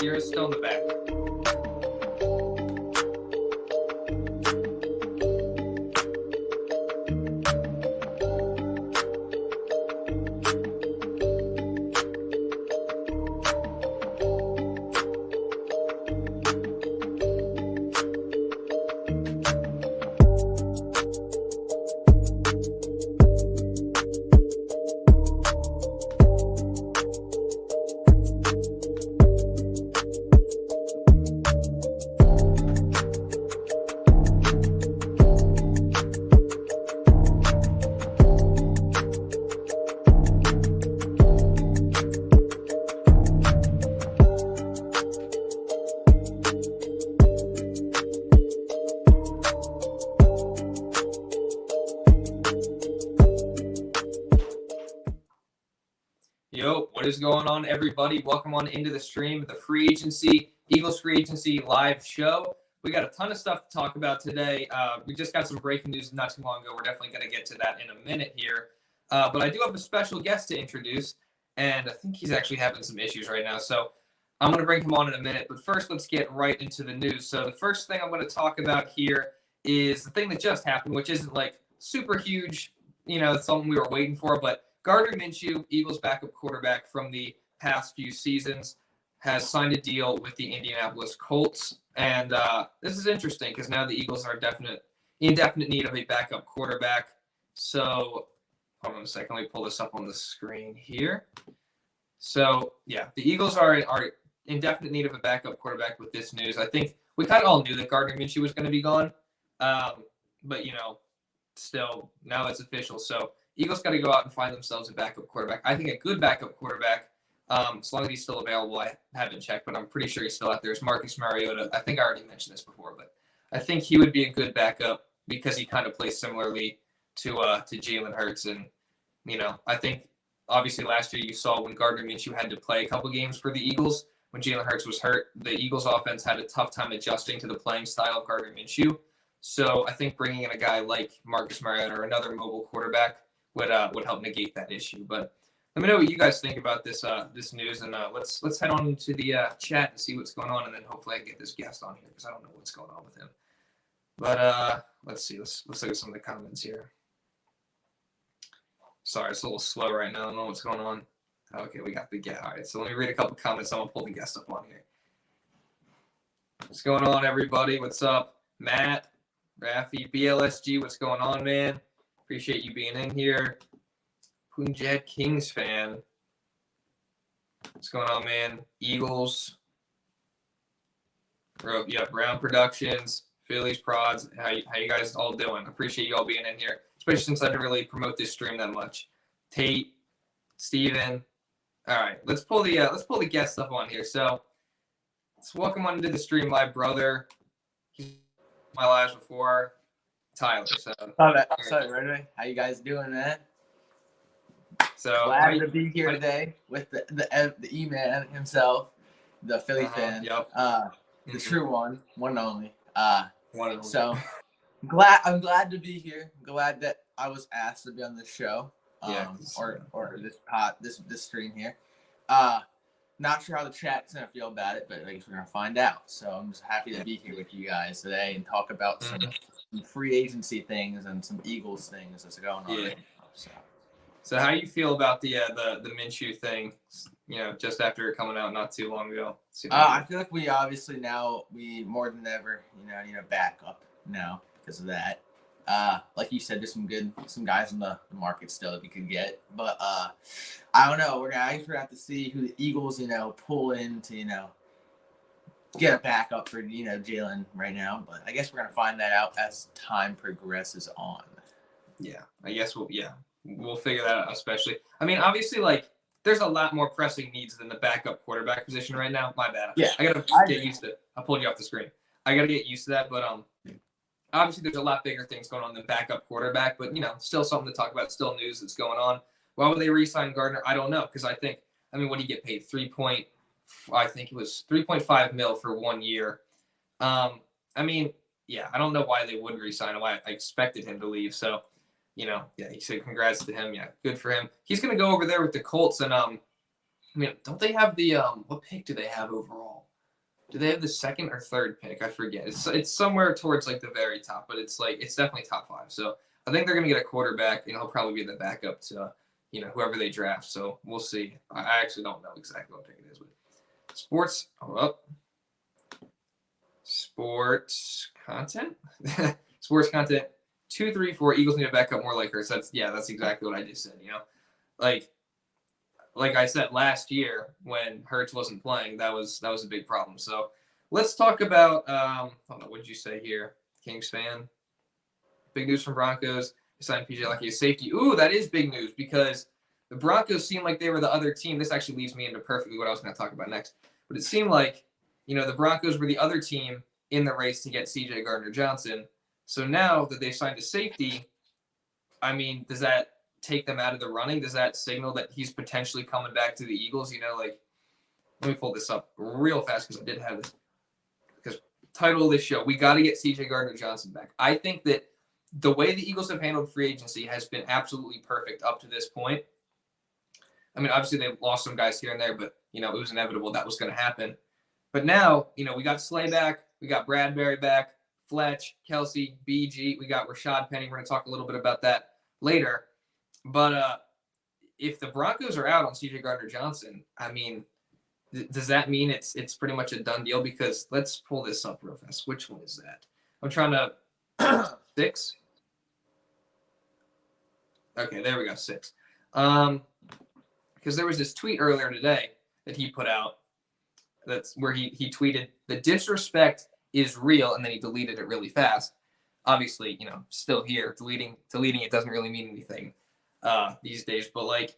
You're still in the back. Yo, what is going on, everybody? Welcome on into the stream, the Eagles free agency live show. We got a ton of stuff to talk about today. We just got some breaking news not too long ago. We're definitely going to get to that in a minute here. But I do have a special guest to introduce, and I think he's actually having some issues right now. So I'm going to bring him on in a minute. But first, let's get right into the news. So the first thing I'm going to talk about here is the thing that just happened, which isn't like super huge. You know, it's something we were waiting for, but Gardner Minshew, Eagles backup quarterback from the past few seasons, has signed a deal with the Indianapolis Colts. And this is interesting because now the Eagles are in definite need of a backup quarterback. So hold on a second. Let me pull this up on the screen here. So, yeah, the Eagles are in definite need of a backup quarterback with this news. I think we kind of all knew that Gardner Minshew was going to be gone. But, you know, still, now it's official. So Eagles got to go out and find themselves a backup quarterback. I think a good backup quarterback, as long as he's still available. I haven't checked, but I'm pretty sure he's still out there. Is Marcus Mariota. I think I already mentioned this before, but I think he would be a good backup because he kind of plays similarly to Jalen Hurts. And, you know, I think obviously last year you saw when Gardner Minshew had to play a couple games for the Eagles, when Jalen Hurts was hurt, the Eagles offense had a tough time adjusting to the playing style of Gardner Minshew. So I think bringing in a guy like Marcus Mariota or another mobile quarterback would help negate that issue. But let me know what you guys think about this news, and let's head on into the chat and see what's going on, and then hopefully I can get this guest on here because I don't know what's going on with him. But let's see. Let's look at some of the comments here. Sorry, it's a little slow right now. I don't know what's going on. Okay, we got the guest. All right, so let me read a couple comments. I'm gonna pull the guest up on here. What's going on, everybody? What's up, Matt, Rafi, BLSG? What's going on, man? Appreciate you being in here. Punjab Kings fan. What's going on, man? Eagles. Yeah, Brown Productions, Phillies Prods. How you guys all doing? Appreciate you all being in here, especially since I didn't really promote this stream that much. Tate, Steven. All right, let's pull the guest up on here. So let's welcome on into the stream, my brother. He's my lives before. Tyler. So right. How you guys doing, man? So glad to be here today with the E-man himself, the Philly fan. Yep. The true one and only. One so I'm glad to be here. I'm glad that I was asked to be on this show. Or this stream here. Not sure how the chat's gonna feel about it, but I guess we're gonna find out. So I'm just happy to be here with you guys today and talk about some free agency things and some Eagles things that's going on. Yeah. Right now, so. So how do you feel about the Minshew thing? Just after it coming out not too long ago. I feel like we obviously now more than ever need a backup now because of that. Like you said, there's some guys in the market still that we could get, but I don't know. We're gonna have to see who the Eagles pull in to get a backup for Jalen right now. But I guess we're gonna find that out as time progresses on. Yeah, I guess we'll figure that out. Especially, I mean, obviously, like there's a lot more pressing needs than the backup quarterback position right now. My bad. Yeah, I gotta get used to it. I pulled you off the screen. I gotta get used to that, but obviously there's a lot bigger things going on than backup quarterback, but still something to talk about, still news that's going on. Why would they re-sign Gardner? I don't know, because what did he get paid? I think it was $3.5 million for 1 year. I don't know why they would re-sign him. Why I expected him to leave. So, he said congrats to him. Yeah, good for him. He's gonna go over there with the Colts, and don't they have the what pick do they have overall? Do they have the second or third pick? I forget. It's somewhere towards like the very top, but it's definitely top 5. So I think they're gonna get a quarterback, and he'll probably be the backup to whoever they draft. So we'll see. I actually don't know exactly what pick it is, but sports content, sports content 2, 3, 4. Eagles need a backup more like her. So that's exactly what I just said. Like I said last year when Hurts wasn't playing, that was a big problem. So let's talk about what did you say here, Kings fan? Big news from Broncos. They signed PJ Lucky as safety. Ooh, that is big news because the Broncos seemed like they were the other team. This actually leads me into perfectly what I was going to talk about next. But it seemed like the Broncos were the other team in the race to get CJ Gardner-Johnson. So now that they've signed a safety, does that take them out of the running? Does that signal that he's potentially coming back to the Eagles? Let me pull this up real fast because I did have this. Because title of this show, we got to get CJ Gardner-Johnson back. I think that the way the Eagles have handled free agency has been absolutely perfect up to this point. Obviously they've lost some guys here and there, but it was inevitable that was going to happen. But now, we got Slay back, we got Bradberry back, Fletch, Kelce, BG, we got Rashad Penny. We're going to talk a little bit about that later. But if the Broncos are out on CJ Gardner-Johnson, does that mean it's pretty much a done deal? Because let's pull this up real fast. Which one is that? I'm trying to 6. Okay, there we go, 6. Because there was this tweet earlier today that he put out. That's where he tweeted, "The disrespect is real," and then he deleted it really fast. Obviously, still here. Deleting it doesn't really mean anything these days. But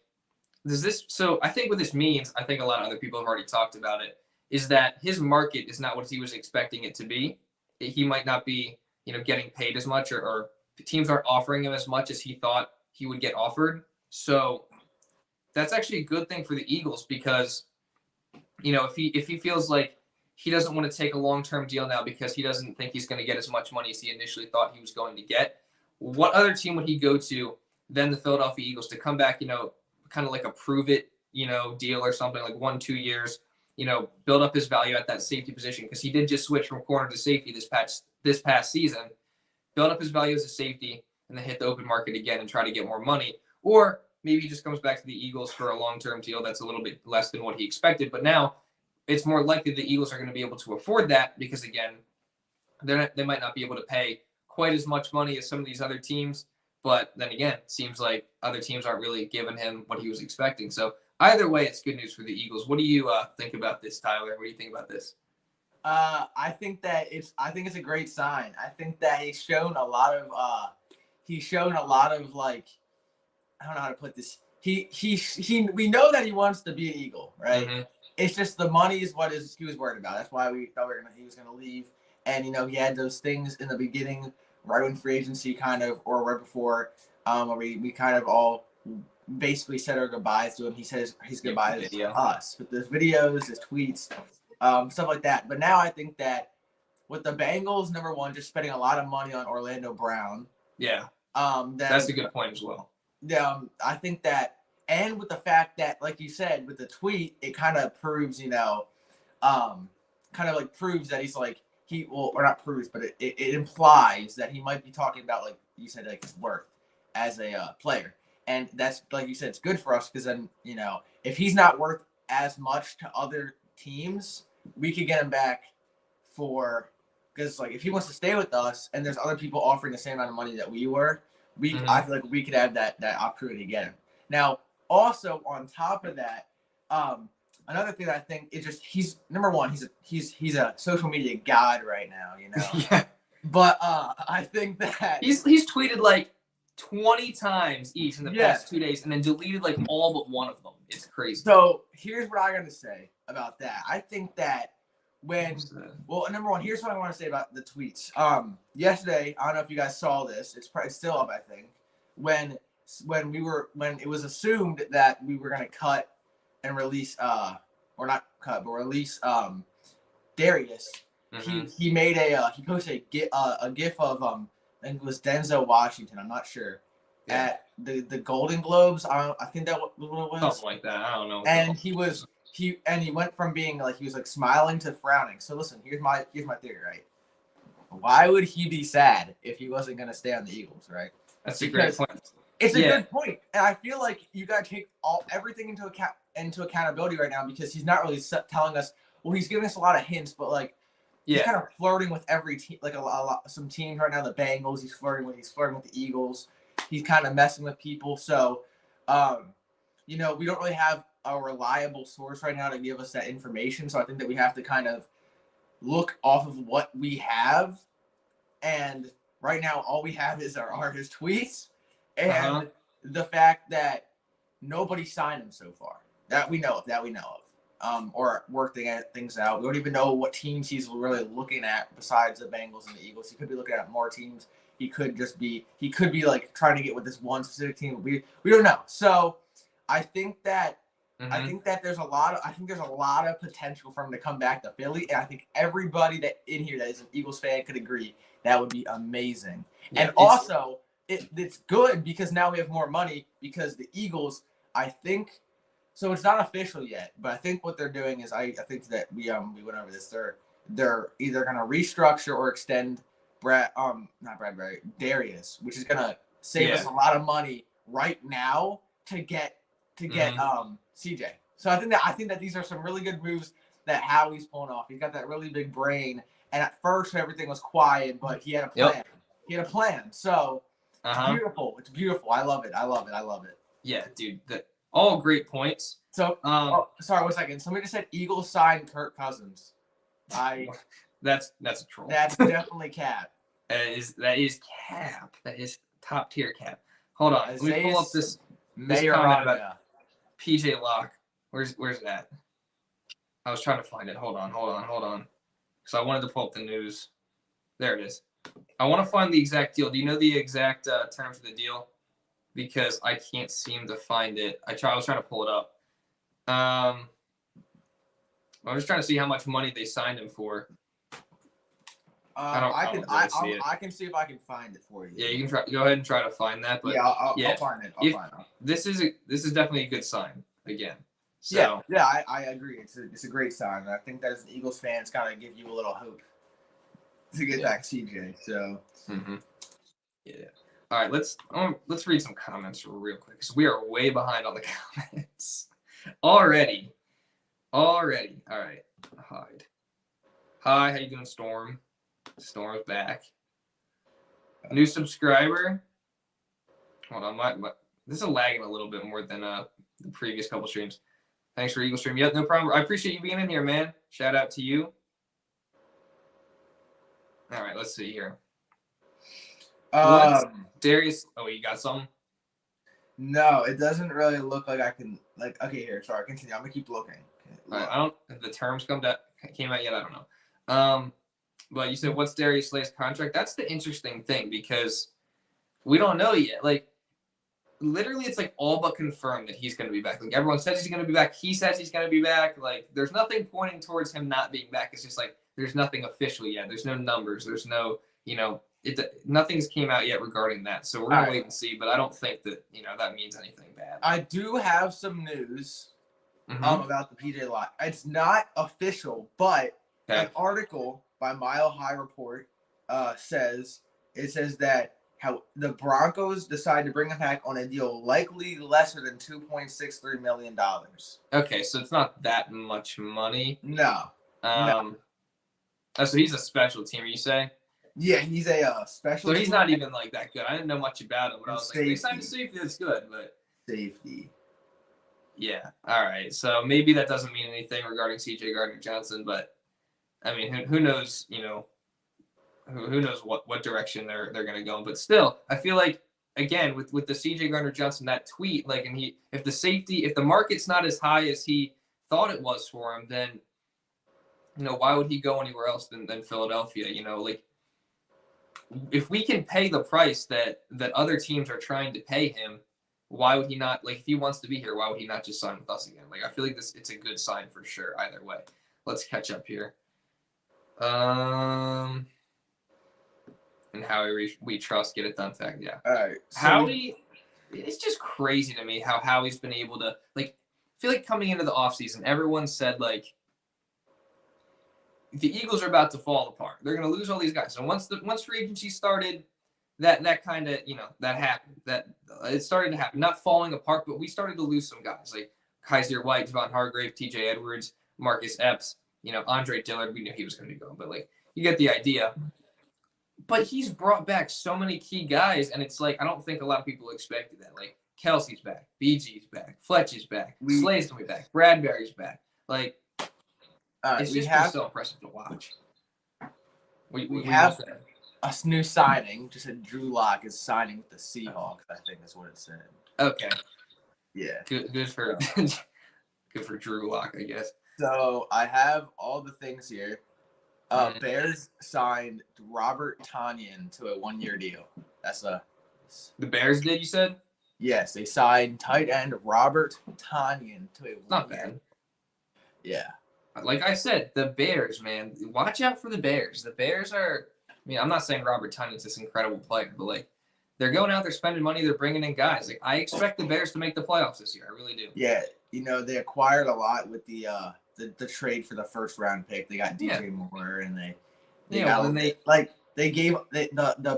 does this? So I think what this means, I think a lot of other people have already talked about it, is that his market is not what he was expecting it to be. He might not be, getting paid as much, or teams aren't offering him as much as he thought he would get offered. So that's actually a good thing for the Eagles because, if he feels like he doesn't want to take a long-term deal now because he doesn't think he's going to get as much money as he initially thought he was going to get, what other team would he go to than the Philadelphia Eagles to come back, kind of like a prove-it, deal or something, like 1-2 years, build up his value at that safety position because he did just switch from corner to safety this past season, build up his value as a safety, and then hit the open market again and try to get more money. Or maybe he just comes back to the Eagles for a long-term deal that's a little bit less than what he expected. But now it's more likely the Eagles are going to be able to afford that because, again, they might not be able to pay quite as much money as some of these other teams. But then again, it seems like other teams aren't really giving him what he was expecting. So either way, it's good news for the Eagles. What do you think about this, Tyler? What do you think about this? I think it's a great sign. I think that he's shown a lot of like, I don't know how to put this. We know that he wants to be an Eagle, right? Mm-hmm. It's just the money is what he was worried about. That's why we thought he was gonna leave. And he had those things in the beginning, right when free agency or right before, where we kind of all basically said our goodbyes to him. He says his goodbyes to us with those videos, his tweets, stuff like that. But now I think that with the Bengals, number one, just spending a lot of money on Orlando Brown. Yeah. That's a good point as well. I think that, and with the fact that, like you said, with the tweet, it kind of proves, proves that he's like, or not proves, but it implies that he might be talking about, like you said, like his worth as a player. And that's, like you said, it's good for us because then, if he's not worth as much to other teams, we could get him back because if he wants to stay with us and there's other people offering the same amount of money that we were, I feel like we could have that opportunity to get him. Now, also on top of that, another thing that I think is just he's number one. He's a social media god right now, Yeah. But I think that he's tweeted like 20 times each in the past 2 days, and then deleted like all but one of them. It's crazy. So here's what I got to say about that. I think that number one, here's what I want to say about the tweets. Yesterday, I don't know if you guys saw this. It's still up, I think. When it was assumed that we were gonna cut and release release Darius. He made he posted a gif of I think it was Denzel Washington, I'm not sure, at the Golden Globes. I think that was what it was. Something like that. I don't know. And he went from being like he was like smiling to frowning. So listen, here's my theory, right? Why would he be sad if he wasn't gonna stay on the Eagles, right? That's a great point. It's a good point, and I feel like you gotta take everything into accountability right now because he's not really telling us. Well, he's giving us a lot of hints, but he's kind of flirting with every team, like some teams right now. The Bengals, he's flirting with the Eagles. He's kind of messing with people. So, we don't really have a reliable source right now to give us that information. So I think that we have to kind of look off of what we have, and right now all we have is his tweets and the fact that nobody signed him so far that we know of. Or working things out. We don't even know what teams he's really looking at besides the Bengals and the Eagles. He could be looking at more teams. He could be like trying to get with this one specific team. We don't know. So I think that there's a lot of potential for him to come back to Philly, and I think everybody that in here that is an Eagles fan could agree that would be amazing. Yeah, and also it's good because now we have more money because the Eagles, I think. So it's not official yet, but I think what they're doing is I think that we went over this. They're either gonna restructure or extend Darius, which is gonna save us a lot of money right now to get CJ. So I think that these are some really good moves that Howie's pulling off. He's got that really big brain, and at first everything was quiet, but he had a plan. He had a plan. So it's beautiful. It's beautiful. I love it. Yeah, dude. All great points. So, sorry, 1 second. Somebody just said Eagles signed Kirk Cousins. That's a troll. That's definitely cap. That is cap. That is top tier cap. Hold on. Let me pull up this comment about PJ Locke. Where's that? I was trying to find it. Hold on. Because I wanted to pull up the news. There it is. I want to find the exact deal. Do you know the exact terms of the deal? Because I can't seem to find it. I was trying to pull it up. I was trying to see how much money they signed him for. I can see if I can find it for you. Yeah, you can try. Go ahead and try to find that. But I'll find it. I'll find it. This is definitely a good sign again. So, I agree. It's a great sign. And I think that as an Eagles fan, it's gotta give you a little hope to get back CJ. So. Yeah. All right, let's read some comments real quick because we are way behind on the comments already. All right. Hide. Hi, how you doing, Storm? Storm's back. New subscriber. Hold on, this is lagging a little bit more than the previous couple streams. Thanks for Eagle Stream. Yep, no problem. I appreciate you being in here, man. Shout out to you. All right, let's see here. Darius. Oh, you got some? No, it doesn't really look like I can. Okay, here. Sorry, continue. I'm gonna keep looking. Okay, I don't. Have the terms came out yet? I don't know. But you said what's Darius Slay's contract? That's the interesting thing because we don't know yet. Like, literally, it's like all but confirmed that he's gonna be back. Like everyone says he's gonna be back. He says he's gonna be back. Like, there's nothing pointing towards him not being back. It's just like there's nothing official yet. There's no numbers. There's no, nothing's came out yet regarding that. So we're gonna wait and see. But I don't think that that means anything bad. I do have some news about the PJ Locke. It's not official, but an article by Mile High Report says that how the Broncos decide to bring him back on a deal likely lesser than $2.63 million. Okay, so it's not that much money. No. Oh, so he's a special teamer, you say? Yeah, he's a special. So he's not even like that good. I didn't know much about him, but I was safety. like, they signed a safety that's good, but safety. Yeah. All right. So maybe that doesn't mean anything regarding CJ Gardner-Johnson, but I mean, who knows? You know, who knows what direction they're going to go? But still, I feel like again with the CJ Gardner-Johnson that tweet, like, and if the market's not as high as he thought it was for him, then why would he go anywhere else than Philadelphia? Like, if we can pay the price that other teams are trying to pay him, why would he not, like, if he wants to be here, why would he not just sign with us again? Like, I feel like it's a good sign for sure either way. Let's catch up here. And Howie we trust, get it done fact. Yeah. All right. So Howie, it's just crazy to me how Howie's been able to, like, I feel like coming into the offseason, everyone said, like, the Eagles are about to fall apart. They're going to lose all these guys. So once free agency started, that kind of, that happened. That it started to happen. Not falling apart, but we started to lose some guys like Kyzir White, Javon Hargrave, TJ Edwards, Marcus Epps, Andre Dillard. We knew he was going to be going, but, like, you get the idea. But he's brought back so many key guys, and it's like I don't think a lot of people expected that. Like, Kelce's back, BG's back, Fletcher's back, Slay's going to be back, Bradberry's back. Like, it's just been so impressive to watch. We have a new signing. Just said Drew Lock is signing with the Seahawks. I think that's what it said. Okay. Yeah. Good for Drew Lock, I guess. So I have all the things here. Bears signed Robert Tonyan to a 1-year deal. The Bears did, you said? Yes, they signed tight end Robert Tonyan to a 1-year. Not bad. Yeah. Like I said, the Bears, man, watch out for the Bears. The Bears are, I'm not saying Robert Tonyan's this incredible player, but, like, they're going out, they're spending money, they're bringing in guys. Like, I expect the Bears to make the playoffs this year. I really do. Yeah, they acquired a lot with the trade for the first round pick. They got DJ Moore, and the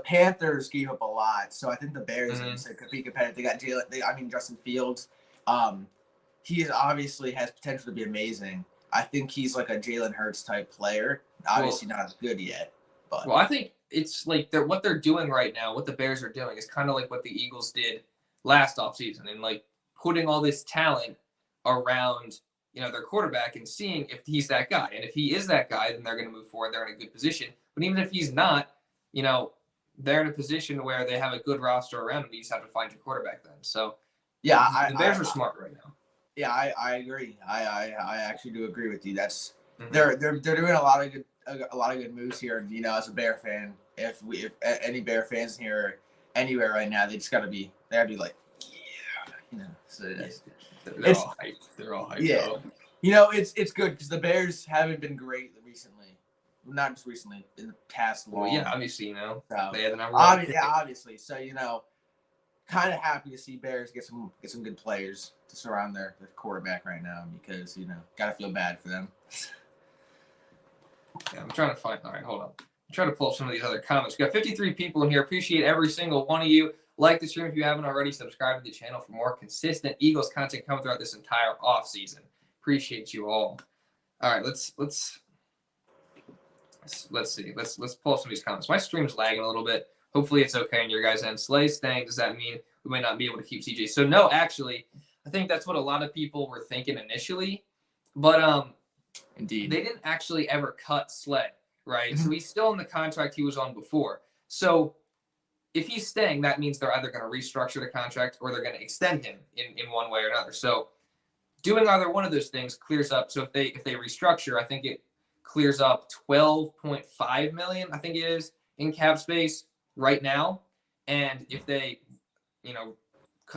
Panthers gave up a lot. So I think the Bears could be competitive. They got Justin Fields. He obviously has potential to be amazing. I think he's like a Jalen Hurts type player. Obviously not as good yet. But I think it's like what they're doing right now, what the Bears are doing is kind of like what the Eagles did last offseason, and, like, putting all this talent around, their quarterback and seeing if he's that guy. And if he is that guy, then they're going to move forward. They're in a good position. But even if he's not, they're in a position where they have a good roster around him. You just have to find your quarterback then. So, yeah, the Bears are smart right now. Yeah, I agree. I actually do agree with you. That's they're doing a lot of good moves here. And, as a Bear fan, if any Bear fans here anywhere right now, they gotta be like, yeah, So they're all hyped. They're all hyped. Yeah, it's good because the Bears haven't been great recently. Not just recently, in the past long. Well, yeah, obviously, So, they had the number one. Obviously. So, kind of happy to see Bears get some good players to surround their quarterback right now because, gotta feel bad for them. Yeah, I'm trying to find. All right, hold on. I'm trying to pull up some of these other comments. We got 53 people in here. Appreciate every single one of you. Like the stream if you haven't already. Subscribe to the channel for more consistent Eagles content coming throughout this entire offseason. Appreciate you all. All right, let's see. Let's pull up some of these comments. My stream's lagging a little bit. Hopefully it's okay on your guys' end. Slay staying. Does that mean we might not be able to keep CJ? So no, actually, I think that's what a lot of people were thinking initially. But indeed, they didn't actually ever cut Slay, right? So he's still in the contract he was on before. So if he's staying, that means they're either going to restructure the contract or they're going to extend him in one way or another. So doing either one of those things clears up. So if they restructure, I think it clears up $12.5 million, I think it is, in cap space right now. And if they,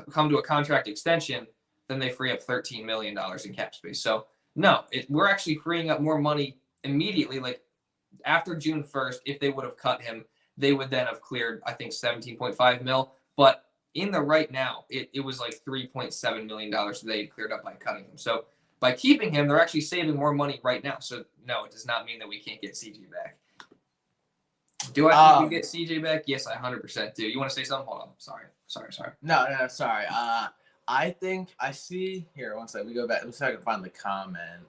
come to a contract extension, then they free up $13 million in cap space. So no, we're actually freeing up more money immediately. Like after June 1st, if they would have cut him, they would then have cleared, I think, $17.5 million. But in the right now, it was like $3.7 million that they had cleared up by cutting him. So by keeping him, they're actually saving more money right now. So no, it does not mean that we can't get CG back. Do I think we get CJ back? Yes, I 100% do. You want to say something? Hold on. Sorry. No, sorry. I think I see here. One second. We go back. Let's see if I can find the comment.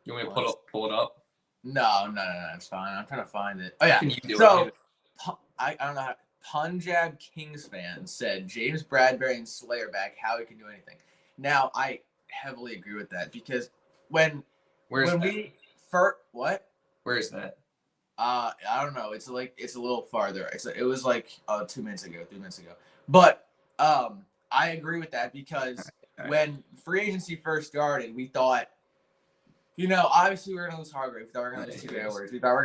You want me to pull it up? No, it's fine. I'm trying to find it. Oh yeah. Can you do so it? I don't know how. Punjab Kings fan said James Bradberry and Slay are back. How he can do anything. Now I heavily agree with that because when we first what? Where is that? I don't know. It's a little farther. It was like 3 minutes ago. But I agree with that because when free agency first started, we thought, obviously we were gonna lose Hargrave. We thought we were gonna lose CJ Edwards. We thought we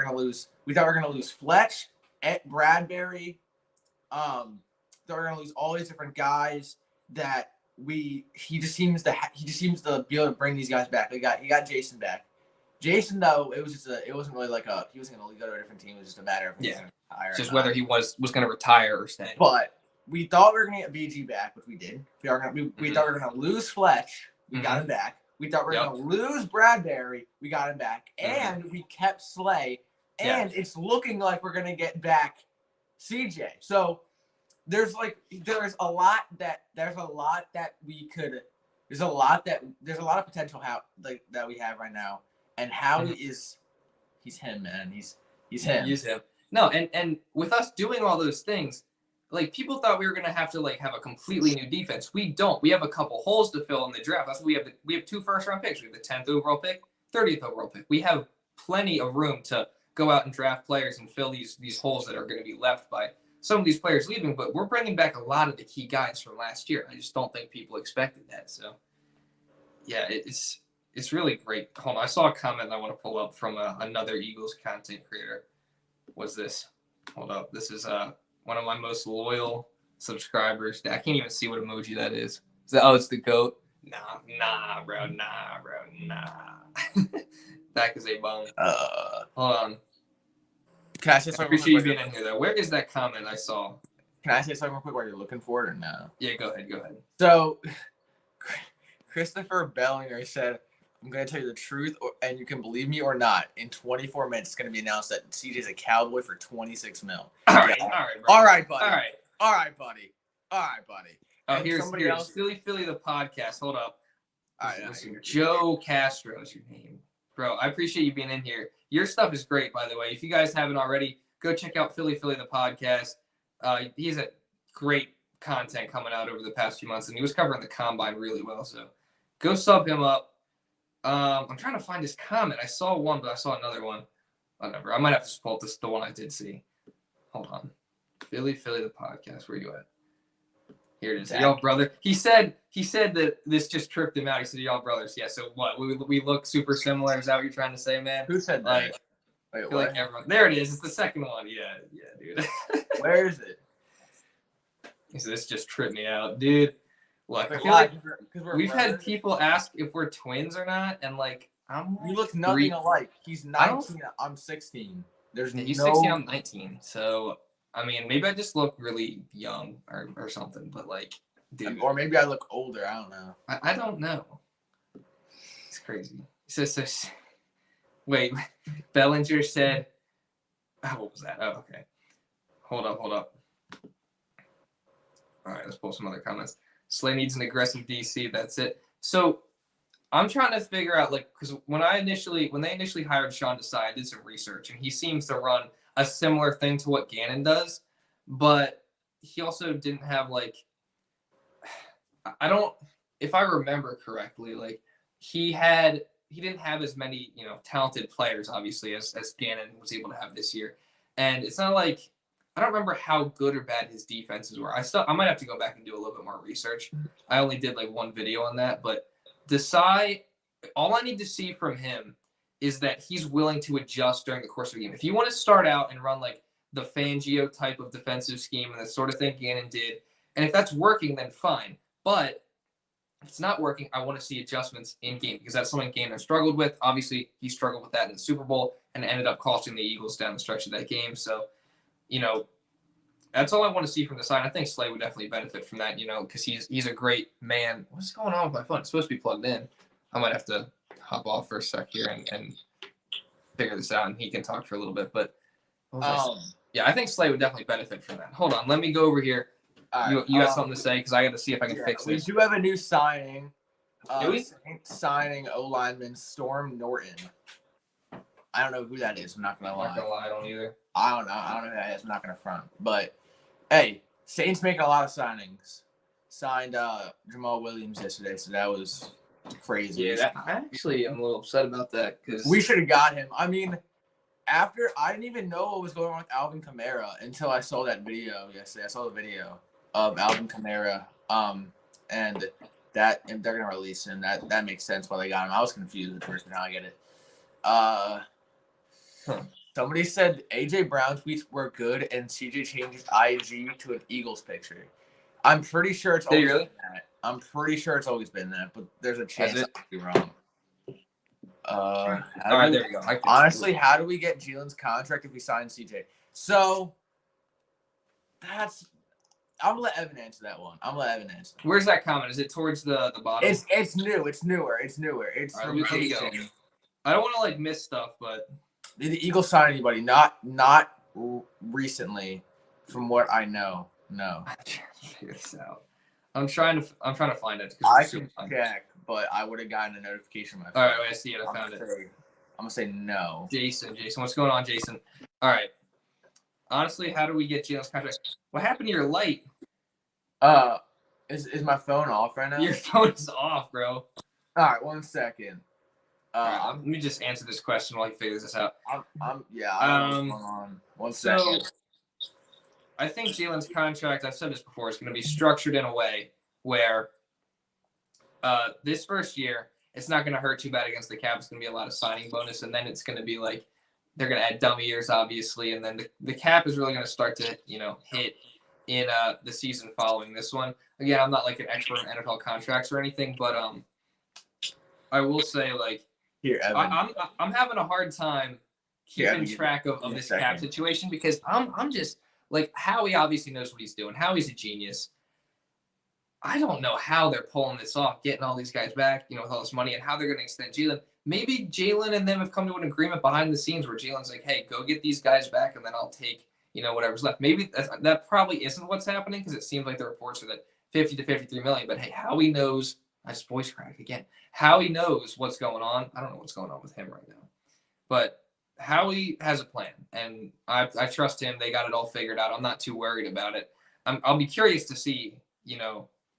were gonna lose Fletch, Bradberry. Thought we were gonna lose all these different guys that he just seems to be able to bring these guys back. He got Jason back. Jason, though, it wasn't really like he wasn't going to go to a different team. It was just a matter of just whether he was going to retire or stay. But we thought we were going to get BG back, which we did. We thought we were going to lose Fletch. We got him back. We thought we were going to lose Bradberry. We got him back, and we kept Slay. And it's looking like we're going to get back CJ. So there's a lot of potential that we have right now. And Howie he's him, man. He's him. He's him. No, and with us doing all those things, like people thought we were gonna have to have a completely new defense. We don't. We have a couple holes to fill in the draft. That's what we have. We have 2 first-round picks. We have the 10th overall pick, 30th overall pick. We have plenty of room to go out and draft players and fill these holes that are going to be left by some of these players leaving. But we're bringing back a lot of the key guys from last year. I just don't think people expected that. So yeah, it's really great. Hold on. I saw a comment I want to pull up from another Eagles content creator. What's this? Hold up. This is one of my most loyal subscribers. I can't even see what emoji that is. It's the goat. Nah, bro. That is a bum. Hold on. Can I say something? I appreciate you being in here, though. Where is that comment I saw? Can I say something real quick while you're looking for it or no? Yeah, go ahead. So, Christopher Bellinger said, I'm going to tell you the truth, and you can believe me or not. In 24 minutes, it's going to be announced that CJ's a Cowboy for $26 million. All right, bro. All right, buddy. Oh, here's Philly the podcast. Hold up. All right, Joe Castro is your name. Bro, I appreciate you being in here. Your stuff is great, by the way. If you guys haven't already, go check out Philly the podcast. He's a great content coming out over the past few months, and he was covering the combine really well. So go sub him up. I'm trying to find his comment. I saw one, but I saw another one. Whatever. I might have to just pull up the one I did see. Hold on. Philly the podcast. Where you at? Here it is. Y'all brother. He said that this just tripped him out. He said y'all brothers. Yeah. So what? We look super similar. Is that what you're trying to say, man? Who said that? Wait, what? Everyone. There it is. It's the second one. Yeah, dude. Where is it? He said this just tripped me out, dude. Look, I feel we've had people ask if we're twins or not, and we look nothing alike. He's 19. I'm 16. He's 16. I'm 19. So I mean, maybe I just look really young or something. But dude, or maybe I look older. I don't know. I don't know. It's crazy. He says, wait, Bellinger said, what was that? Oh, okay. Hold up. All right, let's pull some other comments. Slay needs an aggressive DC. That's it. So I'm trying to figure out, because when they initially hired Sean Desai, I did some research, and he seems to run a similar thing to what Gannon does, but he also didn't have if I remember correctly, he didn't have as many talented players obviously as Gannon was able to have this year, and it's not like. I don't remember how good or bad his defenses were. I might have to go back and do a little bit more research. I only did one video on that, but Desai, all I need to see from him is that he's willing to adjust during the course of the game. If you want to start out and run the Fangio type of defensive scheme and the sort of thing Gannon did, and if that's working, then fine. But if it's not working, I want to see adjustments in game because that's something Gannon struggled with. Obviously, he struggled with that in the Super Bowl and ended up costing the Eagles down the stretch of that game. So, that's all I want to see from the side. I think Slay would definitely benefit from that, because he's a great man. What's going on with my phone? It's supposed to be plugged in. I might have to hop off for a sec here and figure this out and he can talk for a little bit. But yeah, I think Slay would definitely benefit from that. Hold on, let me go over here. You got something to say? Because I got to see if I can fix this. We do have a new signing. Do we? Signing O-lineman Storm Norton. I don't know who that is. I'm not gonna lie. I'm not gonna lie, I don't either. I don't know who that is. I'm not gonna front. But hey, Saints making a lot of signings. Signed Jamal Williams yesterday, so that was crazy. Yeah, I actually am a little upset about that because we should have got him. I mean, after I didn't even know what was going on with Alvin Kamara until I saw that video yesterday. I saw the video of Alvin Kamara, and they're gonna release him. That makes sense why they got him. I was confused at first, but now I get it. Somebody said AJ Brown tweets were good, and CJ changed his IG to an Eagles picture. I'm pretty sure it's always been that. I'm pretty sure it's always been that, but there's a chance I could be wrong. All right, there we go. Honestly, how do we get Jalen's contract if we sign CJ? So I'm gonna let Evan answer that one. Where's that comment? Is it towards the bottom? It's new. It's newer. It's right, from Jason. I don't want to like miss stuff, but did the Eagles sign anybody? Not recently, from what I know. No. I'm trying to figure this out. I'm trying to find it. I can check, but I would have gotten a notification. All right, wait, I see it. I found it. I'm gonna say no. Jason, what's going on, Jason? All right. Honestly, how do we get Jalen's contract? What happened to your light? Is my phone off right now? Your phone is off, bro. All right, 1 second. Let me just answer this question while he figures this out. I don't know what's going on. 1 second. I think Jalen's contract, I've said this before, is going to be structured in a way where this first year, it's not going to hurt too bad against the cap. It's going to be a lot of signing bonus, and then it's going to be like they're going to add dummy years, obviously, and then the cap is really going to start to, hit in the season following this one. Again, I'm not like an expert in NFL contracts or anything, but I will say, like, here, Evan. I'm having a hard time keeping track of this cap situation because I'm just – like, Howie obviously knows what he's doing. Howie's a genius. I don't know how they're pulling this off, getting all these guys back, with all this money, and how they're going to extend Jalen. Maybe Jalen and them have come to an agreement behind the scenes where Jalen's like, hey, go get these guys back, and then I'll take, whatever's left. Maybe that probably isn't what's happening because it seems like the reports are that 50 to 53 million. But, hey, Howie knows – I just voice crack again. Howie knows what's going on. I don't know what's going on with him right now. But – Howie has a plan, and I trust him. They got it all figured out. I'm not too worried about it. I'll be curious to see,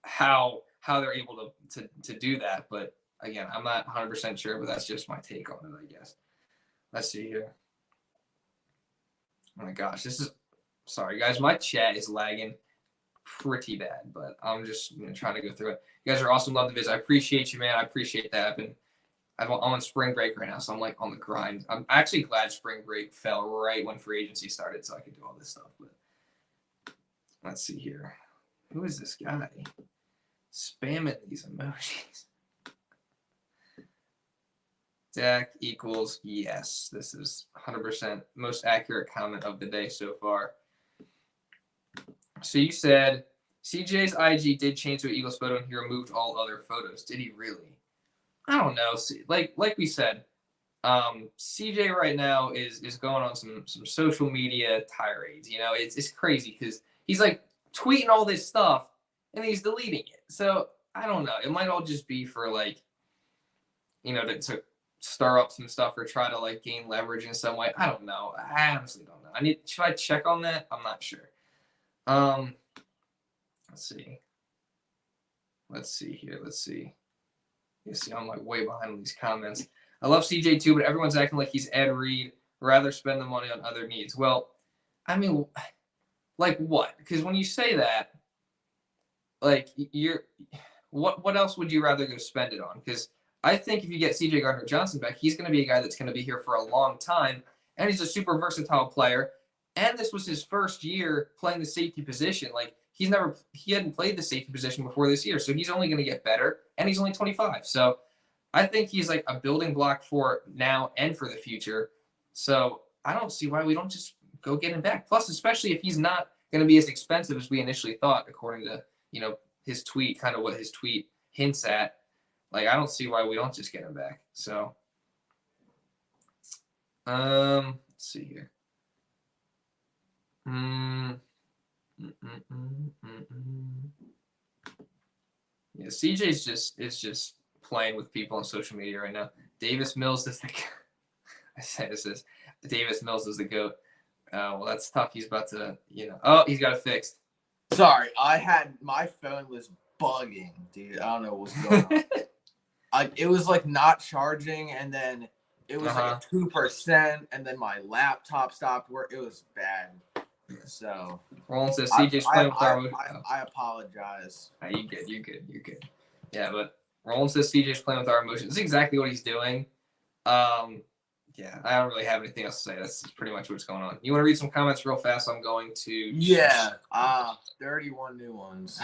how they're able to do that. But again, I'm not 100% sure, but that's just my take on it, I guess. Let's see here. Oh my gosh, sorry guys, my chat is lagging pretty bad, but I'm just trying to go through it. You guys are awesome. Love the vids. I appreciate you, man. I appreciate that. I'm on spring break right now, so I'm like on the grind. I'm actually glad spring break fell right when free agency started so I could do all this stuff. But let's see here. Who is this guy? Spamming these emojis. Dak equals yes. This is 100% most accurate comment of the day so far. So you said CJ's IG did change to an Eagles photo and he removed all other photos. Did he really? I don't know. Like we said, CJ right now is going on some social media tirades. It's crazy because he's like tweeting all this stuff and he's deleting it. So I don't know. It might all just be for like, to stir up some stuff or try to like gain leverage in some way. I don't know. I honestly don't know. Should I check on that? I'm not sure. Let's see here. You see, I'm like way behind on these comments. I love CJ too, but everyone's acting like he's Ed Reed. Rather spend the money on other needs. Well, I mean, like what? Because when you say that, like what else would you rather go spend it on? Because I think if you get CJ Gardner-Johnson back, he's going to be a guy that's going to be here for a long time, and he's a super versatile player. And this was his first year playing the safety position. Like he hadn't played the safety position before this year, so he's only going to get better. And he's only 25. So I think he's like a building block for now and for the future. So I don't see why we don't just go get him back. Plus, especially if he's not going to be as expensive as we initially thought, according to, his tweet, kind of what his tweet hints at. Like, I don't see why we don't just get him back. So Let's see here. Yeah, CJ's just playing with people on social media right now. Davis Mills is the I said this. Davis Mills is the GOAT. Well, that's tough. He's about to, Oh, he's got it fixed. Sorry, my phone was bugging, dude. I don't know what's going on. It was like not charging, and then it was like 2%, and then my laptop stopped working. It was bad. So Roland says CJ's playing with our emotions. I apologize. You're good. Yeah, but Roland says CJ's playing with our emotions. This is exactly what he's doing. Yeah, I don't really have anything else to say. That's pretty much what's going on. You want to read some comments real fast? I'm going to. Yeah. 31 new ones.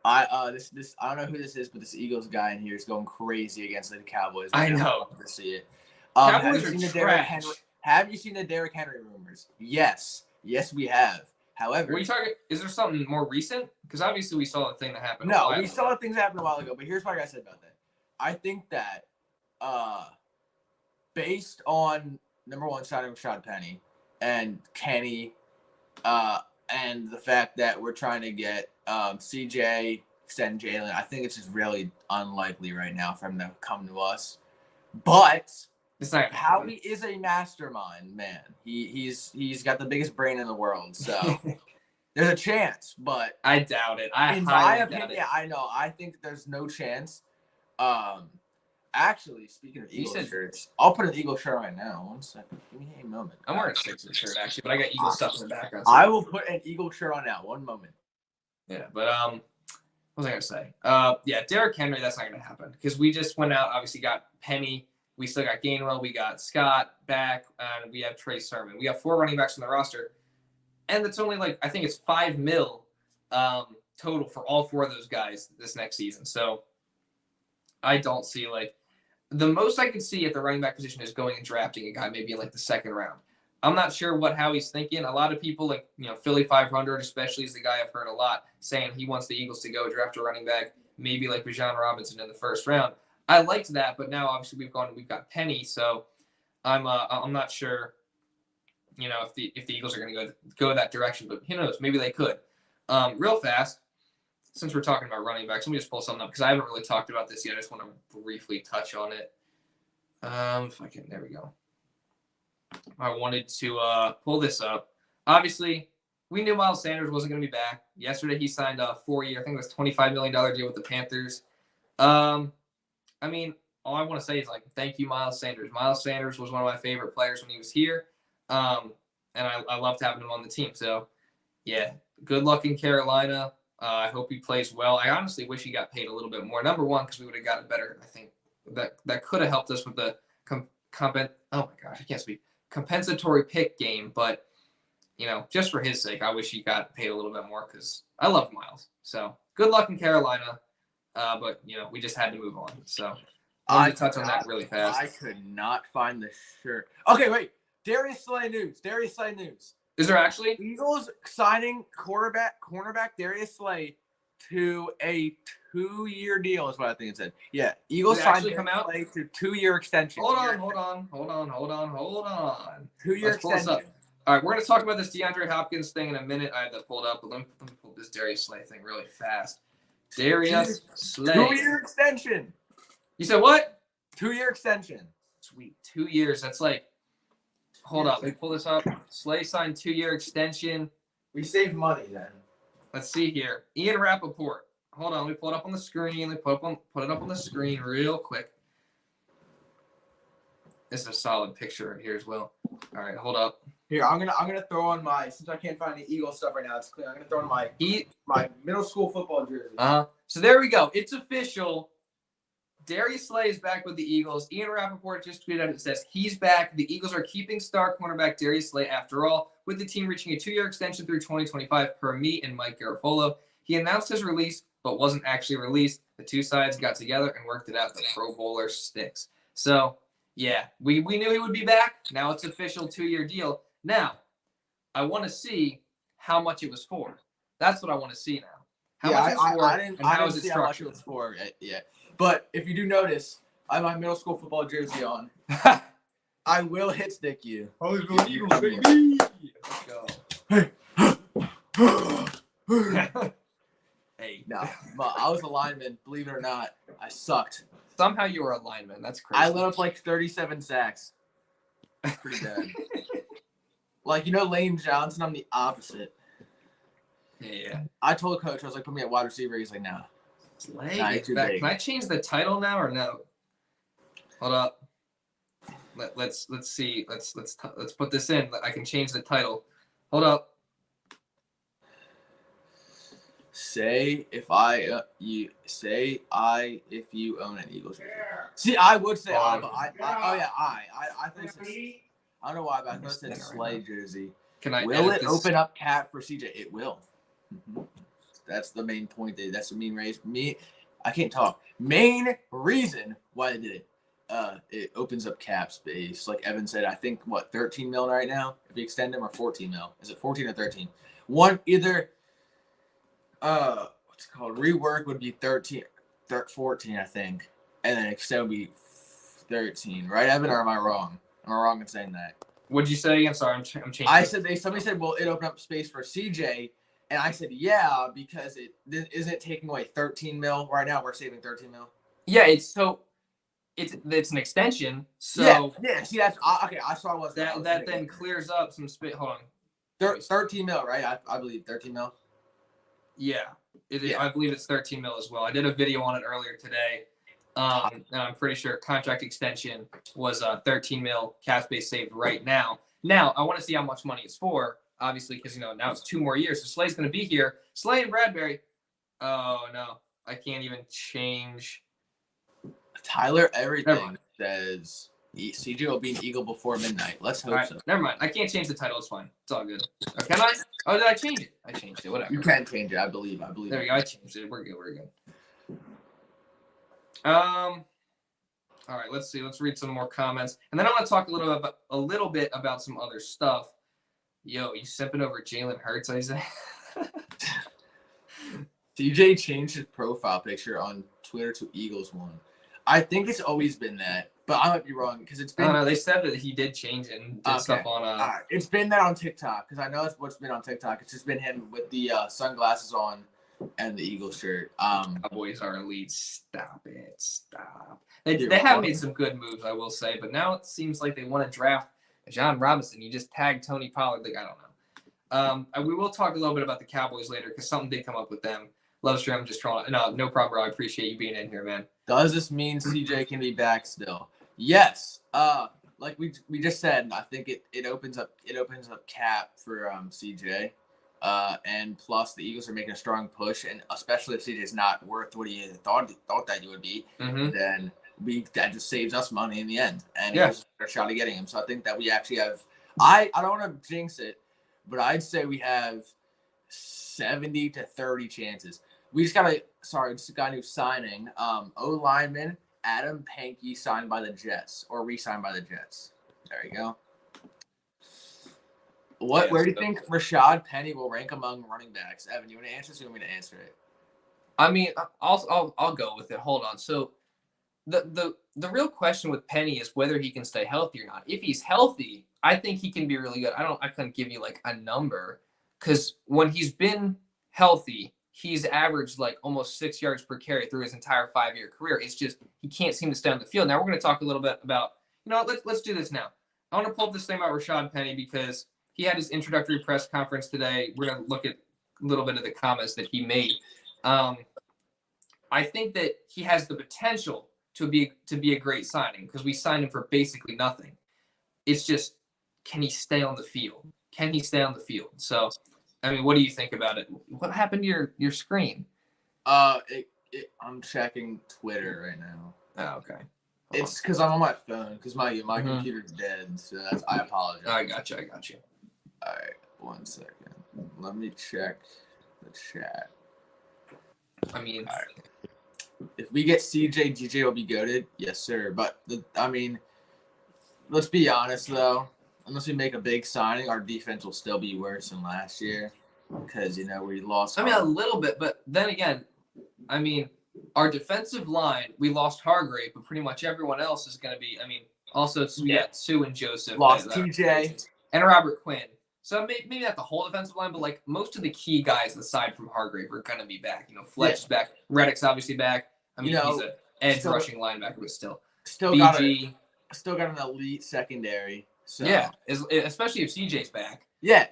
I don't know who this is, but this Eagles guy in here is going crazy against the Cowboys. I know. To see it. Cowboys are trash. Have you seen the Derrick Henry rumors? Yes, we have. However, what are you talking? Is there something more recent? Because obviously we saw the thing that happened. No, we saw things happen a while ago. But here's what I gotta say about that. I think that, based on number one signing Rashad Penny and Kenny, and the fact that we're trying to get CJ extend Jalen, I think it's just really unlikely right now for him to come to us. But it's not Howie is a mastermind, man. He's got the biggest brain in the world, so there's a chance. But I doubt it. In my opinion, I know. I think there's no chance. Actually, speaking of Eagle shirts, I'll put an Eagle shirt on right now. 1 second. Give me a moment. I'm wearing a Sixers shirt, actually, but I got Eagle stuff in the background. I will put an Eagle shirt on now. 1 moment. Yeah, but what was I going to say? Yeah, Derrick Henry, that's not going to happen. Because we just went out, obviously got Penny. We still got Gainwell. We got Scott back. And we have Trey Sermon. We have 4 running backs on the roster. And it's only I think it's $5 million total for all 4 of those guys this next season. So I don't see the most I could see at the running back position is going and drafting a guy maybe in the second round. I'm not sure what Howie's thinking. A lot of people Philly 500, especially, is the guy I've heard a lot saying he wants the Eagles to go draft a running back, maybe like Bijan Robinson in the first round. I liked that, but now obviously we've got Penny, so I'm not sure, if the Eagles are going to go that direction, but who knows? Maybe they could. Real fast, since we're talking about running backs, let me just pull something up because I haven't really talked about this yet. I just want to briefly touch on it. If I can, there we go. I wanted to pull this up. Obviously, we knew Miles Sanders wasn't going to be back. Yesterday, he signed a 4-year, I think it was $25 million deal with the Panthers. I mean, all I want to say is thank you, Miles Sanders. Miles Sanders was one of my favorite players when he was here, and I loved having him on the team. So, yeah, good luck in Carolina. I hope he plays well. I honestly wish he got paid a little bit more. Number one, because we would have gotten better. I think that could have helped us with the compensatory pick game. But just for his sake, I wish he got paid a little bit more because I love Miles. So good luck in Carolina. But we just had to move on. So I wanted to touch on that really fast. I could not find the shirt. Okay, wait. Darius Slay news. Is there actually? Eagles signing cornerback Darius Slay to a 2-year deal is what I think it said. Yeah, Eagles signed Darius Slay to 2-year extension. Hold on. 2-year extension. All right, we're going to talk about this DeAndre Hopkins thing in a minute. I have that pulled up, but let me pull this Darius Slay thing really fast. Darius Slay. 2-year extension. You said what? 2-year extension. Sweet. 2 years. That's hold up. Let me pull this up. Slay signed 2-year extension. We saved money then. Let's see here. Ian Rappaport. Hold on. Let me pull it up on the screen. Let me put it up on the screen real quick. This is a solid picture right here as well. All right, hold up. Here, I'm gonna throw on since I can't find the Eagle stuff right now, it's clear. I'm gonna throw on my middle school football jersey. So there we go. It's official. Darius Slay is back with the Eagles. Ian Rappaport just tweeted out, it says he's back. The Eagles are keeping star cornerback Darius Slay after all, with the team reaching a 2-year extension through 2025 per me and Mike Garafolo. He announced his release, but wasn't actually released. The two sides got together and worked it out. The Pro Bowler sticks. So, yeah, we knew he would be back. Now it's official 2-year deal. Now, I want to see how much it was for. That's what I want to see now. How much it's for, and how is it structured? How much it was for yet. But if you do notice, I have my middle school football jersey on. I will hit stick you. Hollywood Eagles, baby. Let's go. Hey. No, but I was a lineman. Believe it or not, I sucked. Somehow you were a lineman. That's crazy. I let up like 37 sacks. Pretty bad. Like, Lane Johnson, I'm the opposite. Yeah. I told Coach, I was like, put me at wide receiver. He's like, nah. Slay, can I change the title now or no? Hold up. Let's see. Let's put this in. I can change the title. Hold up. Say if you own an Eagles jersey. See, I would say I, but I think I don't know why, but I thought it said Slay jersey. Will it open up cap for CJ? It will. Mm-hmm. That's the main point. That's the main reason. I can't talk. Main reason why they did it. It opens up cap space. Like Evan said, I think 13 mil right now if you extend him, or 14 mil. Is it 14 or 13? Either. What's it called? Rework would be 14, I think, and then extend would be 13, right, Evan? Or am I wrong? Am I wrong in saying that? What'd you say? I'm sorry, I'm changing. Somebody said, well, it opened up space for CJ, and I said, yeah, because isn't it taking away 13 mil right now? We're saving 13 mil. Yeah, it's an extension. So yeah. See, that's okay. I saw what that then clears up some space. Hold on. 13 mil, right? I believe 13 mil. Yeah, I believe it's 13 mil as well. I did a video on it earlier today. And I'm pretty sure contract extension was 13 mil, cap space saved right now. Now, I want to see how much money it's for, obviously, because, now it's 2 more years. So Slay's going to be here. Slay and Bradberry. Oh, no. I can't even change. Tyler, everything says CJ will be an Eagle before midnight. Let's hope so. Never mind. I can't change the title. It's fine. It's all good. Can I? Oh, did I change it? I changed it. Whatever. You can change it. I believe. There we go. I changed it. We're good. All right. Let's see. Let's read some more comments, and then I want to talk a little bit about some other stuff. Yo, you simping over Jalen Hurts, Isaiah? CJ changed his profile picture on Twitter to Eagles one. I think it's always been that, but I might be wrong because it's been. No, they said that he did change it and did stuff on. It's been that on TikTok because I know it's what's been on TikTok. It's just been him with the sunglasses on and the Eagles shirt. Cowboys are elite. Stop it. Stop. They have made some good moves, I will say, but now it seems like they want to draft John Robinson. You just tagged Tony Pollard. Like, I don't know. We will talk a little bit about the Cowboys later because something did come up with them. Livestream, just trolling. No problem, bro. I appreciate you being in here, man. Does this mean CJ can be back still? Yes. Like we just said, I think it opens up cap for CJ. And plus the Eagles are making a strong push, and especially if CJ is not worth what he thought that he would be, then that just saves us money in the end. And it's a shot at getting him. So I think that we actually have. I don't want to jinx it, but I'd say we have 70 to 30 chances. We just got a new signing. O lineman Adam Pankey signed by the Jets or re-signed by the Jets. There you go. Where do you think Rashad Penny will rank among running backs? Evan, you want to answer this or you want me to answer it? I mean, I'll go with it. Hold on. So the real question with Penny is whether he can stay healthy or not. If he's healthy, I think he can be really good. I couldn't give you like a number because when he's been healthy, he's averaged like almost 6 yards per carry through his entire 5-year career. It's just he can't seem to stay on the field. Now we're going to talk a little bit about, let's do this now. I want to pull up this thing about Rashaad Penny because he had his introductory press conference today. We're going to look at a little bit of the comments that he made. I think that he has the potential to be a great signing because we signed him for basically nothing. It's just, can he stay on the field? So, I mean, what do you think about it? What happened to your screen? I'm checking Twitter right now. Oh, okay. It's because I'm on my phone because my computer's dead. So I apologize. I got you. All right, 1 second. Let me check the chat. I mean, if we get CJ, DJ will be goated. Yes, sir. But let's be honest though. Unless we make a big signing, our defense will still be worse than last year because we lost. I mean, a little bit, but then again, our defensive line, we lost Hargrave, but pretty much everyone else is going to be. I mean, Also, we got Sue and Joseph. Lost TJ. And Robert Quinn. So maybe not the whole defensive line, but like most of the key guys aside from Hargrave are going to be back. You know, Fletcher's back. Reddick's obviously back. I mean, he's an edge rushing linebacker, but still got an elite secondary. So. Yeah, especially if CJ's back. Yeah.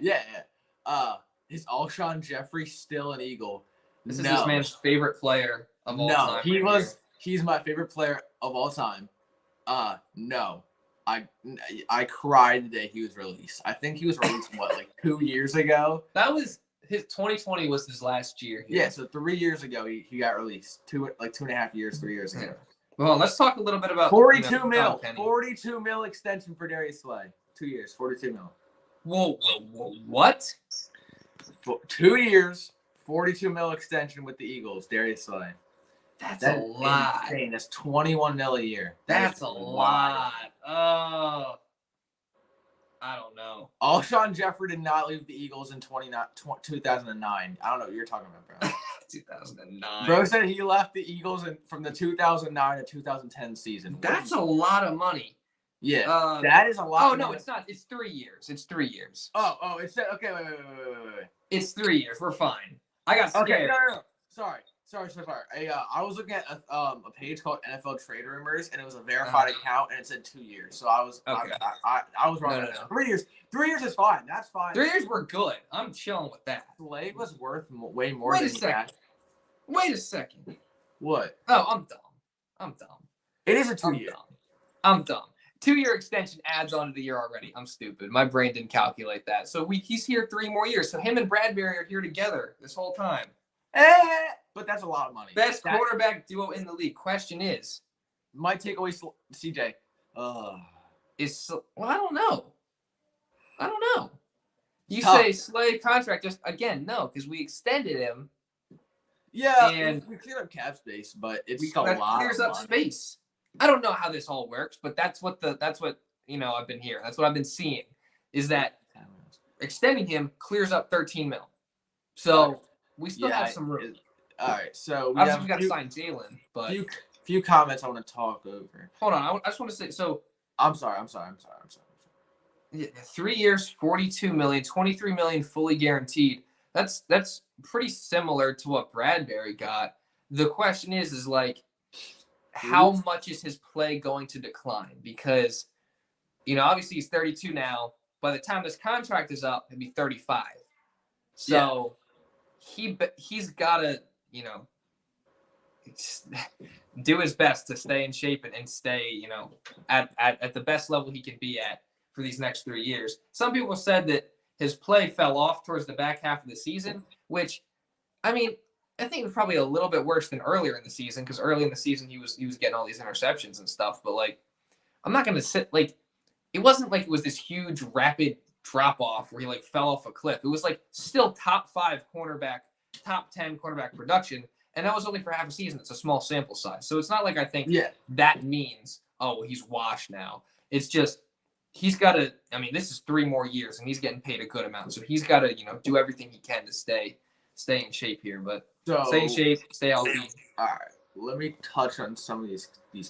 Is Alshon Jeffrey still an Eagle? This is this man's favorite player of all time. No, he's my favorite player of all time. No. I cried the day he was released. I think he was released, like 2 years ago? That was his 2020 was his last year. Yeah, so 3 years ago he got released. 2.5 years, 3 years ago. Yeah. Well, let's talk a little bit about 42 mil. 42 mil extension for Darius Slay. 2 years, 42 mil. Whoa, what? 2 years, 42 mil extension with the Eagles, Darius Slay. That's a lot. Insane. That's 21 mil a year. That's a lot. Oh, I don't know. Alshon Jeffrey did not leave the Eagles in 2009. I don't know what you're talking about, bro. 2009. Bro said he left the Eagles from the 2009 to 2010 season. That's a lot of money. Yeah, that is a lot. Oh, no, it's not. It's 3 years. It's 3 years. Oh, it's okay. Wait. It's 3 years. We're fine. I got scared. Okay, no. Sorry. I was looking at a page called NFL Trade Rumors, and it was a verified account, and it said 2 years. So I was okay. I was wrong. No. 3 years. 3 years is fine. That's fine. 3 years were good. I'm chilling with that. Slay was worth way more. Wait a second. What? Oh, I'm dumb. It is a 2 year. I'm dumb. 2 year extension adds on to the year already. I'm stupid. My brain didn't calculate that. So he's here 3 more years. So him and Bradberry are here together this whole time. But that's a lot of money. Best quarterback duo in the league. Question is, might take away CJ. I don't know. You say Slay contract just again? No, because we extended him. Yeah, and we cleared up cap space, but it's a lot. Clears up space. I don't know how this all works, but that's what I've been hearing. That's what I've been seeing is that extending him clears up 13 mil. So we still have some room. All right, so we got to sign Jalen, but few comments I want to talk over. Hold on, I just want to say so. I'm sorry. Yeah, 3 years, 42 million, 23 million fully guaranteed. That's pretty similar to what Bradberry got. The question is like, how much is his play going to decline? Because, obviously he's 32 now. By the time this contract is up, he'll be 35. So he's got to, do his best to stay in shape and stay, at the best level he can be at for these next 3 years. Some people said that his play fell off towards the back half of the season, which, I think it was probably a little bit worse than earlier in the season because early in the season he was getting all these interceptions and stuff. But I'm not gonna it wasn't like it was this huge rapid drop off where he fell off a cliff. It was still top 5 cornerback, top 10 cornerback production, and that was only for half a season. It's a small sample size, so it's not like I think that means he's washed now. It's just he's got to. This is 3 more years, and he's getting paid a good amount, so he's got to do everything he can to stay in shape here. But stay in shape, stay healthy. All right, let me touch on some of these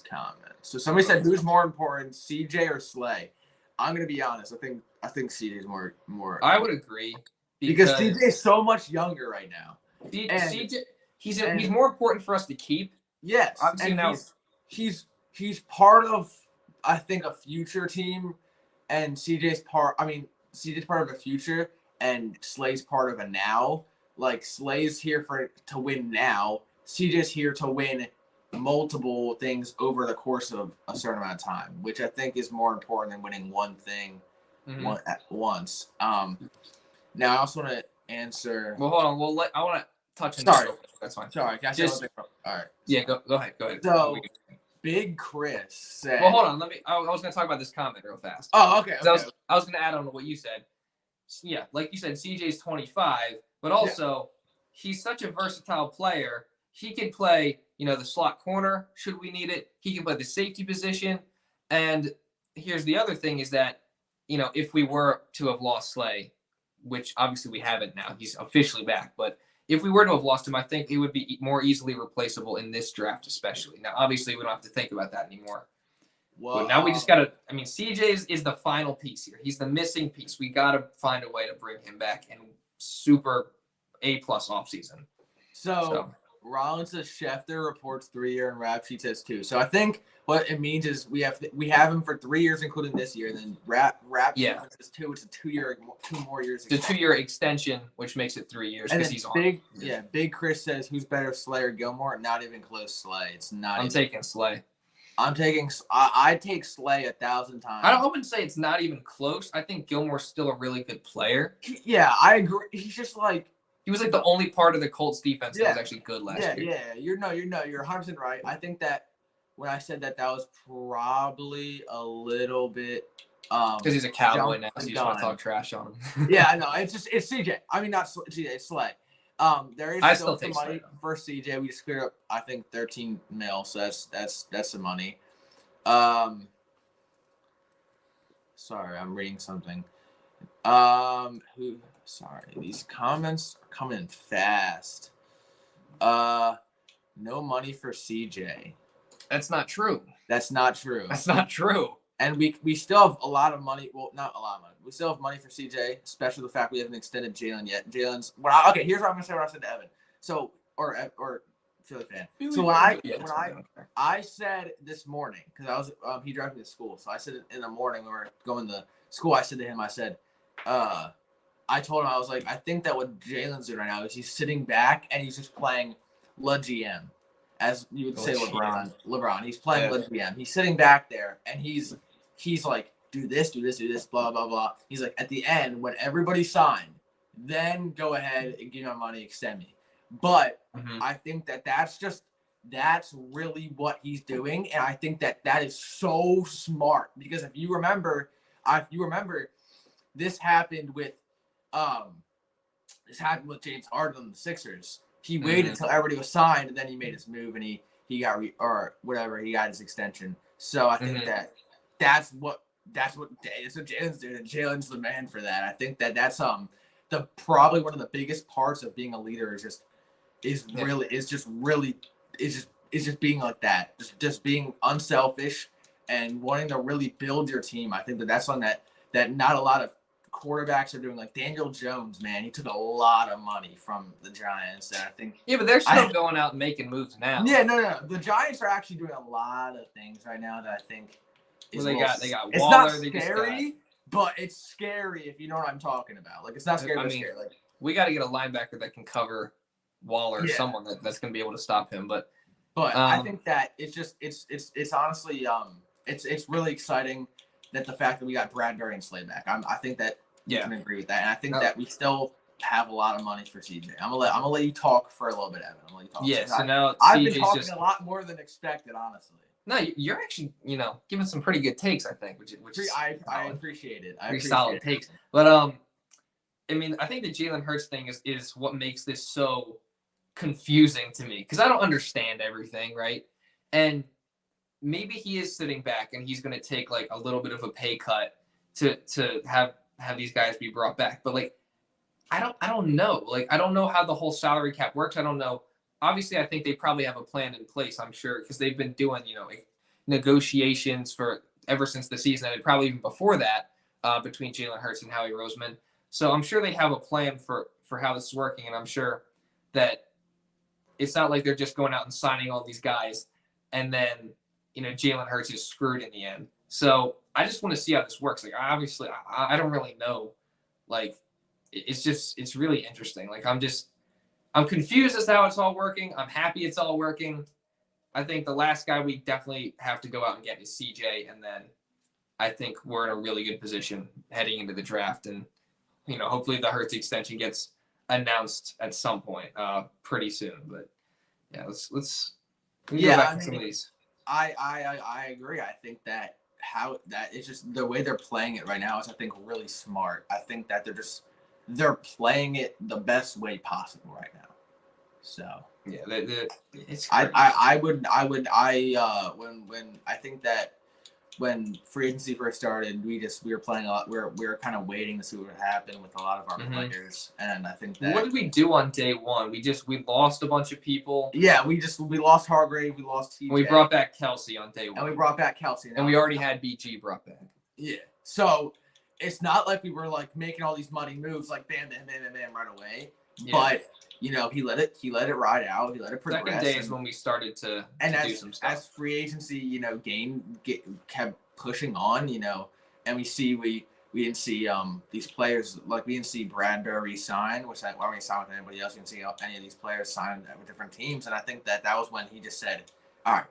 comments. So somebody said, "Who's more important, CJ or Slay?" I'm gonna be honest. I think CJ is more. I would agree because CJ is so much younger right now. CJ, he's more important for us to keep. Yes, obviously now he's part of I think a future team, and CJ's part of a future, and Slay's part of a now. Slay's here to win now. CJ's here to win multiple things over the course of a certain amount of time, which I think is more important than winning one thing at once. Now I also want to answer. Well, hold on. I want to touch on. Sorry, that's fine. Sorry, can I say something? All right. Yeah, go ahead. So, Big Chris said. Well, hold on. I was going to talk about this comment real fast. Oh, okay. I was going to add on to what you said. Yeah, like you said, CJ's 25, but also he's such a versatile player. He can play, the slot corner should we need it. He can play the safety position. And here's the other thing is that, if we were to have lost Slay, which obviously we haven't now, he's officially back. But if we were to have lost him, I think he would be more easily replaceable in this draft, especially. Now, obviously, we don't have to think about that anymore. Well, But now we just gotta. I mean, CJ is the final piece here. He's the missing piece. We gotta find a way to bring him back in super A+ offseason. So Rollins says Schefter reports 3-year and Rap Sheet says 2. So I think what it means is we have him for 3 years, including this year. And then Rap Sheet says 2. It's a 2 more years. It's a 2-year extension, which makes it 3 years because he's on. Big Chris says who's better, Slay or Gilmore? Not even close. Slay. It's not. I'm taking Slay. I take Slay 1,000 times. I wouldn't say it's not even close. I think Gilmore's still a really good player. Yeah, I agree. He's just like. He was like the only part of the Colts defense that was actually good last year. Yeah. You're 100% right. I think that when I said that was probably a little bit because he's a Cowboy now, so you just want to talk trash on him. Yeah, I know. It's CJ. I mean, not CJ. It's Slay. There is still some money for CJ. We just cleared up, I think, 13 mil. So that's some money. Sorry, I'm reading something. Sorry, these comments are coming in fast. No money for CJ. That's not true. That's not true. That's not true. And we still have a lot of money. Well, not a lot of money. We still have money for CJ, especially the fact we haven't extended Jalen yet. Here's what I'm gonna say. What I said to Evan. So or Philly fan. So when I said this morning because I was he drives me to school. So I said in the morning when we were going to school. I said to him. I said, I told him I was like, I think that what Jalen's doing right now is he's sitting back and he's just playing La GM, as you would say LeBron. He's playing La GM. He's sitting back there and he's like, do this, blah blah blah. He's like, at the end when everybody signed, then go ahead and give me my money, extend me. But I think that's really what he's doing, and I think that is so smart because if you remember, this happened with James Harden and the Sixers. He waited until everybody was signed, and then he made his move, and he got he got his extension. So I think that's what Jalen's doing, and Jalen's the man for that. I think that's probably one of the biggest parts of being a leader is just being like that, just being unselfish and wanting to really build your team. I think that's one that not a lot of quarterbacks are doing. Like Daniel Jones, man, he took a lot of money from the Giants, and I think but they're still going out and making moves now. Yeah, no, the Giants are actually doing a lot of things right now that I think they got Waller. It's not scary, but it's scary if you know what I'm talking about. Like it's not scary, but scary. Like we got to get a linebacker that can cover Waller, someone that's going to be able to stop him. But I think that it's honestly it's really exciting that the fact that we got Bradberry and Slay back. I think that you can agree with that, and I think that we still have a lot of money for CJ. I'm gonna let you talk for a little bit, Evan. I'm gonna let you talk. Yeah, so now I've been talking a lot more than expected, honestly. No, you're actually giving some pretty good takes, I think, which is I appreciate it. Pretty solid takes. But I mean, I think the Jalen Hurts thing is what makes this so confusing to me because I don't understand everything, right? And maybe he is sitting back and he's going to take like a little bit of a pay cut to have these guys be brought back. But like, I don't know. Like, I don't know how the whole salary cap works. I don't know. Obviously, I think they probably have a plan in place, I'm sure, because they've been doing, like negotiations for ever since the season and probably even before that between Jalen Hurts and Howie Roseman. So I'm sure they have a plan for how this is working. And I'm sure that it's not like they're just going out and signing all these guys and then, Jalen Hurts is screwed in the end. So I just want to see how this works. Like, obviously, I don't really know. Like, it's really interesting. Like, I'm confused as to how it's all working. I'm happy it's all working. I think the last guy we definitely have to go out and get is CJ. And then I think we're in a really good position heading into the draft. And, hopefully the Hurts extension gets announced at some point pretty soon. But, yeah, let's go back to some of these. I agree. I think that it's just the way they're playing it right now is I think really smart. I think that they're playing it the best way possible right now. So yeah, it's I think that when free agency first started, we were playing a lot. We were kind of waiting to see what would happen with a lot of our players, and I think that. What did we do on day one? We lost a bunch of people. Yeah, we lost Hargrave, we lost TJ. And we brought back Kelce on day one. And we brought back Kelce. And we already had BG brought back. Yeah. So it's not like we were like making all these money moves like bam, bam, bam, bam, bam right away. Yeah. But he let it ride out. He let it progress. Second day is when we started to do some stuff. As free agency, kept pushing on, and we didn't see these players, like we didn't see Bradberry sign, which I already signed with anybody else. We didn't see any of these players sign with different teams, and I think that was when he just said, "All right,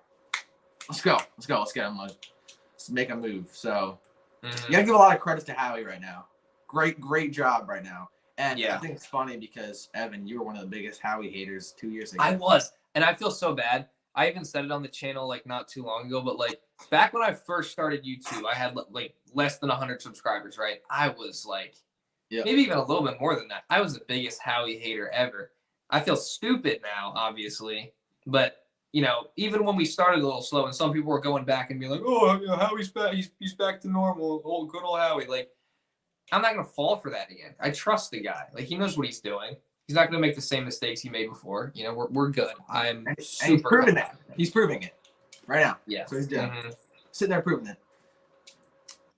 let's go, let's get him, let's make a move." So you gotta give a lot of credit to Howie right now. Great job right now. And I think it's funny because, Evan, you were one of the biggest Howie haters 2 years ago. I was. And I feel so bad. I even said it on the channel not too long ago. But back when I first started YouTube, I had less than 100 subscribers, right? I was maybe even a little bit more than that. I was the biggest Howie hater ever. I feel stupid now, obviously. But, even when we started a little slow and some people were going back and being like, oh, Howie's back. He's back to normal. Good old Howie. I'm not going to fall for that again. I trust the guy. He knows what he's doing. He's not going to make the same mistakes he made before. We're good. I'm super. He's proving that. He's proving it right now. Yeah. So he's doing. Sitting there proving it.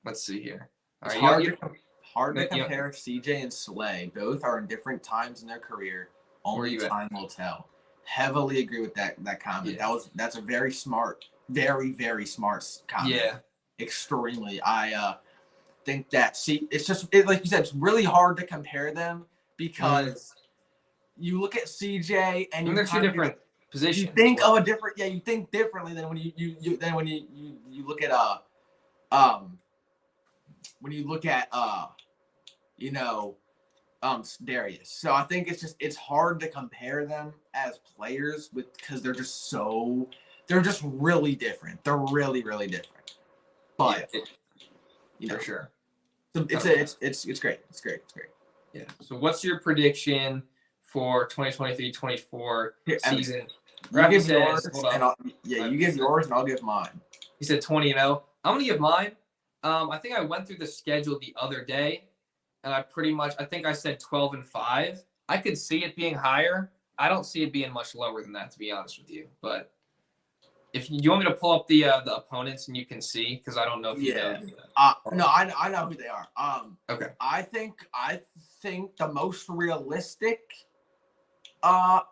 Let's see here. All right, hard to compare CJ and Slay. Both are in different times in their career. Only time will tell. Heavily agree with that comment. Yeah. That's a very smart, very, very smart comment. Yeah. Extremely. I think that it's just like you said, it's really hard to compare them because you look at CJ and they're two different positions. You think of a different, you think differently than when you look at Darius. So I think it's hard to compare them as players because they're just really different. They're really, really different. But for sure. So it's great. It's great. Yeah. So what's your prediction for 2023-24 season? You give yours, you give yours, and I'll give mine. He said 20-0. I'm gonna give mine. I think I went through the schedule the other day, and I think I said 12-5. I could see it being higher. I don't see it being much lower than that, to be honest with you. But if you want me to pull up the opponents and you can see, because I don't know if you know. No, I know who they are. Okay. I think the most realistic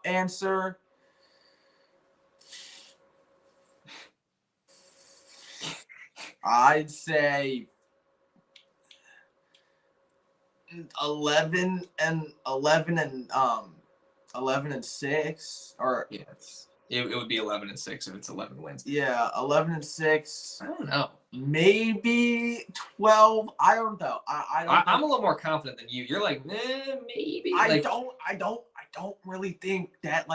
answer. I'd say 11 and 6, or it would be 11-6 if it's 11 wins. Yeah, 11-6. I don't know. Maybe 12. I don't know. I'm a little more confident than you. You're like, maybe. I don't really think that.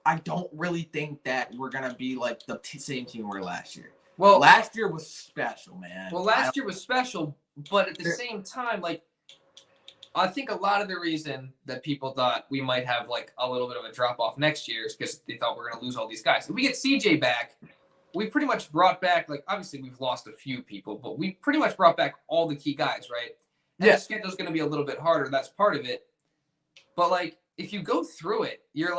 I don't really think that we're gonna be like the same team we were last year. Well, last year was special, man. Well, last year was special, but at the same time, I think a lot of the reason that people thought we might have a little bit of a drop off next year is because they thought we're going to lose all these guys. If we get CJ back, we pretty much brought back, obviously we've lost a few people, but we pretty much brought back all the key guys, right? And the schedule's going to be a little bit harder. That's part of it. But if you go through it, you're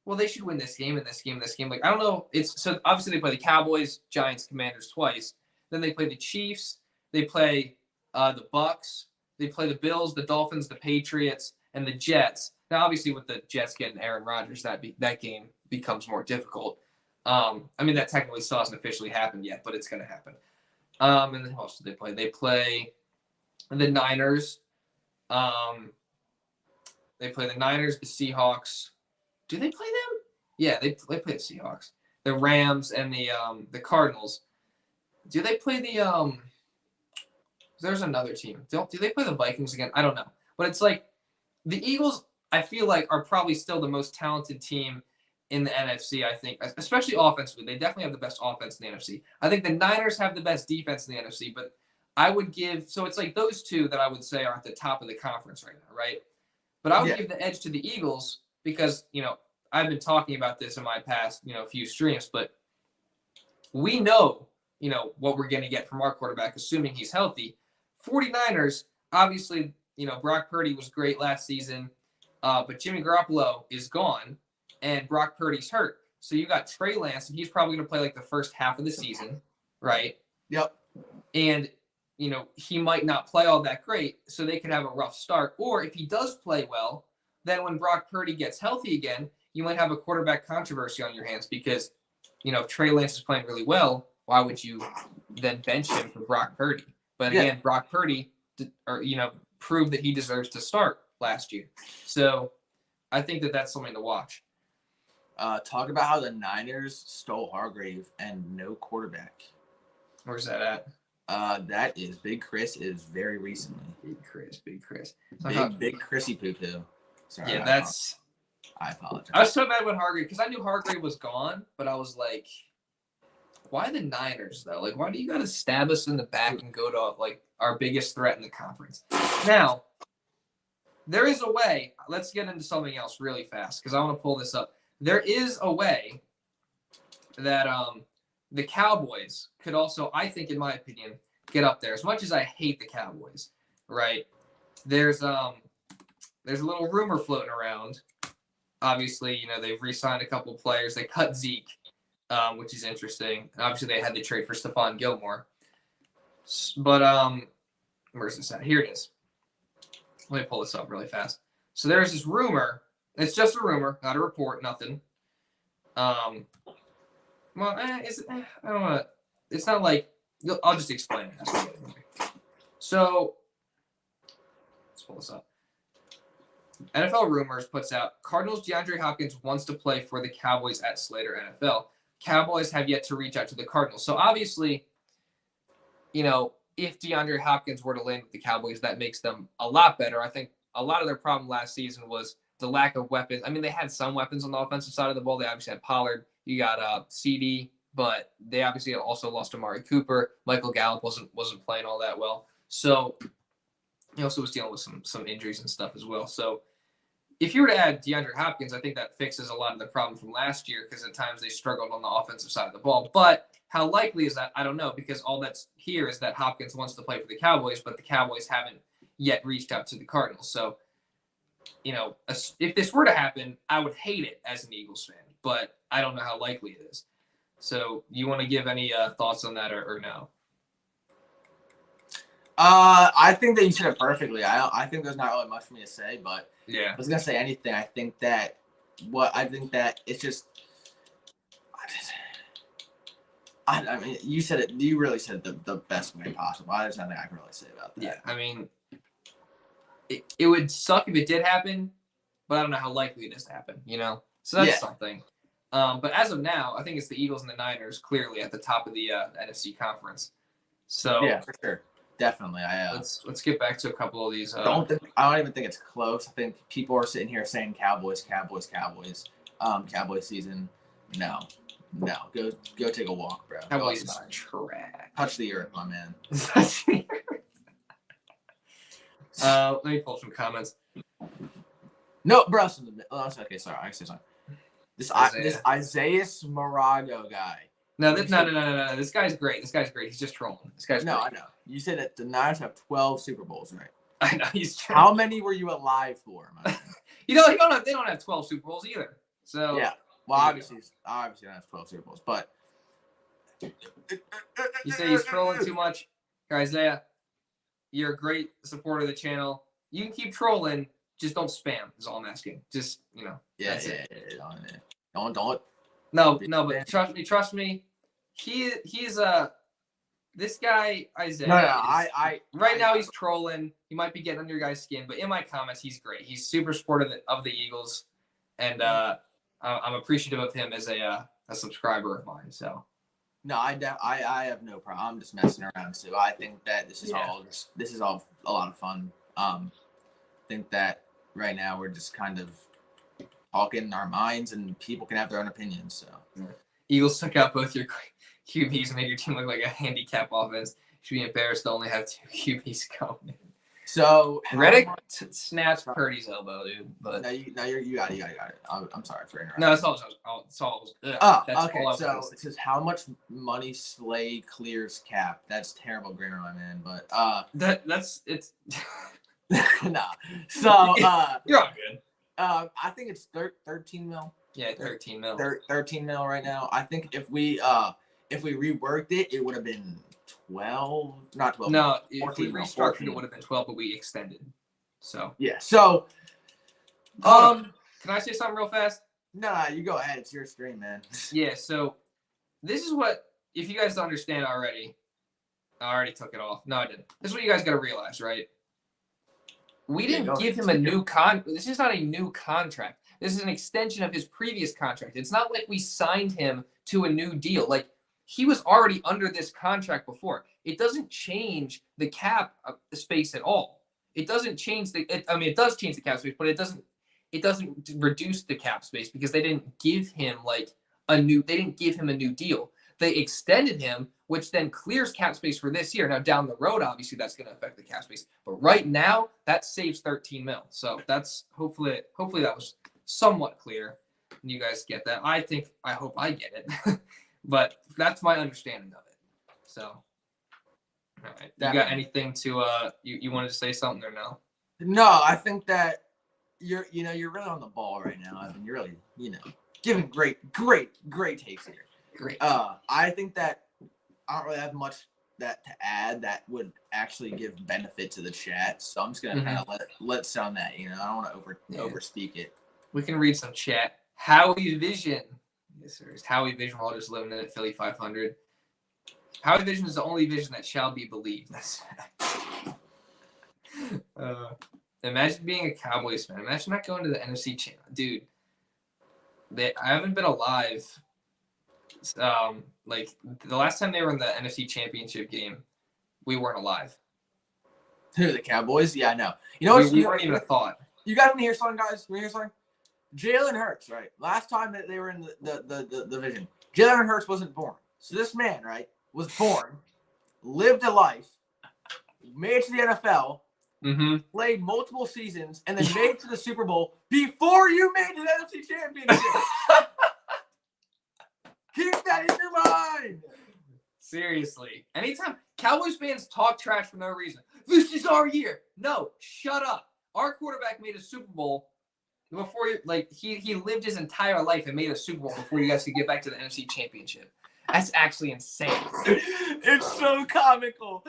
well, they should win this game and this game and this game. I don't know. So obviously they play the Cowboys, Giants, Commanders twice. Then they play the Chiefs. They play the Bucks. They play the Bills, the Dolphins, the Patriots, and the Jets. Now, obviously, with the Jets getting Aaron Rodgers, that game becomes more difficult. That technically still hasn't officially happened yet, but it's going to happen. And then who else do they play? They play the Niners. They play the Niners, the Seahawks. Do they play them? Yeah, they play the Seahawks. The Rams and the Cardinals. Do they play the There's another team. Do they play the Vikings again? I don't know. But it's the Eagles, I feel are probably still the most talented team in the NFC, I think, especially offensively. They definitely have the best offense in the NFC. I think the Niners have the best defense in the NFC, but I would give – so it's those two that I would say are at the top of the conference right now, right? But I would give the edge to the Eagles because, I've been talking about this in my past, few streams, but we know what we're going to get from our quarterback, assuming he's healthy. 49ers, obviously, Brock Purdy was great last season, but Jimmy Garoppolo is gone, and Brock Purdy's hurt. So you got Trey Lance, and he's probably going to play like the first half of the season, right? Yep. And, he might not play all that great, so they could have a rough start. Or if he does play well, then when Brock Purdy gets healthy again, you might have a quarterback controversy on your hands because, if Trey Lance is playing really well, why would you then bench him for Brock Purdy? But again, Brock Purdy, proved that he deserves to start last year. So I think that that's something to watch. Talk about how the Niners stole Hargrave and no quarterback. Where's that at? That is Big Chris is very recently. Big Chris. Big Chrissy poo-poo. Sorry. Yeah, I apologize. I was so mad with Hargrave because I knew Hargrave was gone, but I was like, why the Niners, though? Like, why do you got to stab us in the back and go to, like, our biggest threat in the conference? Now, there is a way. Let's get into something else really fast because I want to pull this up. There is a way that the Cowboys could also, I think, in my opinion, get up there. As much as I hate the Cowboys, right? There's a little rumor floating around. Obviously, they've re-signed a couple players. They cut Zeke, which is interesting. And obviously, they had to trade for Stephon Gilmore. But where's this at? Here it is. Let me pull this up really fast. So there's this rumor. It's just a rumor, not a report, nothing. I don't know. It's not like I'll just explain it. So let's pull this up. NFL Rumors puts out Cardinals DeAndre Hopkins wants to play for the Cowboys at Slater NFL. Cowboys have yet to reach out to the Cardinals. So obviously, if DeAndre Hopkins were to land with the Cowboys, that makes them a lot better. I think a lot of their problem last season was the lack of weapons. I mean, they had some weapons on the offensive side of the ball. They obviously had Pollard. You got CD, but they obviously also lost Amari Cooper. Michael Gallup wasn't playing all that well. So he also was dealing with some injuries and stuff as well. So if you were to add DeAndre Hopkins, I think that fixes a lot of the problem from last year because at times they struggled on the offensive side of the ball. But how likely is that? I don't know because all that's here is that Hopkins wants to play for the Cowboys, but the Cowboys haven't yet reached out to the Cardinals. So, if this were to happen, I would hate it as an Eagles fan, but I don't know how likely it is. So you want to give any thoughts on that or no? I think that you said it perfectly. I think there's not really much for me to say, but yeah, I was gonna say anything. I think that it's just. I mean, you said it. You really said it the best way possible. There's nothing I can really say about that. Yeah, I mean, it would suck if it did happen, but I don't know how likely it is to happen. So that's something. But as of now, I think it's the Eagles and the Niners clearly at the top of the NFC conference. So yeah, for sure. Definitely, let's get back to a couple of these. I don't even think it's close. I think people are sitting here saying Cowboys. Cowboys season. No. Go take a walk, bro. Cowboys is trash. Touch the earth, my man. Let me pull some comments. No, bro. Okay, sorry. I say something. This Isaiah Morago guy. No. This guy's great. He's just trolling. This guy's great. I know. You said that the Niners have 12 Super Bowls, right? I know. He's trolling. How many were you alive for, man? They don't have 12 Super Bowls either. So yeah. Well, obviously, I don't have 12 Super Bowls, but you say he's trolling too much, Isaiah. You're a great supporter of the channel. You can keep trolling, just don't spam. Is all I'm asking. Just Yeah. Don't. No, but trust me. He's this guy Isaiah. No, right now he's trolling. He might be getting under your guy's skin, but in my comments, he's great. He's super supportive of the Eagles, and I'm appreciative of him as a subscriber of mine. So. No, I have no problem. I'm just messing around too. I think that this is all a lot of fun. I think that right now we're just kind of talking our minds, and people can have their own opinions. So, Eagles took out both your QBs and made your team look like a handicap offense. You should be embarrassed to only have two QBs going. So Reddick snaps Purdy's elbow, dude. But now you got it. I'm sorry for interrupting. No, that's all. That's all. That's okay. So it says how much money Slay clears cap. That's terrible grammar, my man. But that's it's. Nah. So you're all good. I think it's 13 mil. Yeah, 13 mil. 13 mil right now. I think if we reworked it, it would have been 12. Not 12. No, if we 14 restructured, 14. it would have been 12, but we extended. So yeah. So can I say something real fast? Nah, you go ahead. It's your stream, man. Yeah. So this is what, if you guys don't understand already, I already took it off. No, I didn't. This is what you guys got to realize, right? We didn't give him a new This is not a new contract. This is an extension of his previous contract. It's not like we signed him to a new deal. Like, he was already under this contract before. It doesn't change the cap space at all. It doesn't change it does change the cap space, but it doesn't reduce the cap space because they didn't give him a new deal. They extended him, which then clears cap space for this year. Now down the road, obviously that's going to affect the cap space, but right now that saves 13 mil. So that's hopefully that was somewhat clear. And you guys get that. I hope I get it, but that's my understanding of it. So, all right. You got anything to you wanted to say something or no? No, I think that you're really on the ball right now. I mean, you're really giving great takes here. Great. I think that I don't really have much to add that would actually give benefit to the chat. So I'm just gonna kind of let sound that. I don't want to overspeak it. We can read some chat. Howie Vision. Yes, sir. Howie Vision. We're all just living at Philly 500. Howie Vision is the only vision that shall be believed. That's imagine being a Cowboys fan. Imagine not going to the NFC channel, dude. I haven't been alive. Like the last time they were in the NFC Championship game, we weren't alive. Who, the Cowboys? Yeah, I know. You know what? We weren't even a thought. You guys want to hear something, guys? You want to hear something? Jalen Hurts, right? Last time that they were in the division, Jalen Hurts wasn't born. So this man, right, was born, lived a life, made it to the NFL, played multiple seasons, and then made it to the Super Bowl before you made the NFC Championship. Keep that in your mind. Seriously. Anytime Cowboys fans talk trash for no reason. This is our year. No, shut up. Our quarterback made a Super Bowl before he lived his entire life and made a Super Bowl before you guys could get back to the NFC Championship. That's actually insane. It's so comical.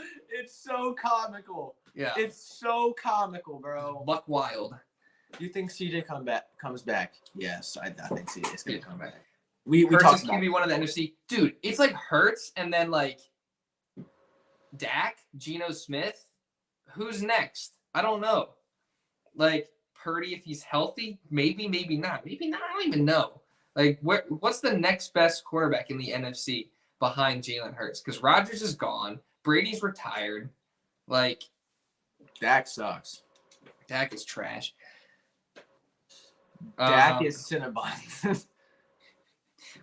Yeah. It's so comical, bro. Buck wild. Do you think CJ comes back? Yes, I think CJ is going to come back. We Hurts is going to be one of the NFC. Dude, it's like Hurts and then Dak, Geno Smith. Who's next? I don't know. Purdy, if he's healthy, maybe not. Maybe not. I don't even know. What's the next best quarterback in the NFC behind Jalen Hurts? Because Rodgers is gone. Brady's retired. Dak sucks. Dak is trash. Dak is Cinnabon.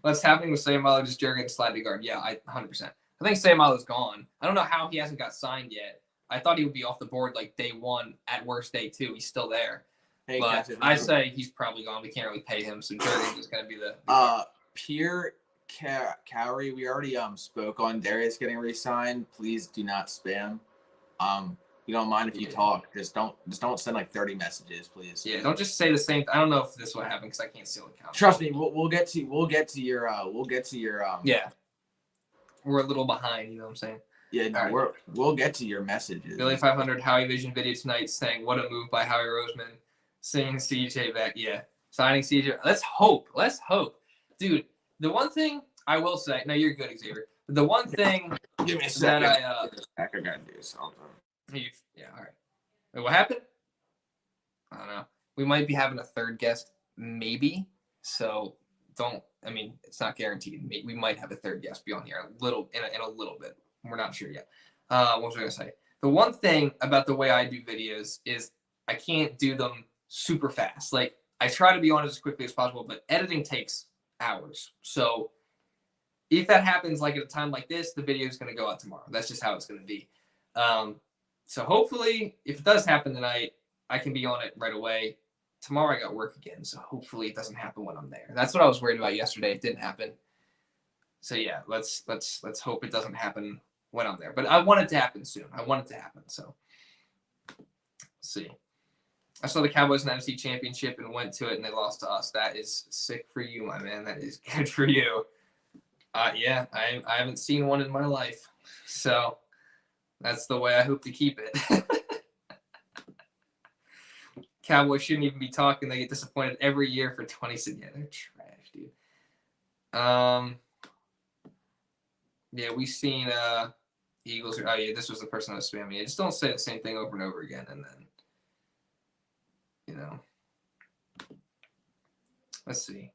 What's happening with Sayamalo just Jurgen slide to guard? Yeah, 100%. I think Sayamalo's gone. I don't know how he hasn't got signed yet. I thought he would be off the board day one, at worst day two. He's still there. Hey, but I say he's probably gone. We can't really pay him, so Jurgen is going to be the Pierre Cowrie, we already spoke on Darius getting re-signed. Please do not spam. We don't mind if you talk. Just don't send 30 messages, please. Yeah, don't just say the same. I don't know if this will happen because I can't see the account. Trust me, we'll get to your Yeah. We're a little behind, you know what I'm saying? Yeah, no, we'll get to your messages. Billy 500 Howie Vision video tonight saying what a move by Howie Roseman, seeing CJ back. Yeah, signing CJ. Let's hope. Dude, the one thing I will say, no, you're good, Xavier. The one thing give me a second. that I gotta do something. Yeah, all right. Wait, what happened? I don't know. We might be having a third guest, maybe. So it's not guaranteed. We might have a third guest be on here in a little bit. We're not sure yet. What was I gonna say? The one thing about the way I do videos is I can't do them super fast. I try to be on it as quickly as possible, but editing takes hours. So if that happens at a time like this, the video is going to go out tomorrow. That's just how it's going to be. So hopefully, if it does happen tonight, I can be on it right away. Tomorrow I got work again, so hopefully it doesn't happen when I'm there. That's what I was worried about yesterday. It didn't happen. So yeah, let's hope it doesn't happen when I'm there. But I want it to happen soon. I want it to happen. So let's see. I saw the Cowboys in the NFC Championship and went to it, and they lost to us. That is sick for you, my man. That is good for you. Yeah, I haven't seen one in my life, so that's the way I hope to keep it. Cowboys shouldn't even be talking. They get disappointed every year for 26. Yeah, they're trash, dude. Yeah, we've seen Eagles. Oh, yeah, this was the person that was spamming me. Just don't say the same thing over and over again, and then, you know. Let's see.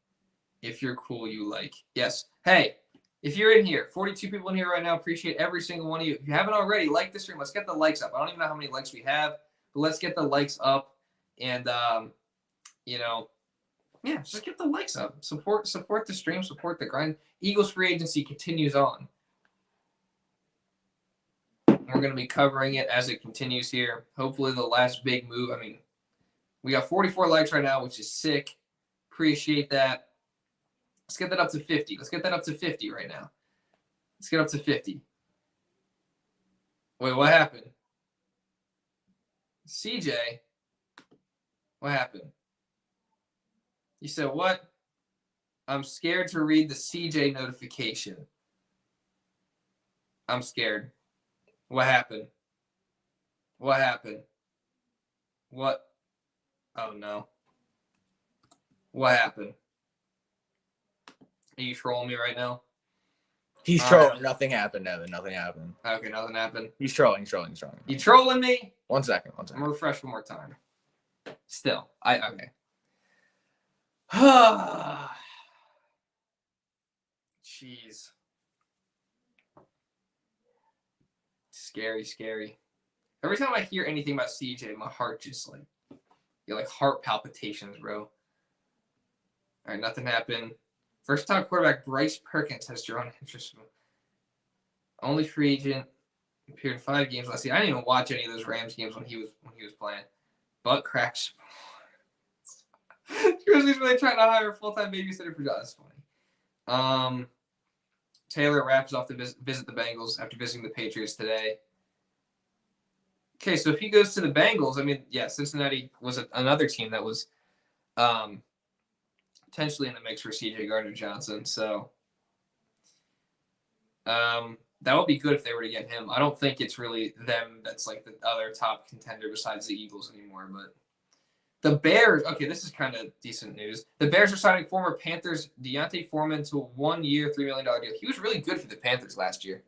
If you're cool, you like. Yes. Hey, if you're in here, 42 people in here right now, appreciate every single one of you. If you haven't already, like the stream. Let's get the likes up. I don't even know how many likes we have, but let's get the likes up. And, you know, yeah, just get the likes up. Support the stream, support the grind. Eagles free agency continues on. We're going to be covering it as it continues here. Hopefully the last big move. I mean, we got 44 likes right now, which is sick. Appreciate that. Let's get that up to 50. Let's get that up to 50 right now. Let's get up to 50. Wait, what happened? CJ, what happened? You said what? I'm scared to read the CJ notification. I'm scared. What happened? What happened? What? Oh, no. What happened? Are you trolling me right now? He's trolling. Nothing happened, Evan. Nothing happened. Okay, nothing happened. He's trolling. You trolling me? 1 second. I'm gonna refresh one more time. Still, okay. Jeez. Scary. Every time I hear anything about CJ, my heart just like heart palpitations, bro. All right, nothing happened. First time quarterback Bryce Perkins has drawn interest. Only free agent. Appeared in 5 games last year. I didn't even watch any of those Rams games when he was playing. Butt cracks. Grizzlies really trying to hire a full-time babysitter for John. That's funny. Taylor wraps off to visit the Bengals after visiting the Patriots today. Okay, so if he goes to the Bengals, I mean, yeah, Cincinnati was another team that was potentially in the mix for CJ Gardner-Johnson. So that would be good if they were to get him. I don't think it's really them that's like the other top contender besides the Eagles anymore, but the Bears, okay, this is kind of decent news. The Bears are signing former Panthers Deontay Foreman to a 1-year, $3 million deal. He was really good for the Panthers last year.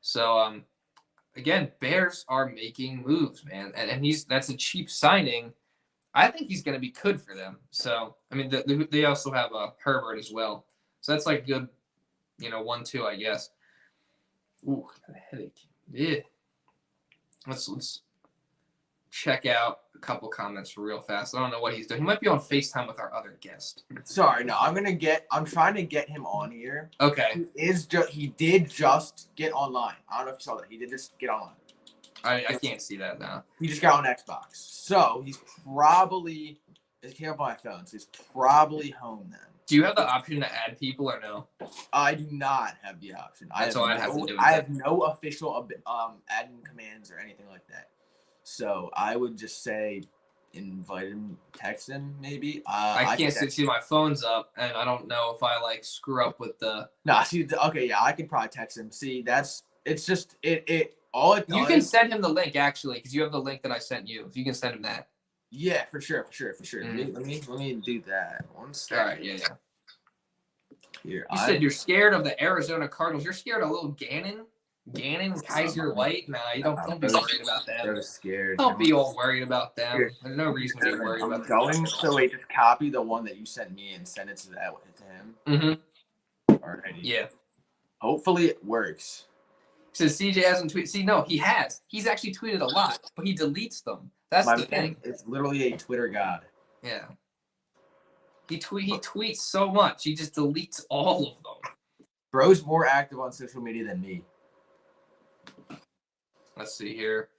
So, again, Bears are making moves, man. And that's a cheap signing. I think he's going to be good for them. So, I mean, they also have Herbert as well. So that's like good, 1-2, I guess. Ooh, got a headache. Yeah. Let's check out a couple comments real fast. I don't know what he's doing. He might be on FaceTime with our other guest. Sorry, no, I'm trying to get him on here. Okay. He did just get online. I don't know if you saw that. He did just get online. I can't see that now. He just got on Xbox. So he's probably it came up on my phone, so he's probably home then. Do you have the option to add people or no? I do not have the option. That's all I'd have to do. I have no official admin commands or anything like that. So I would just say invite him, text him, maybe. I can't see my phone's up, and I don't know if I screw up with the. Nah, see, okay, yeah, I could probably text him. See, it's just all it does. You can send him the link actually, because you have the link that I sent you. If you can send him that. Yeah, for sure. Mm-hmm. Let me do that. 1 second. All right, yeah. Here, you said you're scared of the Arizona Cardinals. You're scared of little Gannon, Kyzir White. Nah, you don't be worried about them. They're scared. Don't be all worried about them. Here. There's no reason to be worried about them. So wait, just copy the one that you sent me and send it to him. Mm-hmm. Alrighty. Yeah. Hopefully it works. Says CJ hasn't tweeted. See, no, he has. He's actually tweeted a lot, but he deletes them. That's the thing. It's literally a Twitter god. Yeah. He tweets so much. He just deletes all of them. Bro's more active on social media than me. Let's see here.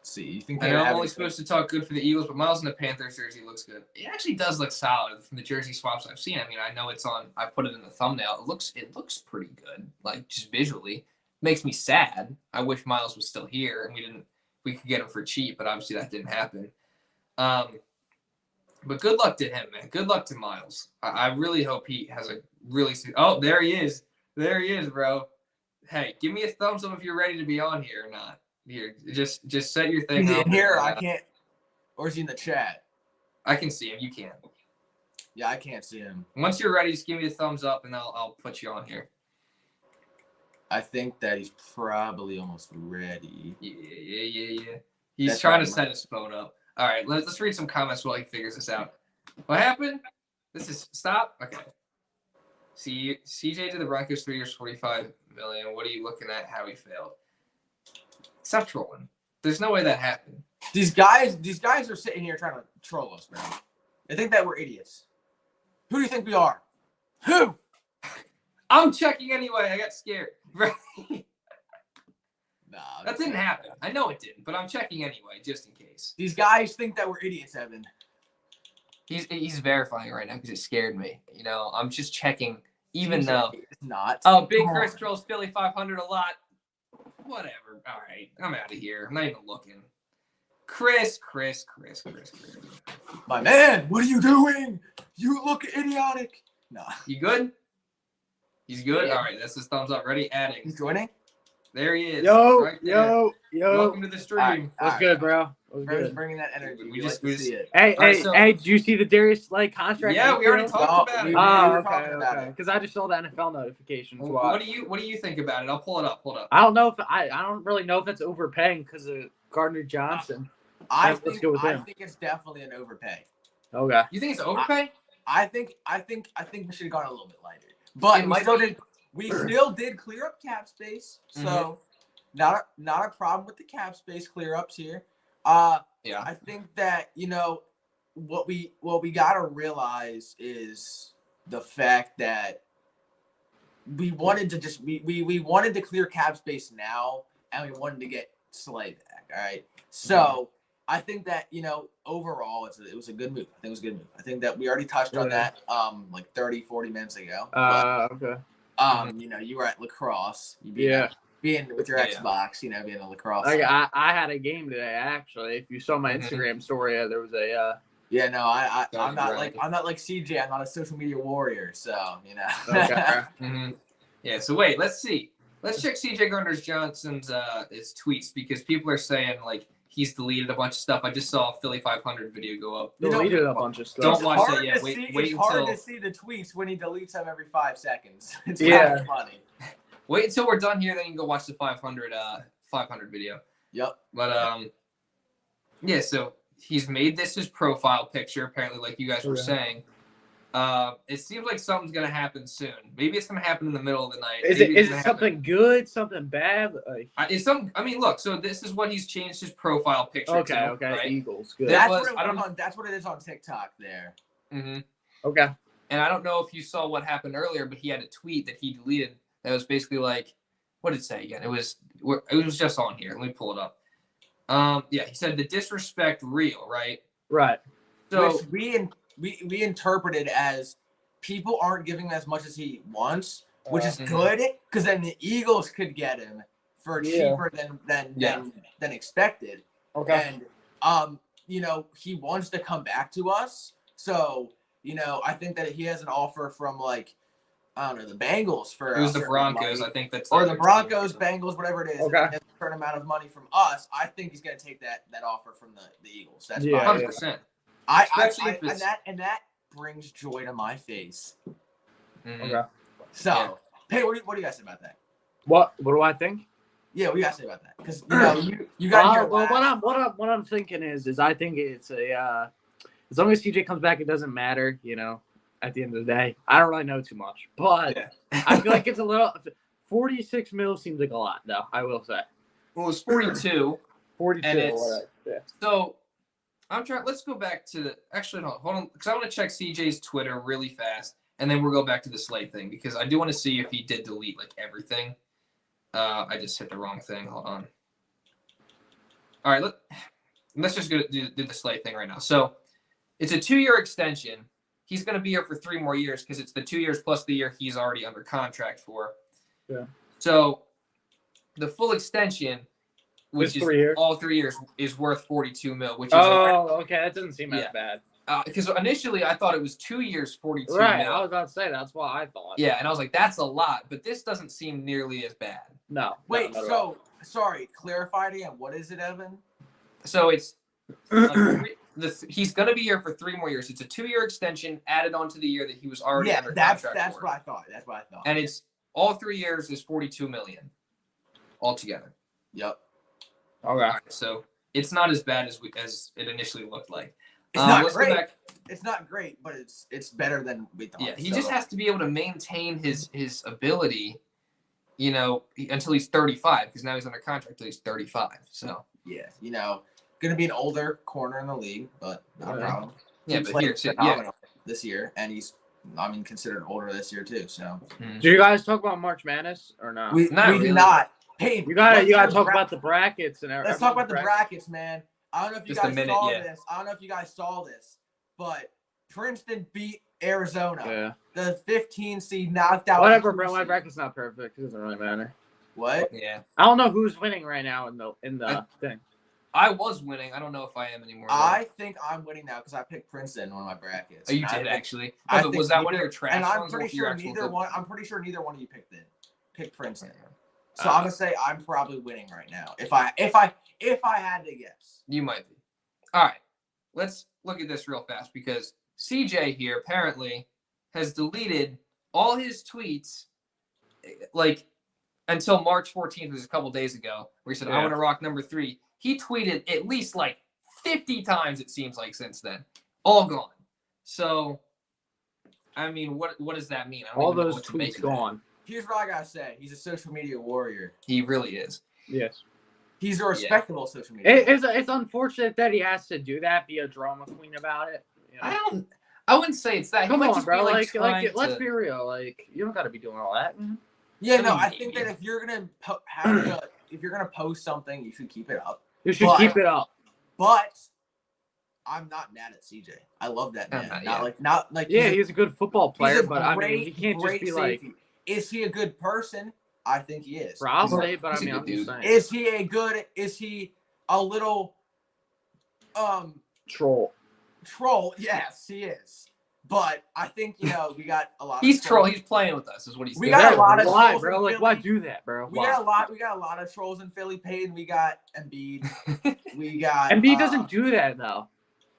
See, you think I know I'm only supposed to talk good for the Eagles, but Miles in the Panthers jersey looks good. It actually does look solid from the jersey swaps I've seen. I mean, I know it's on. I put it in the thumbnail. It looks pretty good, like just visually. Makes me sad. I wish Miles was still here and we could get him for cheap, but obviously that didn't happen. But good luck to him, man. Good luck to Miles. I really hope he has a really. Oh, there he is. There he is, bro. Hey, give me a thumbs up if you're ready to be on here or not. Here, just set your thing up. Here, I can't. Or is he in the chat? I can see him. You can't. Yeah, I can't see him. Once you're ready, just give me a thumbs up, and I'll put you on here. I think that he's probably almost ready. Yeah. He's trying to set his phone up. All right, let's read some comments while he figures this out. What happened? This is stop. Okay. See, CJ to the Broncos 3 years, $45 million. What are you looking at? How he failed? Stop trolling. There's no way that happened. These guys are sitting here trying to troll us, man. They think that we're idiots. Who do you think we are? Who? I'm checking anyway. I got scared. Right? Nah, that didn't happen. I know it didn't, but I'm checking anyway, just in case. These guys think that we're idiots, Evan. He's verifying right now because it scared me. You know, I'm just checking, even though it's not. Oh, Big Chris trolls Philly 500 a lot. Whatever. All right, I'm out of here. I'm not even looking. Chris. My man, what are you doing? You look idiotic. Nah. You good? He's good? Yeah. All right, that's his thumbs up. Ready? Adding. He's joining? There he is. Yo. Welcome to the stream. What's good, bro? What's Bro's good? bringing that energy. We just see it. Hey, All right, so- did you see the Darius Slay contract? Yeah, we already talked about it. we Oh, were talking about okay. it. Because I just saw the NFL notifications. Well, what do you think about it? I'll pull it up. Hold up. I don't know if I don't really know if that's overpaying because of Gardner-Johnson. I Let's think go with him. it's definitely an overpay. Okay. You think it's overpay? I think we should have gone a little bit lighter. But we still did clear up cap space. So not a problem with the cap space clear ups here. Yeah. I think that, what we gotta realize is the fact that we wanted to we wanted to clear cap space now, and we wanted to get Slay back. All right. So I think that, overall it was a good move. I think it was a good move. I think that we already touched on that like 30, 40 minutes ago. Okay. You were at lacrosse. Being with your Xbox, being a lacrosse. I had a game today actually. If you saw my Instagram story, there was a I'm not like CJ. I'm not a social media warrior, so Okay. Yeah. So wait, let's see. Let's check CJ Gardner-Johnson's his tweets because people are saying like he's deleted a bunch of stuff. I just saw a Philly 500 video go up. Deleted a bunch of stuff. Don't watch that yet. Wait it's until. hard to see the tweets when he deletes them every 5 seconds. It's kind of funny. Wait until we're done here, then you can go watch the 500 video. Yep. But yeah. So he's made this his profile picture. Apparently, like you guys were saying. It seems like something's gonna happen soon. Maybe it's gonna happen in the middle of the night. Is it something good, something bad? Look. So this is what he's changed his profile picture. Okay, to, okay. Right? Eagles, good. That's what it is on TikTok there. Okay. And I don't know if you saw what happened earlier, but he had a tweet that he deleted that was basically like, what did it say again? It was just on here. Let me pull it up. Yeah, he said the disrespect real, right? Right. So we interpreted as people aren't giving him as much as he wants, which is good because then the Eagles could get him for cheaper than expected. Okay. And he wants to come back to us. So, I think that he has an offer from the Bengals for it was the Broncos. I think that's or the Broncos, Bengals, whatever it is. Okay. A certain amount of money from us. I think he's going to take that offer from the Eagles. That's 100%. And that brings joy to my face. Okay. So, hey, what do you guys say about that? What do I think? Yeah, what do you guys say about that? Because you got what I'm thinking is I think it's as long as CJ comes back, it doesn't matter. At the end of the day, I don't really know too much, but I feel like it's a little. 46 mil seems like a lot, though. I will say. Well, it's 42. 42. And it's, yeah. So I'm trying. Let's go back to the. Actually, no, hold on, because I want to check CJ's Twitter really fast, and then we'll go back to the Slay thing because I do want to see if he did delete everything. I just hit the wrong thing. Hold on. All right, let's just do the Slay thing right now. So it's a 2-year extension. He's going to be here for 3 more years because it's the 2 years plus the year he's already under contract for. Yeah. So the full extension, which is 3 years. all 3 years, is worth $42 million. Which is okay, that doesn't seem as bad. Because initially I thought it was 2 years, $42 Right, million. I was about to say that's what I thought. Yeah, and I was like, that's a lot, but this doesn't seem nearly as bad. No. Wait, so sorry, clarify it again. What is it, Evan? So it's he's going to be here for 3 more years. It's a 2-year extension added onto the year that he was already under contract. That's for. what I thought. That's what I thought. And it's all 3 years is $42 million altogether. Yep. Okay. Right, so it's not as bad as it initially looked like. It's not great. It's not great, but it's better than we thought. Yeah, he just has to be able to maintain his ability, until he's 35, because now he's under contract till he's 35. So yeah, gonna be an older corner in the league, but not a problem. Yeah, He but played this year, and he's considered older this year too. So do you guys talk about March Madness or not? We do not. Hey, you gotta talk about the brackets and everything. Let's talk about the brackets, man. I don't know if you guys saw this. I don't know if you guys saw this, but Princeton beat Arizona. Yeah. The 15 seed knocked out. Whatever, bro. My bracket's not perfect. It doesn't really matter. What? Yeah. I don't know who's winning right now in the thing. I was winning. I don't know if I am anymore. I think I'm winning now because I picked Princeton in one of my brackets. Oh, you did actually. But was that one of your trash and I'm ones pretty or sure neither one. I'm pretty sure neither one of you picked Princeton. So I'm gonna say I'm probably winning right now. If I had to guess. You might be. All right. Let's look at this real fast because CJ here apparently has deleted all his tweets until March 14th, which was a couple days ago, where he said, I want to rock number 3. He tweeted at least 50 times, it seems like, since then. All gone. So, I mean, what does that mean? I don't all even know those what to make tweets of that. gone. Here's what I gotta say. He's a social media warrior. He really is. Yes. He's a respectable social media. It's unfortunate that he has to do that, be a drama queen about it. I wouldn't say it's that. Come on, bro. Let's be real. You don't got to be doing all that. Man. Yeah, no. I think that if you're gonna if you're gonna post something, you should keep it up. You should keep it up. But I'm not mad at CJ. I love that man. Not like. Yeah, he's a good football player, but he can't just be safety. Is he a good person? I think he is. Probably, but I'm just saying. Is he a little troll? Troll, yes, he is. But I think we got a lot. He's troll. He's playing with us, is what he's doing. We got a lot of why, trolls. Bro? Why do that, bro? We got a lot of trolls in Philly. Payton. We got Embiid. We got Embiid doesn't do that though.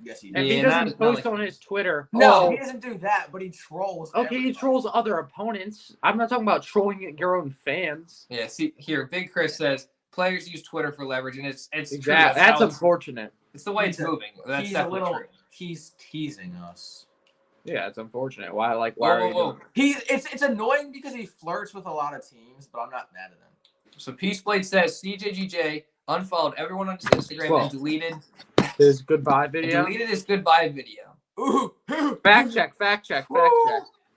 Yes, he does. Embiid doesn't post on his Twitter. No, he doesn't do that. But he trolls. Okay, everybody. he trolls other opponents. I'm not talking about trolling your own fans. Yeah. See here, Big Chris says players use Twitter for leverage, and it's exactly. true. That's unfortunate. It's the way it's moving. That's definitely true. He's teasing us. Yeah, it's unfortunate. Why? Whoa. It's annoying because he flirts with a lot of teams, but I'm not mad at him. So Peaceblade says CJGJ unfollowed everyone on his Instagram and deleted his goodbye video. Deleted his goodbye video. Ooh. Fact check.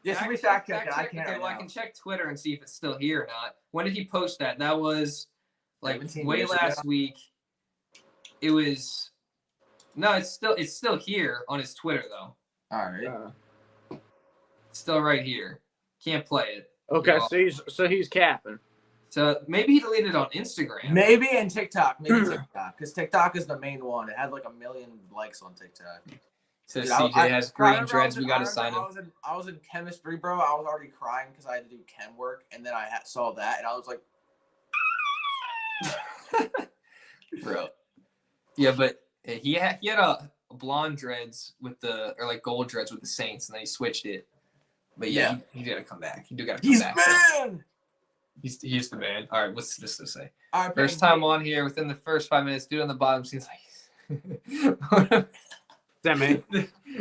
Yes, let me fact check it. I can't. Okay, I can check Twitter and see if it's still here or not. When did he post that? That was way last week. It was. No, it's still here on his Twitter though. All right. It's still right here. Can't play it. Okay, so he's capping. So maybe he deleted it on Instagram. Maybe and TikTok. Because TikTok is the main one. It had 1 million likes on TikTok. So CJ has green dreads. We got to sign him. I was in chemistry, bro. I was already crying because I had to do chem work, and then I saw that, and I was like, bro. Yeah, but he had a blonde dreads with gold dreads with the Saints, and then he switched it. But yeah, he got to come back. You do got to come back. He's He's the man. All right, what's this to say? All right, first time on here within the first 5 minutes. Dude on the bottom seems like. That me?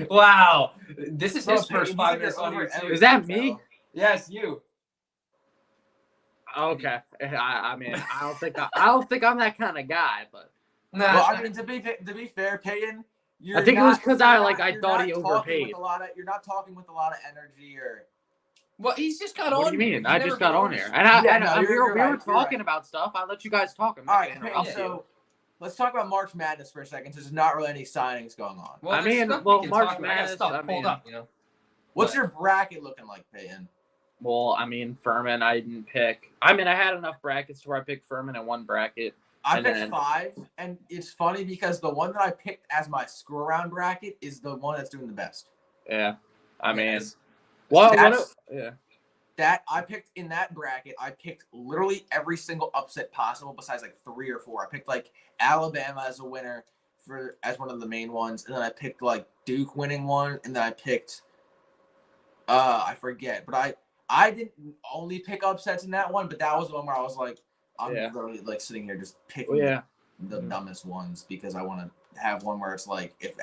Wow, this is his first 5 minutes on here too. Is that me? Yes, you. Okay, I mean, I don't think I'm that kind of guy, but. Nah. Well, I mean, to be fair, Peyton, I think it was because I thought he overpaid. You're not talking with a lot of energy, or Well, he's just got What on. do you mean? Here. I just got on here, and we were right, talking about stuff. I let you guys talk. All right, so let's talk about March Madness for a second, since there's not really any signings going on. Well, March Madness. Pulled up, What's your bracket looking like, Peyton? Well, Furman, I didn't pick. I had enough brackets to where I picked Furman in one bracket. I picked 5, and it's funny because the one that I picked as my score round bracket is the one that's doing the best. Yeah, That I picked in that bracket, I picked literally every single upset possible besides like 3 or 4. I picked like Alabama as a winner as one of the main ones, and then I picked like Duke winning one, and then I picked I forget, but I didn't only pick upsets in that one, but that was the one where I was like, I'm literally like sitting here just picking the dumbest ones because I want to have one where it's like if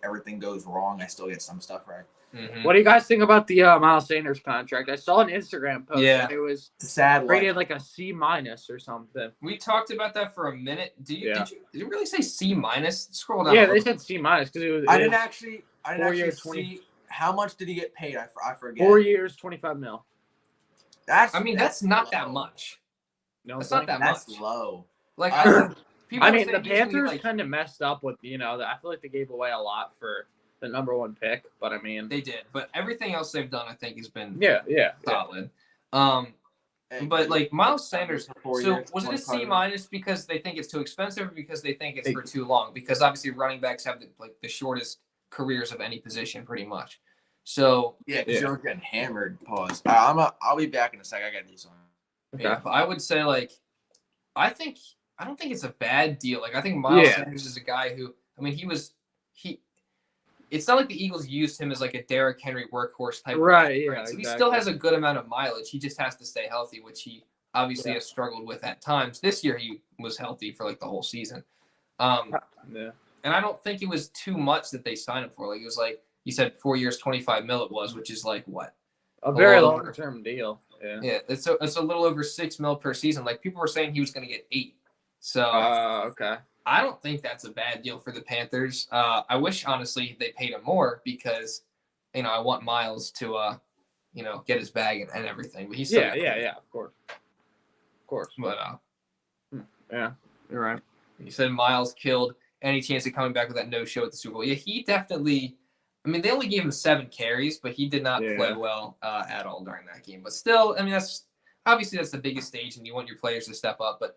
everything goes wrong, I still get some stuff right. Mm-hmm. What do you guys think about the Miles Sanders contract? I saw an Instagram post that it was sad, rated like a C- or something. We talked about that for a minute. Did you really say C-? Scroll down. Yeah, they said C- because it was. I didn't actually see how much did he get paid. I forget. 4 years, $25 million. That's not that much. No, it's not that much. That's low. Like the Panthers kind of messed up with I feel like they gave away a lot for the number 1 pick, but they did. But everything else they've done, I think, has been solid. But like Miles Sanders, so was it a C- because they think it's too expensive, or because they think it's for too long? Because obviously running backs have the shortest careers of any position, pretty much. So because you're getting hammered. Pause. I'll be back in a sec. I got these on. Okay. Yeah, I would say I don't think it's a bad deal. Like I think Miles Sanders is a guy who it's not like the Eagles used him as like a Derrick Henry workhorse type. Right. Right? So he still has a good amount of mileage. He just has to stay healthy, which he obviously has struggled with at times. This year he was healthy for like the whole season. And I don't think it was too much that they signed him for. Like it was like you said, 4 years, $25 million it was, which is like what? A very long-term deal. Yeah. It's a little over $6 million per season. Like people were saying he was going to get 8. So okay. I don't think that's a bad deal for the Panthers. I wish, honestly, they paid him more because, I want Miles to, get his bag and everything. But he's still of course. But yeah, you're right. You said Miles killed any chance of coming back with that no-show at the Super Bowl. Yeah, he definitely. They only gave him 7 carries, but he did not play well at all during that game. But still, that's the biggest stage, and you want your players to step up. But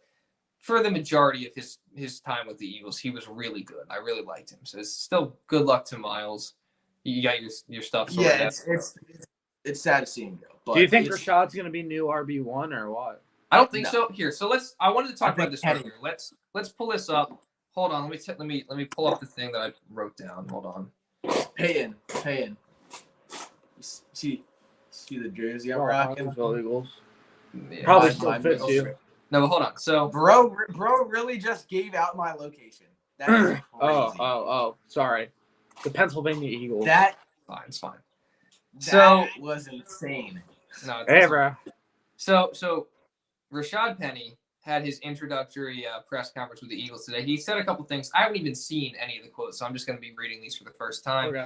for the majority of his time with the Eagles, he was really good. I really liked him. So it's still good luck to Miles. You got your stuff sorted out. It's sad to see him go. But do you think Rashad's going to be new RB1 or what? I don't think so. Here, so I wanted to talk about this earlier. Let's pull this up. Hold on, let me pull up the thing that I wrote down. Hold on. Peyton. See the jersey I'm rocking? Eagles. Yeah, probably still fits you. No, but hold on. So, bro really just gave out my location. That is crazy. Oh, sorry. The Pennsylvania Eagles. It's fine. That was insane. No, hey, bro. So Rashad Penny had his introductory press conference with the Eagles today. He said a couple things. I haven't even seen any of the quotes, so I'm just going to be reading these for the first time. Okay.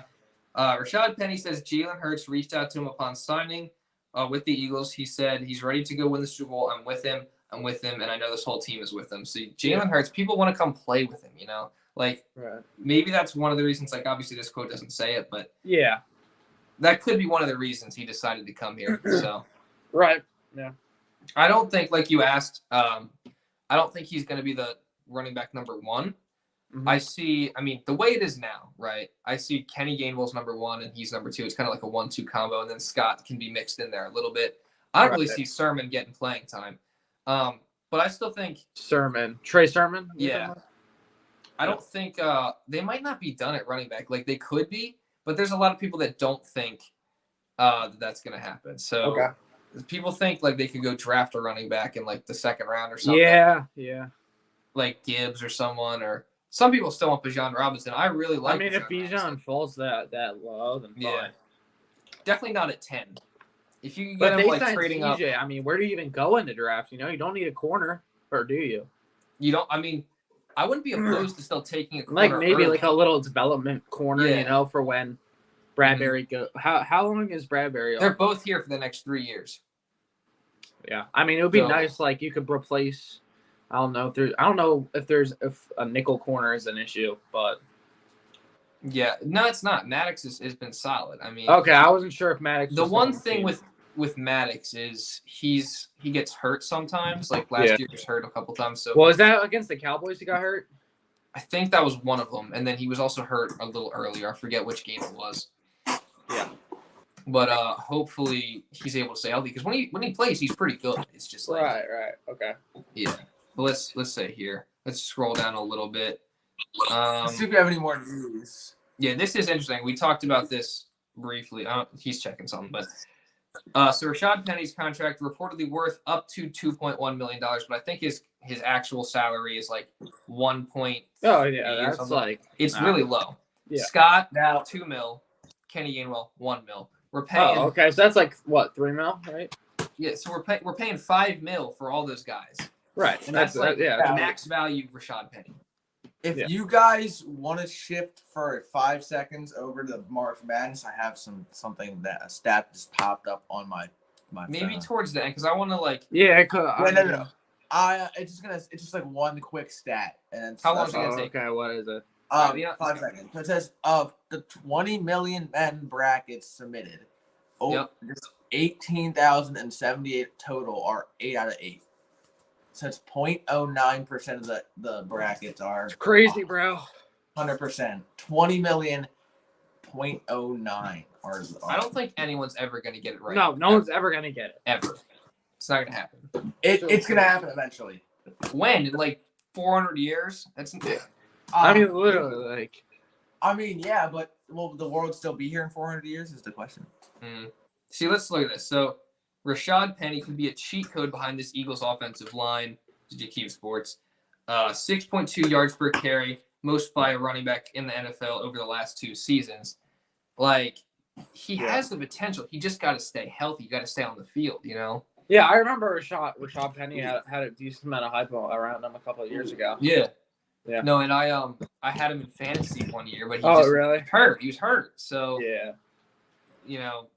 Rashad Penny says Jalen Hurts reached out to him upon signing with the Eagles. He said he's ready to go win the Super Bowl. I'm with him, and I know this whole team is with him. So Jalen Hurts, people want to come play with him, Maybe that's one of the reasons, obviously this quote doesn't say it, but that could be one of the reasons he decided to come here. So right. Yeah. I don't think, like you asked, I don't think he's going to be the running back number 1. Mm-hmm. I see, the way it is now, right? I see Kenny Gainwell's number 1 and he's number 2. It's kind of like a 1-2 combo, and then Scott can be mixed in there a little bit. I don't really see Sermon getting playing time. But I still think Trey Sermon? Yeah. I don't think they might not be done at running back. Like they could be, but there's a lot of people that don't think that's going to happen. So people think they could go draft a running back in the second round or something. Yeah. Like Gibbs or someone, or some people still want Bijan Robinson. I really like. if Bijan falls that low, then fine. Definitely not at 10. If you can get him trading CJ, up. Where do you even go in the draft? You don't need a corner, or do you? You don't. I wouldn't be opposed to still taking a corner. Maybe a little development corner, for when Bradberry go. How long is Bradberry on? They're both here for the next 3 years. Yeah, I mean it would be nice. Like you could replace. I don't know if a nickel corner is an issue, but yeah, no, it's not. Maddox has been solid. I mean, okay, I wasn't sure if Maddox. The one thing with Maddox is he gets hurt sometimes. Like last year, he was hurt a couple times. So is that against the Cowboys? He got hurt. I think that was one of them, and then he was also hurt a little earlier. I forget which game it was. Yeah. But hopefully he's able to stay healthy because when he plays, he's pretty good. It's just like right, okay. Yeah. But let's say here. Let's scroll down a little bit. Let's see if we have any more news. Yeah, this is interesting. We talked about this briefly. He's checking something, but so Rashad Penny's contract reportedly worth up to $2.1 million, but I think his actual salary is like 1. Oh yeah, that's like it's really low. Yeah. Scott now $2 million, Kenny Gainwell $1 million. We're paying. Oh, okay, so that's like what, $3 million, right? Yeah, so we're paying $5 million for all those guys. Right, And that's like the max value Rashad Penny. If you guys want to shift for 5 seconds over to March Madness, I have a stat just popped up on my Maybe phone. Towards the end because I want to like. Yeah, no. It's just like one quick stat, and how long is it gonna take? Okay, what is it? 5 seconds. So it says of the 20 million men brackets submitted, just 18,078 total are 8 out of 8. So it's 0.09% of the brackets are. It's crazy, bro. 100%. 20 million, 0.09 are. I don't think anyone's ever gonna get it right. No one's ever gonna get it. Ever. It's not gonna happen. It's gonna happen eventually. When? In like 400 years? That's. I mean, literally, like. I mean, yeah, but will the world still be here in 400 years? Is the question. See, let's look at this. So, Rashad Penny can be a cheat code behind this Eagles offensive line. Did you keep sports? 6.2 yards per carry, most by a running back in the NFL over the last 2 seasons. Like, he has the potential. He just got to stay healthy. You got to stay on the field, you know? Yeah, I remember Rashad Penny had a decent amount of hype around him a couple of years ago. Yeah. Yeah. No, and I had him in fantasy one year, but really? hurt. He was hurt. So yeah, you know,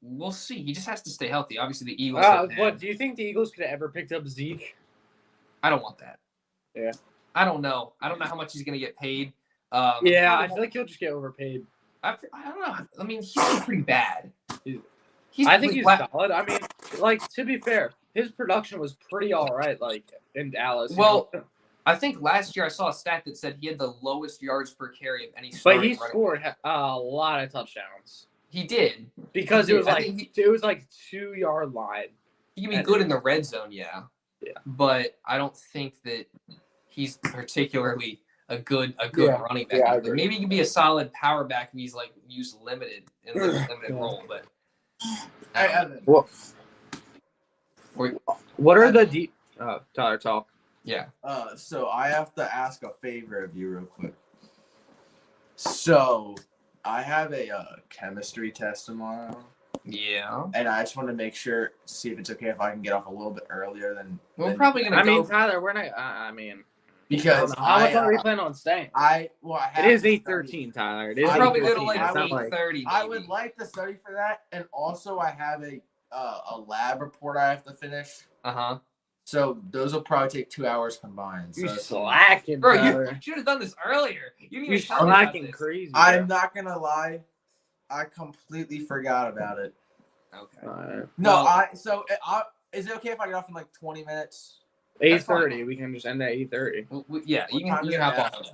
we'll see. He just has to stay healthy. Obviously, the Eagles. What do you think the Eagles could have ever picked up Zeke? I don't want that. Yeah. I don't know. I don't know how much he's gonna get paid. I feel like he'll just get overpaid. I don't know. I mean, he's been pretty bad. I think he's solid. I mean, like to be fair, his production was pretty all right. Like in Dallas. Well. I think last year I saw a stat that said he had the lowest yards per carry of any starting running back. But he scored a lot of touchdowns. He did. Because it was like 2-yard line. He can be good in the red zone, yeah. But I don't think that he's particularly a good running back. Yeah, maybe he can be a solid power back if he's like used limited in a limited role. But what are the deep Tyler talk? Yeah. So I have to ask a favor of you real quick. So I have a chemistry test tomorrow. Yeah. And I just want to make sure to see if it's okay if I can get off a little bit earlier than. We're probably gonna. I mean, Tyler, we're not. Because how much are we planning on staying? It is 8:13, Tyler. It is probably go to like 8:30. I would like to study for that, and also I have a lab report I have to finish. So those will probably take 2 hours combined. You slacking, bro. Tyler. You should have done this earlier. You slacking crazy. Bro. I'm not gonna lie, I completely forgot about it. Okay. No, is it okay if I get off in like 20 minutes? 8:30. We can just end at 8:30. Yeah, you can hop off.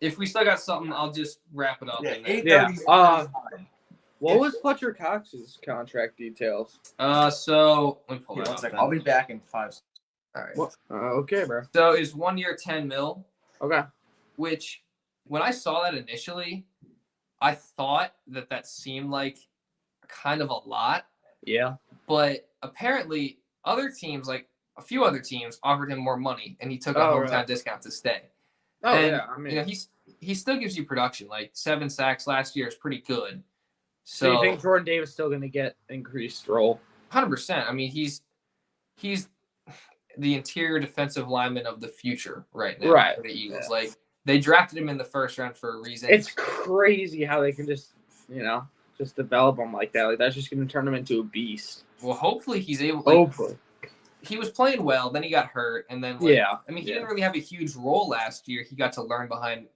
If we still got something, I'll just wrap it up. Yeah, 8:30. What was Fletcher Cox's contract details? So let me pull it up. I'll be back in 5 seconds. All right. Okay, bro. So it's 1 year, $10 million. Okay. Which, when I saw that initially, I thought that seemed like kind of a lot. Yeah. But apparently, other teams, like a few other teams, offered him more money, and he took a hometown discount to stay. Oh, and, yeah. I mean, you know, he still gives you production. Like 7 sacks last year is pretty good. So you think Jordan Davis still going to get increased role? 100%. I mean, he's the interior defensive lineman of the future right now for the Eagles. Yeah. Like, they drafted him in the first round for a reason. It's crazy how they can just, just develop him like that. Like that's just going to turn him into a beast. Well, hopefully he's able. Hopefully. He was playing well, then he got hurt, and then he didn't really have a huge role last year. He got to learn behind,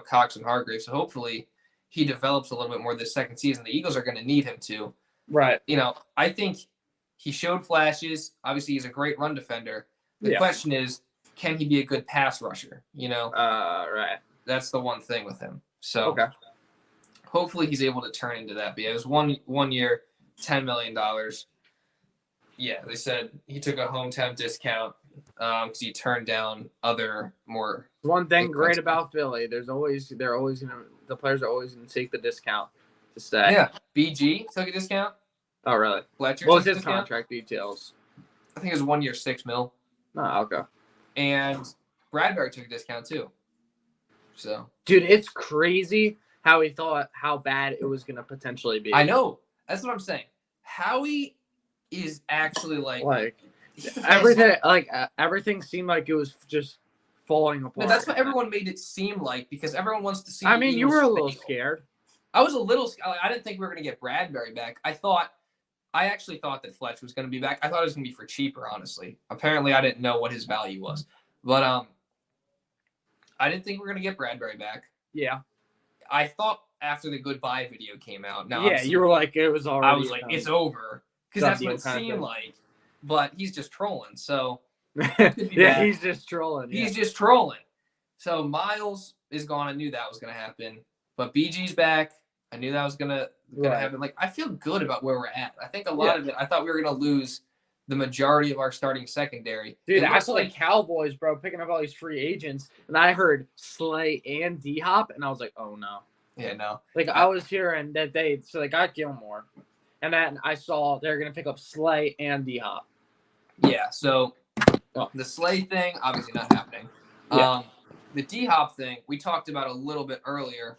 Cox and Hargrave. So hopefully he develops a little bit more this second season. The Eagles are going to need him to. Right. I think he showed flashes. Obviously, he's a great run defender. The question is, can he be a good pass rusher? Right. That's the one thing with him. So hopefully he's able to turn into that. But yeah, it was one year, $10 million. Yeah, they said he took a hometown discount because he turned down other more. One thing great about Philly, the players are always going to take the discount to stay. Yeah, BG took a discount. Oh, really? Fletcher. What was his contract details? I think it was 1 year, $6 million. Oh, okay. And Bradberry took a discount too. So, dude, it's crazy how he thought how bad it was going to potentially be. I know. That's what I'm saying. Howie is actually everything seemed like it was just falling apart. No, that's what everyone made it seem like because everyone wants to see. I mean, you were a little scared. I was a little. I didn't think we were going to get Bradberry back. I actually thought that Fletch was going to be back. I thought it was going to be for cheaper, honestly. Apparently, I didn't know what his value was, but I didn't think we were going to get Bradberry back. Yeah, I thought after the goodbye video came out. Now, yeah, you were like, it was already. I was like, it's over because that's what it seemed like. But he's just trolling, so yeah, he's just trolling. He's just trolling. So Miles is gone. I knew that was going to happen, but BG's back. I knew that was gonna happen. Like, I feel good about where we're at. I think a lot of it. I thought we were gonna lose the majority of our starting secondary. Dude, I saw the Cowboys, bro, picking up all these free agents, and I heard Slay and D-Hop, and I was like, oh no. Yeah, no. Like I was hearing that they got Gilmore, and then I saw they're gonna pick up Slay and D-Hop. Yeah. So the Slay thing, obviously not happening. Yeah. The D-Hop thing we talked about a little bit earlier.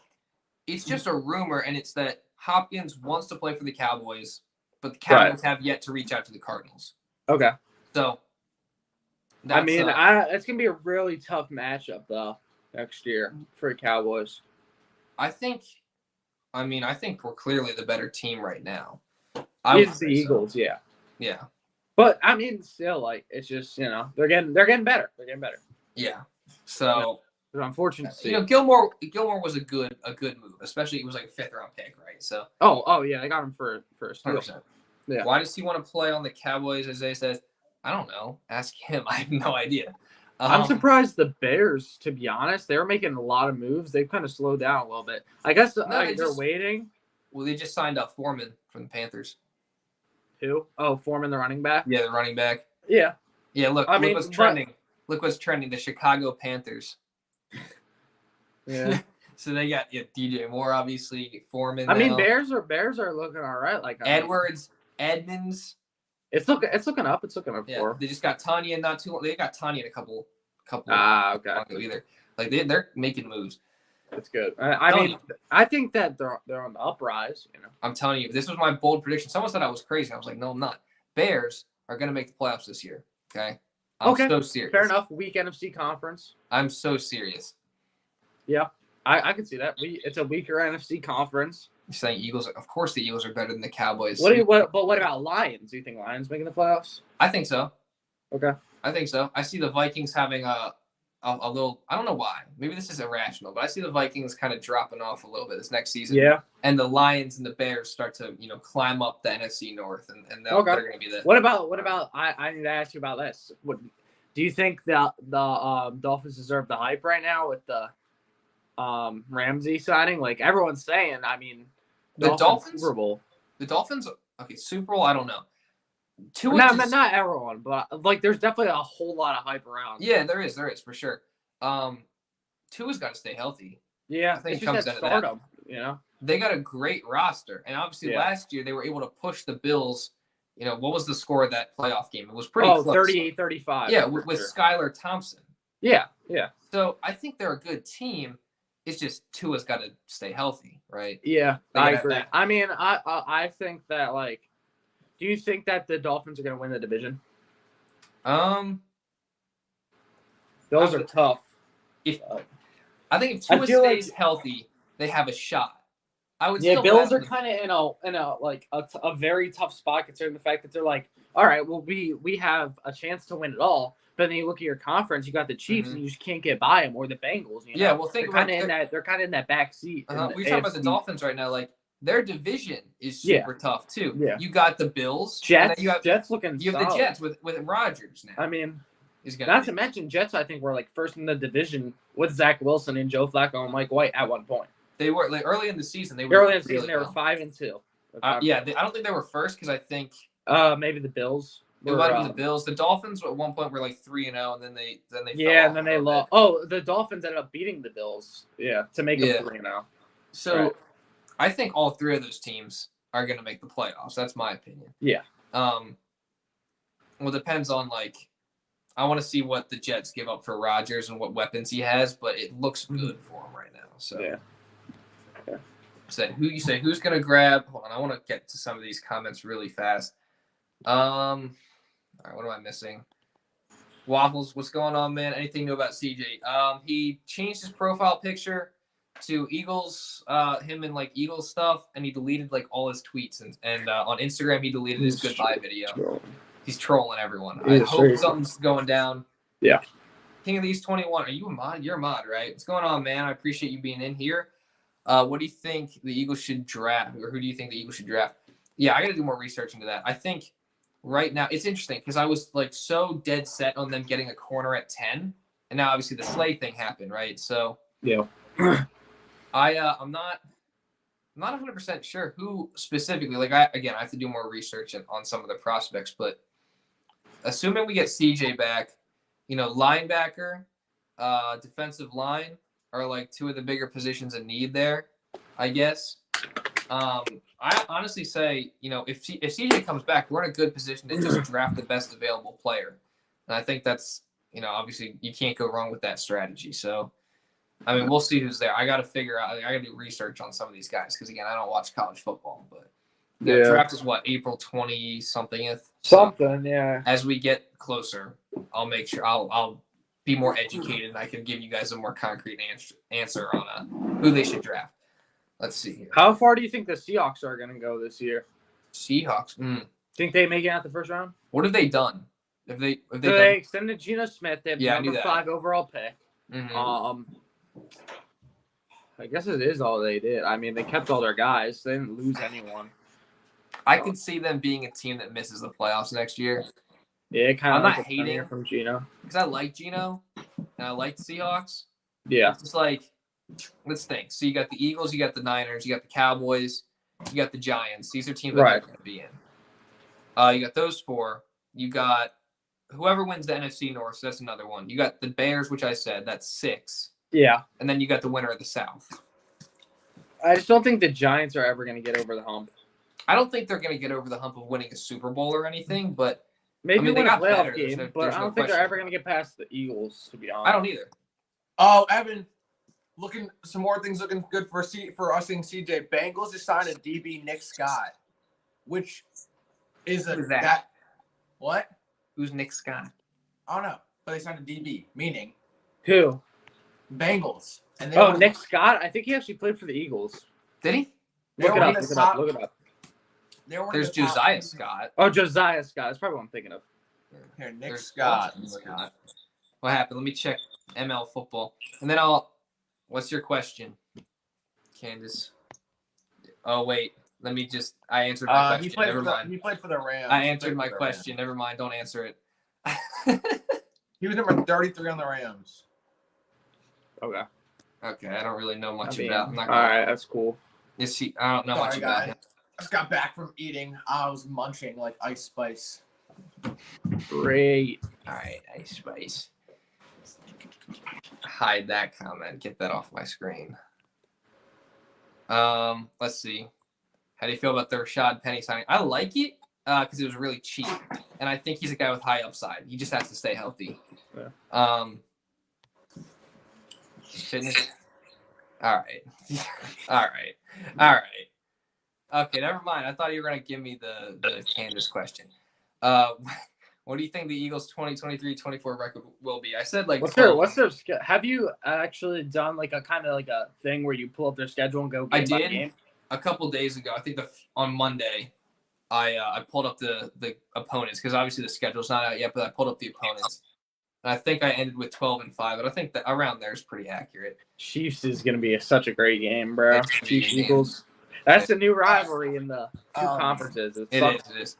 It's just a rumor, and it's that Hopkins wants to play for the Cowboys, but the Cowboys have yet to reach out to the Cardinals. Okay. So, it's going to be a really tough matchup, though, next year for the Cowboys. I think we're clearly the better team right now. It's the Eagles, yeah. Yeah. But, I mean, still, like, it's just, they're getting better. They're getting better. Yeah. So... It's unfortunate to see. Gilmore was a good move, especially it was like a 5th round pick, right? So oh yeah, I got him for a steal. 100%. Yeah. Why does he want to play on the Cowboys? Isaiah says, I don't know. Ask him. I have no idea. I'm surprised the Bears, to be honest, they were making a lot of moves. They've kind of slowed down a little bit. I guess they're waiting. Well, they just signed up Foreman from the Panthers. Who? Oh, Foreman, the running back. Yeah, the running back. Yeah. Yeah. Look what's trending. Look what's trending. The Chicago Panthers. Yeah. So they got DJ Moore, obviously, Foreman. I mean, Bears are looking all right. Like Edwards, Edmonds. It's looking up. It's looking up for. They just got Tanya not too long. They got Tanya in a couple. Okay. Either like they're making moves. That's good. I think that they're on the uprise. I'm telling you, this was my bold prediction. Someone said I was crazy. I was like, no, I'm not. Bears are going to make the playoffs this year. Okay. I'm so serious. Fair enough. Weak NFC conference. I'm so serious. Yeah, I can see that. It's a weaker NFC conference. You're saying Eagles? Of course, the Eagles are better than the Cowboys. But what about Lions? Do you think Lions making the playoffs? I think so. Okay. I think so. I see the Vikings having a little. I don't know why. Maybe this is irrational, but I see the Vikings kind of dropping off a little bit this next season. Yeah. And the Lions and the Bears start to climb up the NFC North, and they're going to be the. What about? I need to ask you about this. Do you think that the Dolphins deserve the hype right now with the Ramsey signing? Like everyone's saying, I mean, the Dolphins Super Bowl. The Dolphins, okay, Super Bowl. I don't know. Not everyone, but like there's definitely a whole lot of hype around. Yeah, there is for sure. Tua's got to stay healthy. Yeah, I think it comes out of that. They got a great roster, and obviously last year they were able to push the Bills. What was the score of that playoff game? It was pretty close. 38-35. Yeah, with Skylar Thompson. Yeah. So I think they're a good team. It's just Tua's got to stay healthy, right? Yeah, I agree. I mean, I think that do you think that the Dolphins are going to win the division? Those are tough. I think if Tua stays healthy, they have a shot. I would. Yeah, still Bills bet are kind of in a very tough spot considering the fact that they're like, all right, well we have a chance to win it all, but then you look at your conference, you got the Chiefs, and you just can't get by them, or the Bengals. You know? Yeah, well, think they're about kind of in that. They're kind of in that back seat. we talk about the Dolphins right now. Like their division is super tough too. Yeah. You got the Bills. Jets. You have Jets looking. You have solid. the Jets with Rodgers now. I mean, not to mention Jets. I think were like first in the division with Zach Wilson and Joe Flacco and Mike White at one point. They were like early in the season. They were early in the season. They were 5-2. I don't think they were first because I think maybe the Bills. It might have been the Bills. The Dolphins at one point were like 3-0, and then they and then they lost. Oh, the Dolphins ended up beating the Bills. Yeah, to make them 3-0. So, I think all three of those teams are going to make the playoffs. That's my opinion. Yeah. Well, it depends on I want to see what the Jets give up for Rodgers and what weapons he has, but it looks good for him right now. So yeah. Who's going to grab? Hold on, I want to get to some of these comments really fast. All right, what am I missing? Waffles, what's going on, man? Anything new about CJ? He changed his profile picture to Eagles, him and Eagles stuff, and he deleted all his tweets and on Instagram he deleted his goodbye video. He's trolling everyone. I hope something's going down. Yeah. King of these 21. Are you a mod? You're a mod, right? What's going on, man? I appreciate you being in here. What do you think the Eagles should draft, or who do you think the Eagles should draft? Yeah, I got to do more research into that. I think right now it's interesting because I was so dead set on them getting a corner at 10, and now obviously the Slay thing happened, right? So yeah, I'm not 100% sure who specifically. I have to do more research on some of the prospects, but assuming we get CJ back, linebacker, defensive line are two of the bigger positions in need there, I guess. I honestly say, if CJ comes back, we're in a good position to just draft the best available player. And I think that's, obviously you can't go wrong with that strategy. So, I mean, we'll see who's there. I got to figure out, I got to do research on some of these guys. Cause again, I don't watch college football, but the draft is April 20 somethingth. Something. Yeah. As we get closer, I'll make sure I'll be more educated and I can give you guys a more concrete answer on who they should draft. Let's see here. How far do you think the Seahawks are going to go this year? Seahawks. Think they make it out the first round? What have they done? They extended Geno Smith. They have number 5 overall pick. Mm-hmm. I guess it is all they did. I mean, they kept all their guys. They didn't lose anyone. I could see them being a team that misses the playoffs next year. Yeah, kind of. I'm not hating from Geno because I like Geno and I like the Seahawks. Yeah, it's just let's think. So you got the Eagles, you got the Niners, you got the Cowboys, you got the Giants. These are teams that they're going to be in. You got those 4. You got whoever wins the NFC North. So that's another one. You got the Bears, which I said that's 6. Yeah, and then you got the winner of the South. I just don't think the Giants are ever going to get over the hump. I don't think they're going to get over the hump of winning a Super Bowl or anything, but maybe they win a playoff game. But I don't think they're ever going to get past the Eagles. To be honest, I don't either. Oh, Evan, some more things looking good for us in CJ. Bengals just signed a DB, Nick Scott, which is what? Who's Nick Scott? I don't know, but they signed a DB, meaning who? Bengals. And Nick Scott. I think he actually played for the Eagles. Did he? Look it up. There's Josiah Scott. Oh, Josiah Scott. That's probably what I'm thinking of. Here, Nick Scott. What happened? Let me check ML football. And then what's your question, Candace? Oh, wait. Let me just, I answered my question. Never mind. He played for the Rams. I answered my question. Never mind. Don't answer it. He was number 33 on the Rams. Okay. I don't really know much about him. All right. That's cool. I don't know much about him. I just got back from eating. I was munching like Ice Spice. Great. All right, Ice Spice. Hide that comment. Get that off my screen. Let's see. How do you feel about the Rashad Penny signing? I like it because it was really cheap, and I think he's a guy with high upside. He just has to stay healthy. Yeah. Fitness. All right. Okay, never mind. I thought you were gonna give me the Candace question. What do you think the Eagles' 2023-24 record will be? I said what's their have you actually done a kind of a thing where you pull up their schedule and go game by game? a couple days ago, I think on Monday, I pulled up the opponents because obviously the schedule's not out yet, but I pulled up the opponents. And I think I ended with 12-5, but I think that around there is pretty accurate. Chiefs is going to be such a great game, bro. Chiefs Eagles. That's a new rivalry in the two conferences. It is.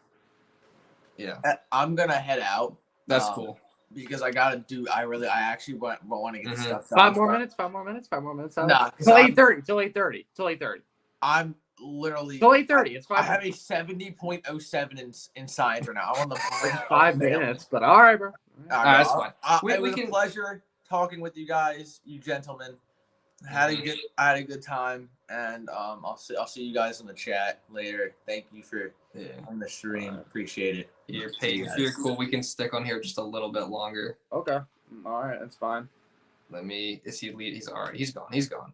Yeah. I'm going to head out. That's cool. Because I actually want to get the stuff done. 5 more minutes. Nah, till 8:30. I'm literally till 8:30. It's 5. I have a 70.07 in science right now. I'm on the 5 minutes, but all right, bro. All right, that's fine. It was a pleasure talking with you guys, you gentlemen. I had a good time, and I'll see you guys in the chat later. Thank you for on the stream. Appreciate it. You're paid. If you're cool, we can stick on here just a little bit longer. Okay. All right, that's fine. Is he lead? He's all right. He's gone.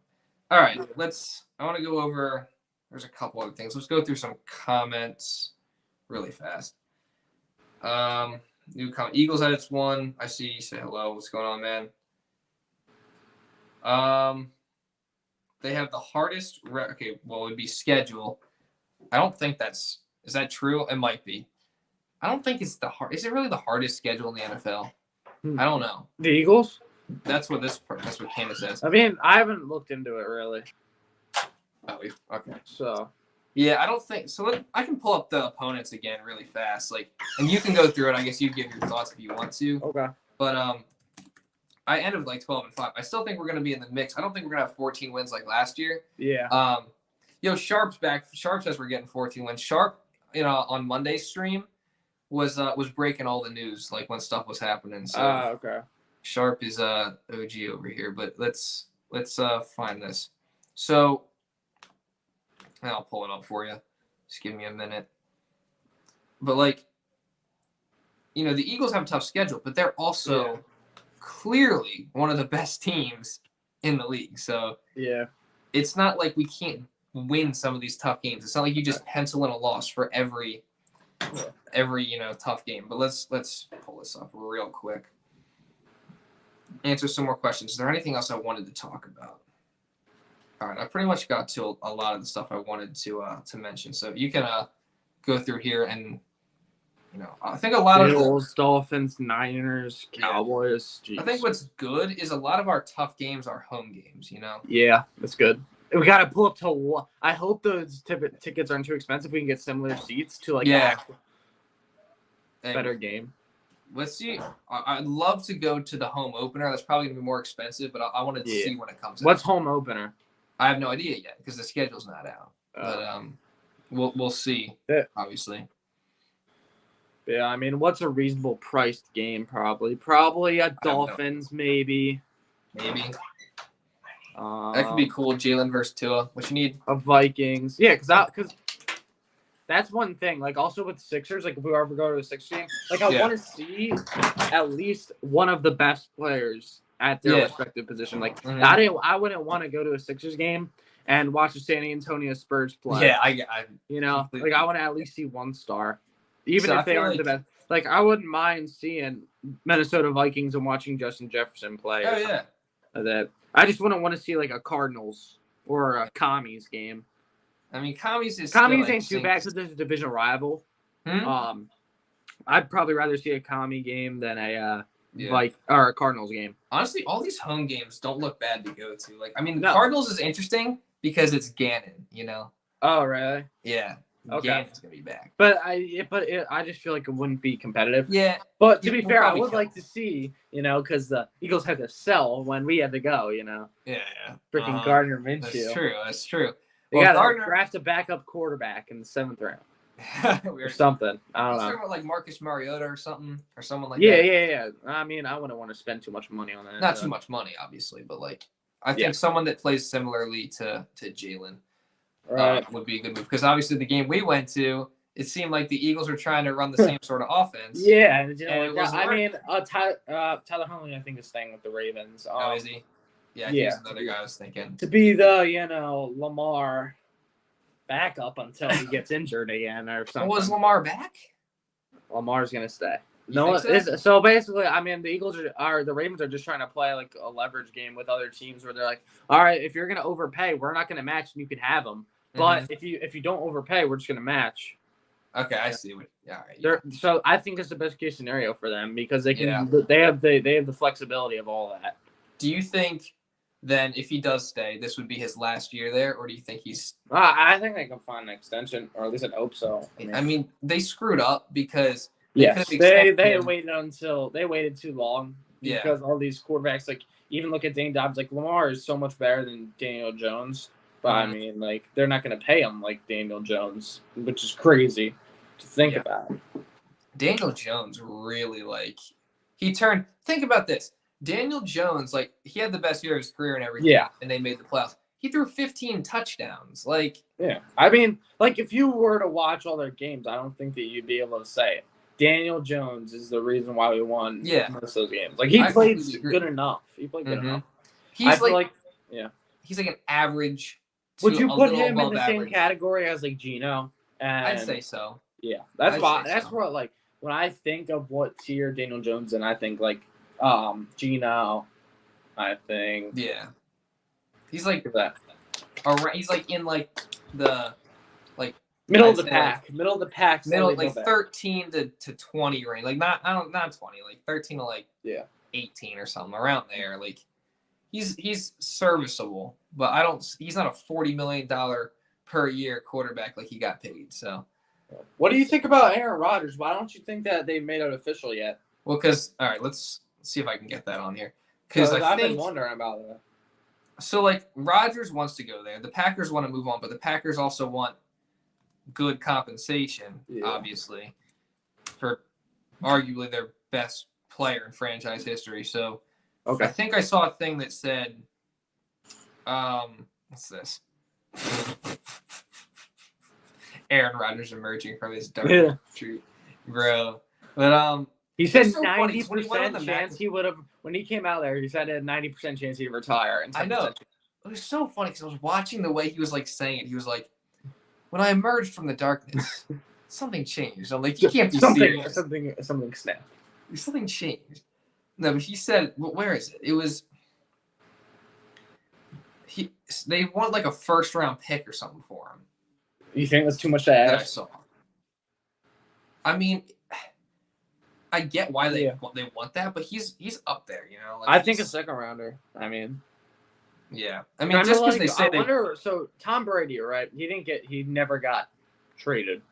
All right, I want to go over, there's a couple other things. Let's go through some comments really fast. New comment. Eagles at its one. I see you say hello. What's going on, man? They have the hardest, it would be schedule. I don't think is that true? It might be. I don't think it's is it really the hardest schedule in the NFL? I don't know. The Eagles? That's what Candace says. I mean, I haven't looked into it really. Oh, okay. So. Yeah, I don't think so. I can pull up the opponents again really fast, and you can go through it. I guess you give your thoughts if you want to. Okay. But I ended with 12-5. I still think we're going to be in the mix. I don't think we're going to have 14 wins like last year. Yeah. Sharp's back. Sharp says we're getting 14 wins. Sharp, on Monday's stream was breaking all the news when stuff was happening. So okay. Sharp is OG over here, but let's find this. So I'll pull it up for you. Just give me a minute. But the Eagles have a tough schedule, but they're also clearly one of the best teams in the league. So it's not like we can't win some of these tough games. It's not like you just pencil in a loss for every tough game. But let's pull this up real quick. Answer some more questions. Is there anything else I wanted to talk about? All right, I pretty much got to a lot of the stuff I wanted to mention. So you can go through here and I think a lot of Bills, Dolphins, Niners, Cowboys. I think what's good is a lot of our tough games are home games. Yeah, that's good. We got to pull up to what? I hope those tickets aren't too expensive. We can get similar seats to better game. Let's see. I'd love to go to the home opener. That's probably gonna be more expensive, but I want to see when it comes. What's home opener? I have no idea yet because the schedule's not out. But we'll see. Yeah. Obviously. Yeah, I mean, what's a reasonable priced game? Probably a Dolphins, maybe. Maybe. That could be cool. Jalen versus Tua. What you need? A Vikings. Yeah, because that's one thing. Also with Sixers, if we ever go to a Sixers game, I want to see at least one of the best players at their respective position. I wouldn't want to go to a Sixers game and watch the San Antonio Spurs play. Yeah, I I want to at least see one star. Even if they aren't the best. I wouldn't mind seeing Minnesota Vikings and watching Justin Jefferson play. Oh, yeah. That. I just wouldn't want to see, a Cardinals or a Commies game. I mean, Commies ain't too bad because there's a division rival. I'd probably rather see a Commie game than a or a Cardinals game. Honestly, all these home games don't look bad to go to. The Cardinals is interesting because it's Gannon, Oh, really? Yeah. Okay. Gannon's gonna be back. But I just feel like it wouldn't be competitive. Yeah. But to be fair, I would like to see, because the Eagles had to sell when we had to go, Yeah. Freaking Gardner Minshew. That's true. They got to draft a backup quarterback in the 7th round. Or something. I don't know. Talking about Marcus Mariota or something or someone like that. Yeah. Yeah. I mean, I wouldn't want to spend too much money on that. Not too much money, obviously, but I think someone that plays similarly to Jalen would be a good move because obviously the game we went to, it seemed like the Eagles were trying to run the same sort of offense. Yeah, and Tyler Huntley, I think, is staying with the Ravens. Is he? Yeah, he's another guy I was thinking. To be the, Lamar backup until he gets injured again or something. Was Lamar back? Lamar's going to stay. So basically, I mean, the Eagles the Ravens are just trying to play a leverage game with other teams where they're all right, if you're going to overpay, we're not going to match and you can have them. But if you don't overpay, we're just gonna match. Okay, I see. All right. Yeah. So I think it's the best case scenario for them because they can. They have the flexibility of all that. Do you think then if he does stay, this would be his last year there, or do you think he's? I think they can find an extension, or at least I hope so. I mean, they screwed up because they waited too long because all these quarterbacks, like even look at Dane Dobbs, like Lamar is so much better than Daniel Jones, but I mean, like they're not going to pay him like Daniel Jones, which is crazy to think about. Daniel Jones really think about this. Daniel Jones, like, he had the best year of his career and everything, and they made the playoffs. He threw 15 touchdowns. I mean, like, if you were to watch all their games, I don't think that you'd be able to say it. Daniel Jones is the reason why we won most of those games. Like, he played good enough. He played good enough. He's like an average. Would you put him in the same category as, like, Geno? I'd say so. Yeah. That's what, like, when I think of what tier Daniel Jones in, I think, like, Geno, I think. Yeah. He's like that. He's like in like the middle of the pack. Middle of the pack. Middle, like 13 to 20 range. Like not 20, like 13 to 18 or something around there. Like he's serviceable, but he's not a $40 million per year quarterback like he got paid. So what do you think about Aaron Rodgers? Why don't you think that they made it official yet? Well, all right, let's see if I can get that on here. Because I've been wondering about it. So, like, Rodgers wants to go there. The Packers want to move on, but the Packers also want good compensation, obviously, for arguably their best player in franchise history. So, I think I saw a thing that said, what's this? Aaron Rodgers emerging from his dark tree, bro. But he said 90% chance he would have when he came out there. He said a 90% chance he'd retire. And I know. It was so funny because I was watching the way he was like saying it. He was like, "When I emerged from the darkness, something changed." I'm like, "You can't be serious." Something snapped. Something changed. No, but he said, "Where is it?" It was. They want like a first-round pick or something for him. You think that's too much to ask? I saw. I mean, I get why they want that, but he's up there, you know. Like, I think a second rounder. I mean, yeah. I mean, just because they say so Tom Brady, right? He never got traded.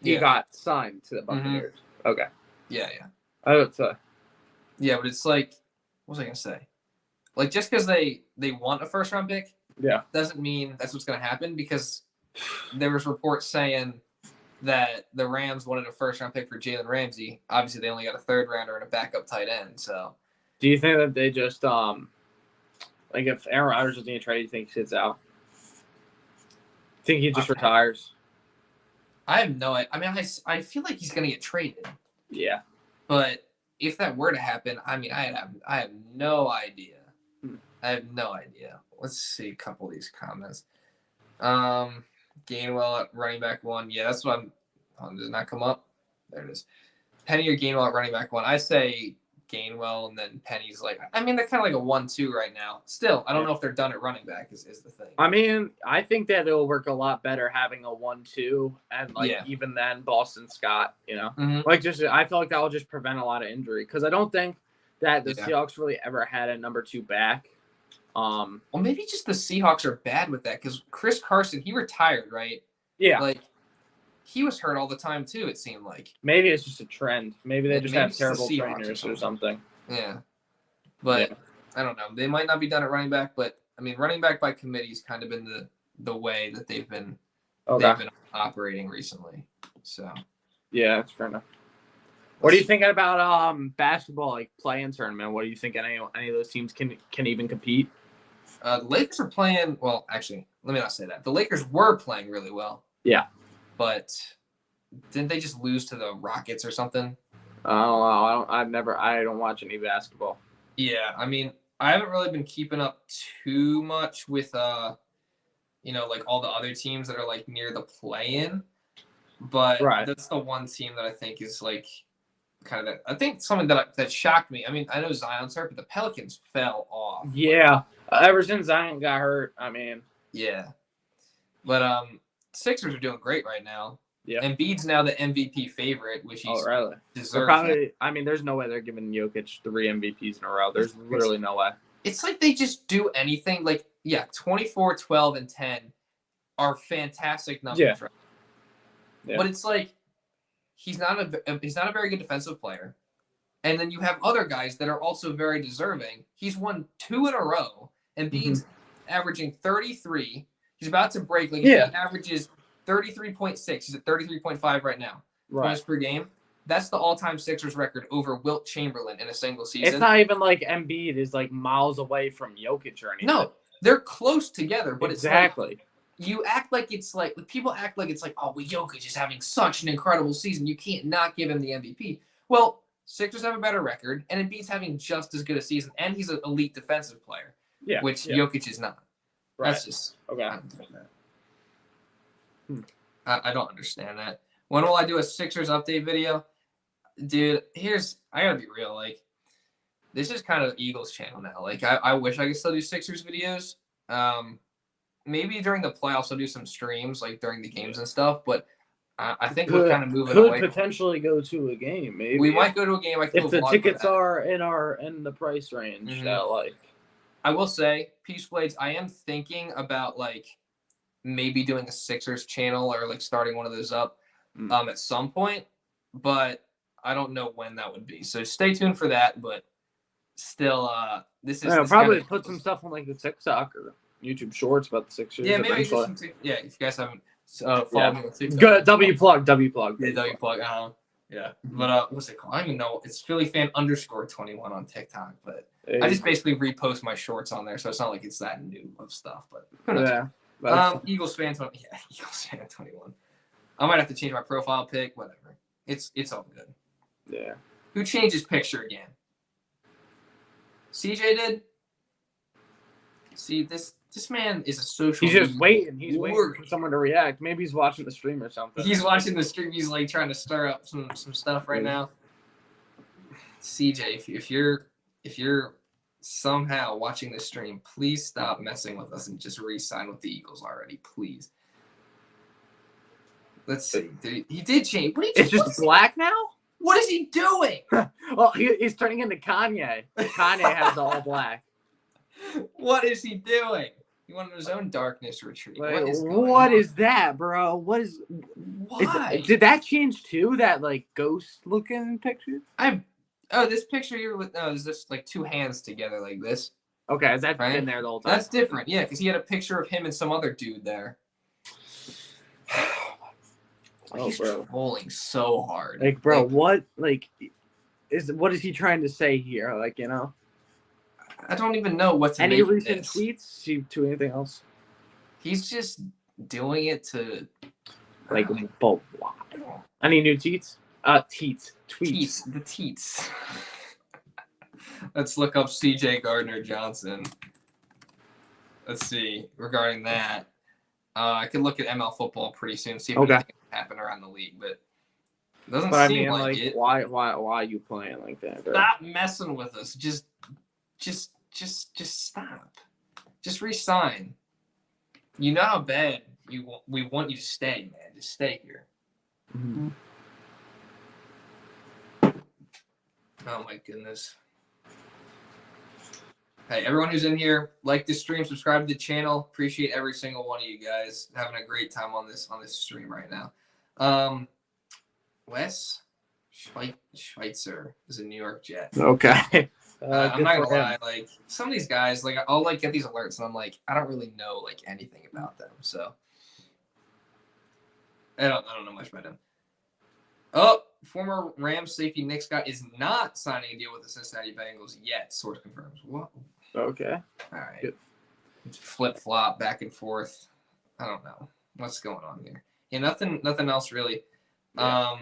He got signed to the Buccaneers. Mm-hmm. Okay. Yeah. I would say. Yeah, but it's like, what was I gonna say? Like, just because they want a first round pick, doesn't mean that's what's gonna happen, because there was reports saying that the Rams wanted a first-round pick for Jalen Ramsey. Obviously, they only got a third-rounder and a backup tight end. So, do you think that they just like if Aaron Rodgers doesn't get traded, you think he sits out? Think he just retires? I have no idea. I mean, I feel like he's gonna get traded. Yeah, but if that were to happen, I mean, I have no idea. I have no idea. Let's see a couple of these comments. Gainwell at running back 1. Yeah, that's what does it not come up? There it is. Penny or Gainwell at running back 1. I say Gainwell, and then Penny's like, I mean, they're kind of like a 1-2 right now. Still, I don't know if they're done at running back is the thing. I mean, I think that it'll work a lot better having a 1-2 and even then Boston Scott, you know, like I feel like that will just prevent a lot of injury, because I don't think that the Seahawks really ever had a number 2 back. Well, maybe just the Seahawks are bad with that, because Chris Carson, he retired, right? Yeah. Like, he was hurt all the time, too, it seemed like. Maybe it's just a trend. Maybe they just have terrible trainers or something. Yeah. But, I don't know. They might not be done at running back, but, I mean, running back by committee has kind of been the way that they've been operating recently. So. Yeah, that's fair enough. What are you thinking about basketball, like play-in tournament? What do you think any of those teams can even compete? The Lakers are playing well. Actually, let me not say that. The Lakers were playing really well. Yeah, but didn't they just lose to the Rockets or something? I don't know. I don't watch any basketball. Yeah, I mean, I haven't really been keeping up too much with like all the other teams that are like near the play-in. But that's the one team that I think is like kind of I think something that shocked me. I mean, I know Zion's hurt, but the Pelicans fell off. Yeah, ever since Zion got hurt, I mean. Yeah. But Sixers are doing great right now. Yeah. Embiid's now the MVP favorite, which he's really? deserves. Probably. I mean, there's no way they're giving Jokic 3 MVPs in a row. There's literally no way. It's like they just do anything. Like, 24, 12, and 10 are fantastic numbers. Yeah. Yeah. But it's like he's not a very good defensive player. And then you have other guys that are also very deserving. He's won 2 in a row. Embiid's averaging 33. He's about to break. He averages 33.6. He's at 33.5 right now. Points per game. That's the all-time Sixers record over Wilt Chamberlain in a single season. It's not even like Embiid is like miles away from Jokic or anything. No, they're close together, but exactly. It's like, you act like it's like people act like it's like, oh, well, Jokic is having such an incredible season. You can't not give him the MVP. Well, Sixers have a better record, and Embiid's having just as good a season, and he's an elite defensive player, which Jokic is not. Right. That's just okay. I don't understand that. When will I do a Sixers update video? Dude, I gotta be real. Like, this is kind of Eagles channel now. Like, I wish I could still do Sixers videos. Maybe during the playoffs I'll do some streams, like during the games and stuff. But I think we're kind of moving away. Could potentially go to a game. Maybe we might go to a game. If the tickets are in the price range that like. I will say, Peace Blades, I am thinking about like maybe doing a Sixers channel or like starting one of those up at some point, but I don't know when that would be. So stay tuned for that. But still, this is probably put some stuff on like the TikTok or YouTube Shorts about the Sixers. Yeah, maybe if you guys haven't followed me on TikTok. Good W plug. Yeah, W plug. Yeah, but what's it called? I don't even know. It's PhillyFan_21 on TikTok, but I just basically repost my shorts on there, so it's not like it's that new of stuff. But who knows? Yeah, Eagles fan 20. Yeah, Eagles fan 21. I might have to change my profile pic. Whatever. It's all good. Yeah. Who changed his picture again? CJ did. See, this man is a social. He's just waiting. He's waiting for someone to react. Maybe he's watching the stream or something. He's watching the stream. He's like trying to stir up some stuff right now. CJ, if you're somehow watching the stream, please stop messing with us and just re-sign with the Eagles already, please. Let's see. He did change. It's just black now? What is he doing? Well, he's turning into Kanye. Kanye has the all black. What is he doing? He went on his own darkness retreat. What is that, bro? Why? Did that change too? That like ghost looking picture? This picture here is this like two hands together like this. Okay, has that been there the whole time? That's different, yeah, because he had a picture of him and some other dude there. He's trolling so hard. Like, bro, what is he trying to say here? Like, I don't even know what to any make recent this. Tweets to anything else? He's just doing it to but why? Any new tweets? Tweets. The teats. Let's look up CJ Gardner-Johnson. Let's see regarding that. I could look at ML football pretty soon, see if anything can happen around the league, but it doesn't seem like it. Why are you playing like that, bro? Stop messing with us. Just stop. Just resign. You know how bad we want you to stay, man. Just stay here. Mm-hmm. Oh my goodness. Hey, everyone who's in here, like this stream, subscribe to the channel. Appreciate every single one of you guys having a great time on this stream right now. Wes Schweitzer is a New York Jet. Okay. I'm not gonna lie, like some of these guys, like I'll like get these alerts and I'm like, I don't really know like anything about them, so I don't know much about them. Oh, former Rams safety Nick Scott is not signing a deal with the Cincinnati Bengals yet. Source confirms. What? Okay. All right. Flip flop back and forth. I don't know what's going on here. Yeah, nothing else really. Yeah.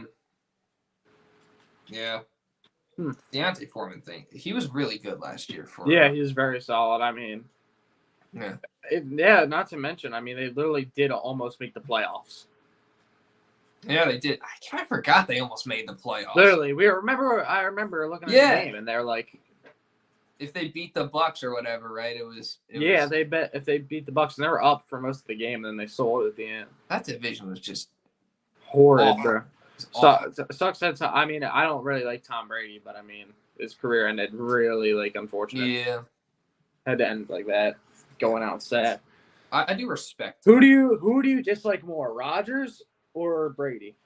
Deontay Foreman thing. He was really good last year he was very solid. I mean, not to mention, I mean, they literally did almost make the playoffs. Yeah, they did. I forgot they almost made the playoffs. Literally, I remember looking at the game, and they're like, if they beat the Bucks or whatever, right? They bet if they beat the Bucks and they were up for most of the game, then they sold at the end. That division was just horrid, awful. bro. Sucks that. I mean, I don't really like Tom Brady, but I mean, his career ended really unfortunate. Yeah, had to end like that, going out sad. I do respect. Who do you dislike more, Rodgers or Brady?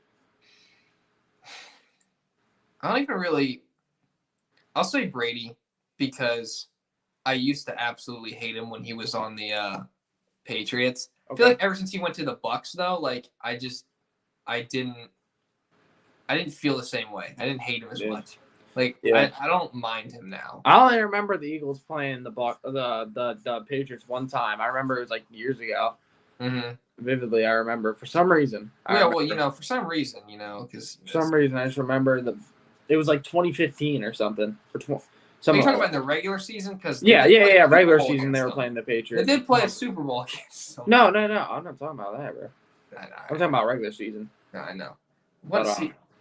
I don't even really. I'll say Brady because I used to absolutely hate him when he was on the Patriots. Okay. I feel like ever since he went to the Bucks, though, like I didn't feel the same way. I didn't hate him as much. Like I don't mind him now. I only remember the Eagles playing the Patriots one time. I remember it was like years ago. Mm-hmm. Vividly, I remember for some reason. For some reason, because for some reason I just remember it was like 2015 or something. Are you talking about the regular season? Because regular season they were playing the Patriots. They did play a Super Bowl against them. No. I'm not talking about that, bro. I'm talking about regular season. I know.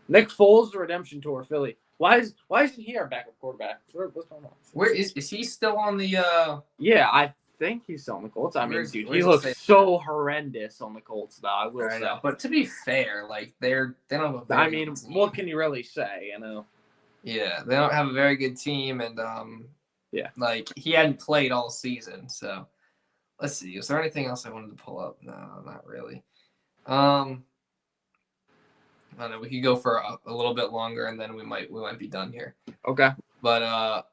Nick Foles, the redemption tour, Philly. Why isn't he our backup quarterback? What's going on? Where is he still on the? Yeah, I think he's still on the Colts. I mean, dude, he looks so horrendous on the Colts, though. I will say. But to be fair, like they don't have a very good team. What can you really say? Yeah, they don't have a very good team, and like he hadn't played all season. So let's see. Is there anything else I wanted to pull up? No, not really. I don't know. We could go for a little bit longer, and then we might be done here. Okay. But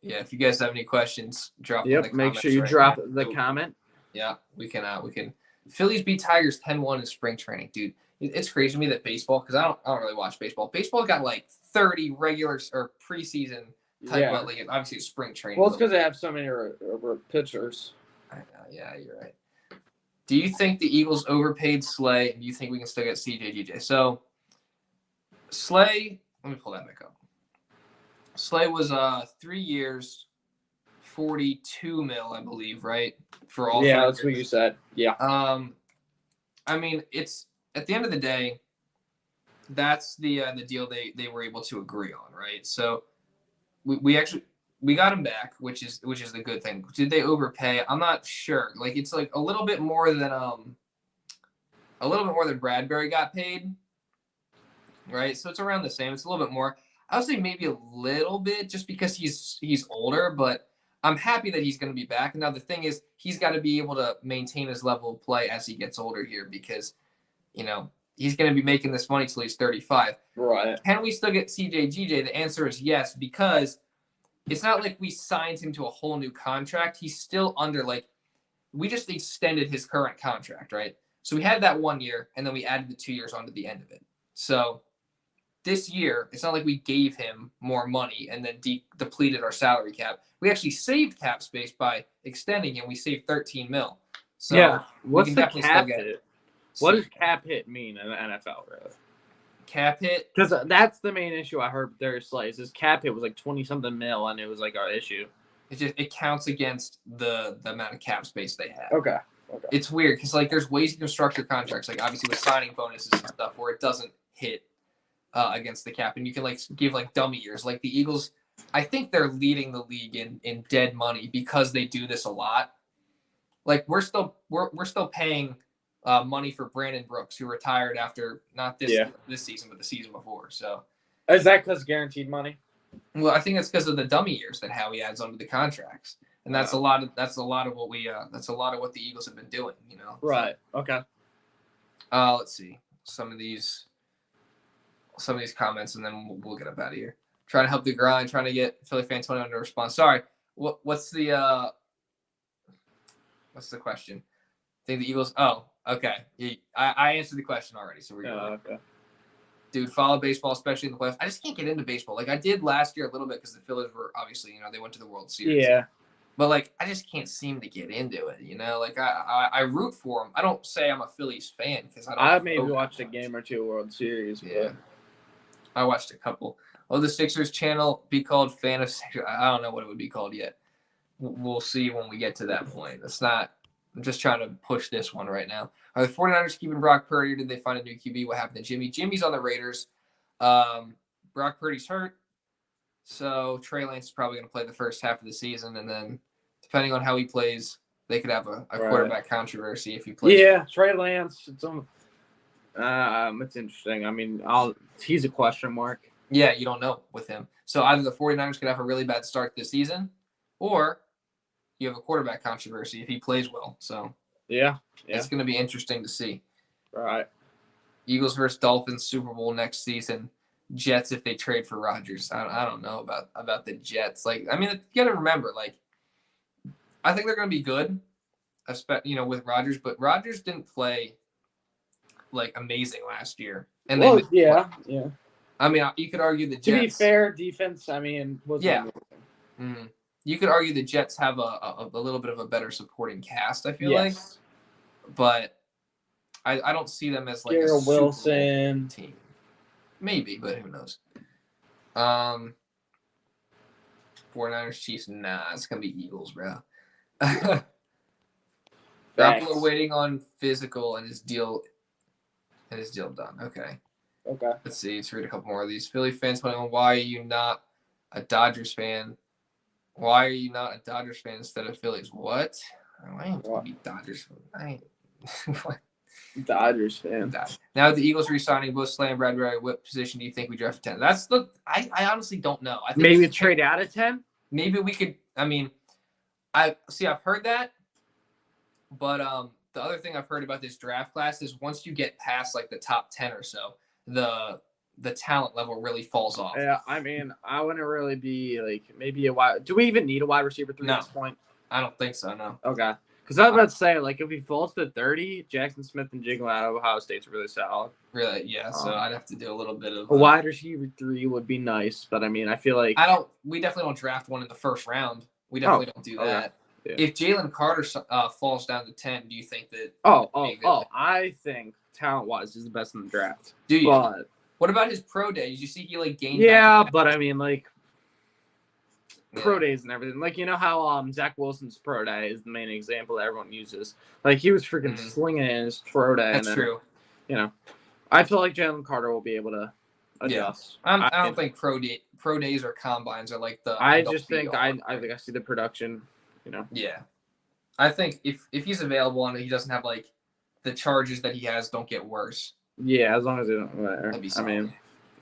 if you guys have any questions, drop them in the comments. Make sure you drop the comment. Yeah, we can. Phillies beat Tigers 10-1 in spring training, dude. It's crazy to me that baseball, because I don't really watch baseball. Baseball got like 30 regular or preseason type of league. Obviously, it's spring training. Well, it's because they have so many pitchers. I know. Yeah, you're right. Do you think the Eagles overpaid Slay, and do you think we can still get CJ? So, Slay, let me pull that back up. Slay was 3 years, $42 million, I believe, right? For all. Yeah, that's what you said. Yeah. I mean, it's at the end of the day, that's the deal they were able to agree on, right? So, we got him back, which is the good thing. Did they overpay? I'm not sure. Like it's like a little bit more than Bradberry got paid, right? So it's around the same. It's a little bit more. I would say maybe a little bit, just because he's older. But I'm happy that he's going to be back. Now the thing is, he's got to be able to maintain his level of play as he gets older here, because he's going to be making this money till he's 35. Right? Can we still get CJ? The answer is yes, because it's not like we signed him to a whole new contract. He's still under, we just extended his current contract, right? So we had that 1 year, and then we added the 2 years onto the end of it. So this year, it's not like we gave him more money and then depleted our salary cap. We actually saved cap space by extending him. We saved $13 million. So yeah, what's the cap hit? What does cap hit mean in the NFL, really? Cap hit, because that's the main issue I heard. Darius Slay, his cap hit was like 20-something mil, and it was like our issue. It counts against the amount of cap space they have. Okay. It's weird because there's ways you can structure contracts, like obviously with signing bonuses and stuff, where it doesn't hit against the cap, and you can give dummy years. Like the Eagles, I think they're leading the league in dead money because they do this a lot. Like we're still paying money for Brandon Brooks, who retired after not this season, but the season before. So, is that because guaranteed money? Well, I think that's because of the dummy years that Howie adds onto the contracts, and that's a lot of what the Eagles have been doing. Right. Okay. Let's see some of these comments, and then we'll get up out of here. Trying to help the grind, trying to get Philly fan Tony to respond. Sorry, what's the question? I think the Eagles. Oh. Okay, I answered the question already, so we're good. Okay. Dude, follow baseball, especially in the playoffs. I just can't get into baseball. I did last year a little bit because the Phillies were obviously, they went to the World Series. Yeah. But I just can't seem to get into it. I root for them. I don't say I'm a Phillies fan because I maybe watched a game or two World Series. Yeah. But I watched a couple. Oh, the Sixers channel be called Fan of Sixers. I don't know what it would be called yet. We'll see when we get to that point. I'm just trying to push this one right now. Are the 49ers keeping Brock Purdy, or did they find a new QB? What happened to Jimmy? Jimmy's on the Raiders. Brock Purdy's hurt. So Trey Lance is probably going to play the first half of the season, and then depending on how he plays, they could have a quarterback controversy if he plays. Yeah, Trey Lance. It's interesting. I mean, he's a question mark. Yeah, you don't know with him. So either the 49ers could have a really bad start this season, or you have a quarterback controversy if he plays well. So yeah. It's going to be interesting to see. Right. Eagles versus Dolphins Super Bowl next season. Jets if they trade for Rodgers. I don't know about the Jets. Like, I mean, you got to remember, like, I think they're going to be good, with Rodgers, but Rodgers didn't play like amazing last year. And yeah. I mean, you could argue the Jets. To be fair, defense. I mean, you could argue the Jets have a little bit of a better supporting cast. I feel like, but I don't see them as like Garrett a Wilson team. Maybe, but who knows? 49ers Chiefs. Nah, it's gonna be Eagles, bro. Garoppolo waiting on physical and his deal done. Okay. Let's see. Let's read a couple more of these. Philly fans putting on why are you not a Dodgers fan? Why are you not a Dodgers fan instead of Phillies? What? I ain't gonna be Dodgers fan. What? Dodgers fan. Now the Eagles re-signing both Slay and Bradberry, what position do you think we draft 10? I honestly don't know. I think maybe trade out of 10? Maybe we could. I mean, I've heard that, but the other thing I've heard about this draft class is once you get past like the top 10 or so, the talent level really falls off. Yeah, I mean, I wouldn't really be like maybe a wide. Do we even need a wide receiver 3 at this point? I don't think so. No. Okay. Because I was about to say, like, if he falls to 30, Jackson Smith and Jiggle out of Ohio State's really solid. Really, yeah. So I'd have to do a little bit of a wide receiver 3 would be nice, but I mean, I feel like we definitely don't draft one in the first round. We definitely don't do that. Yeah. If Jalen Carter falls down to 10, do you think that? I think talent-wise is the best in the draft. Do you? But what about his pro day? Did you see he like gained? Yeah, but I mean, like. Pro days and everything. Like, you know how Zach Wilson's pro day is the main example that everyone uses. Like, he was freaking slinging it in his pro day. That's true. You know, I feel like Jalen Carter will be able to adjust. Yeah. I don't think pro days or combines are like the. I just think I see the production. You know. Yeah, I think if he's available and he doesn't have like the charges that he has don't get worse. Yeah, as long as they don't. That'd be solid. I mean,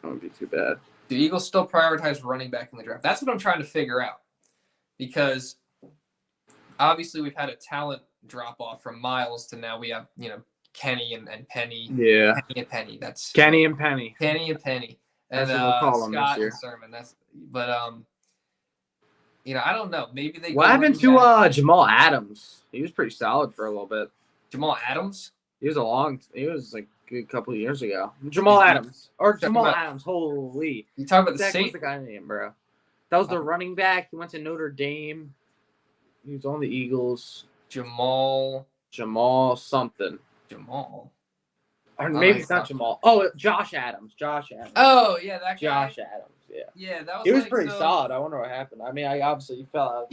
that would be too bad. Do Eagles still prioritize running back in the draft? That's what I'm trying to figure out. Because obviously we've had a talent drop off from Miles to now we have, Kenny and Penny. Yeah. Kenny and Penny. That's Kenny and Penny. Kenny and Penny. And that's what we'll call Scott them and Sermon. But I don't know. Maybe they what happened to Jamal Adams? He was pretty solid for a little bit. Jamal Adams? He was like a couple of years ago. Jamal Adams. Holy. You talk about the same. What's the guy name, bro? That was the running back. He went to Notre Dame. He was on the Eagles. Jamal something. Or maybe it's not Jamal. Oh, Josh Adams. Oh, yeah, that guy. Josh Adams, yeah. Yeah, that was he was pretty solid. I wonder what happened. I mean, he fell out.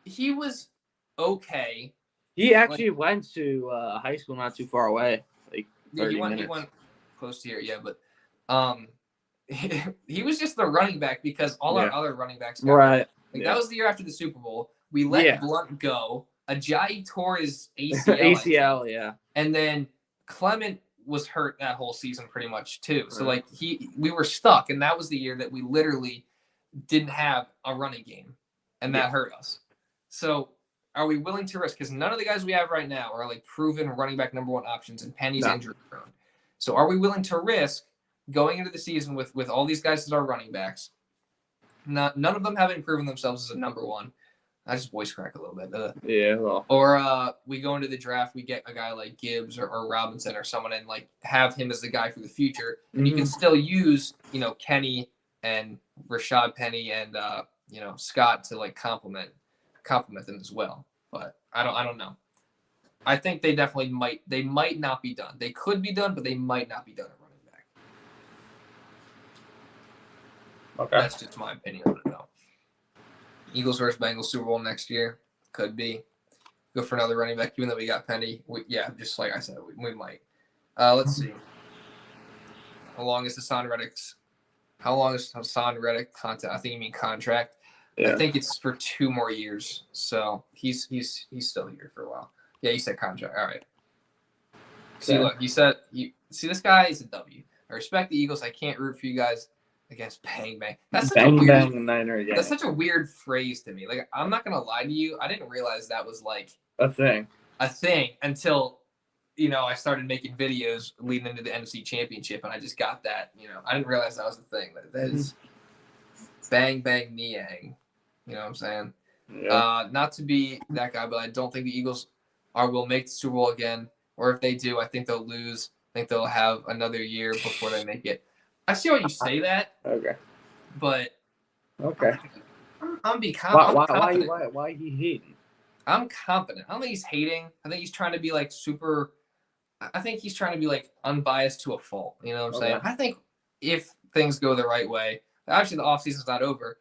He was okay. He actually went to high school not too far away. Like 30 minutes. He went close to here, yeah, but he was just the running back because all our other running backs got right. That was the year after the Super Bowl. We let Blunt go. Ajayi tore his ACL. ACL, yeah. And then Clement was hurt that whole season pretty much too. So we were stuck, and that was the year that we literally didn't have a running game, and that hurt us. So are we willing to risk? Because none of the guys we have right now are like proven running back number 1 options, and Penny's injury prone. So are we willing to risk going into the season with all these guys as our running backs? None of them haven't proven themselves as a number 1. I just voice crack a little bit. Yeah, well. Or we go into the draft, we get a guy like Gibbs or Robinson or someone and like have him as the guy for the future. And you can still use, Kenny and Rashad Penny and Scott to like complement them as well. But I don't know. I think they definitely might not be done. They could be done, but they might not be done at running back. Okay. That's just my opinion on it though. Eagles versus Bengals Super Bowl next year. Could be. Go for another running back, even though we got Penny. Just like I said, we might. Let's see. How long is Hassan Reddick's How long is Hassan Reddick contract? I think you mean contract. Yeah. I think it's for 2 more years. So he's still here for a while. Yeah, you said contract. All right. See, look, you said this guy is a W. I respect the Eagles. I can't root for you guys against bang bang. That's such a weird Niner game. That's such a weird phrase to me. Like, I'm not gonna lie to you. I didn't realize that was like a thing until I started making videos leading into the NFC Championship, and I just got that. I didn't realize that was a thing. That is bang bang niang. You know what I'm saying? Yeah. Not to be that guy, but I don't think the Eagles will make the Super Bowl again. Or if they do, I think they'll lose. I think they'll have another year before they make it. I see why you say that. Okay. But okay. I'm confident. Why he hating? I'm confident. I don't think he's hating. I think he's trying to be like super. I think he's trying to be like unbiased to a fault. You know what I'm saying? I think if things go the right way, actually the offseason's not over.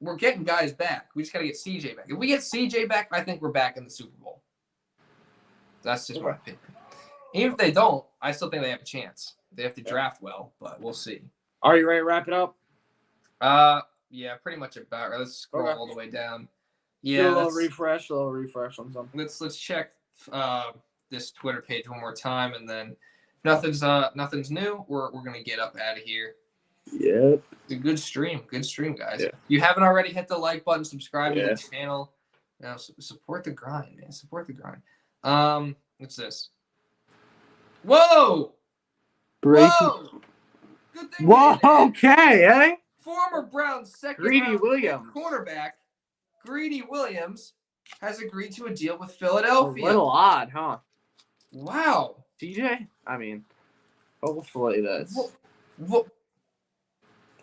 We're getting guys back. We just got to get CJ back. If we get CJ back, I think we're back in the Super Bowl. That's just my opinion. Even if they don't, I still think they have a chance. They have to draft well, but we'll see. Are you ready to wrap it up? Yeah, pretty much about right. Let's scroll all the way down. Yeah, do a little refresh on something. Let's check this Twitter page one more time, and then if nothing's new, we're gonna get up out of here. Yep. It's a good stream, guys. Yeah. You haven't already, hit the like button, subscribe to the channel. Support the grind, man. Support the grind. What's this? Whoa! Whoa! Good thing. Whoa! Okay, eh? Former Browns second Greedy Williams cornerback Greedy Williams has agreed to a deal with Philadelphia. A little odd, huh? Wow. CJ? I mean, hopefully that's.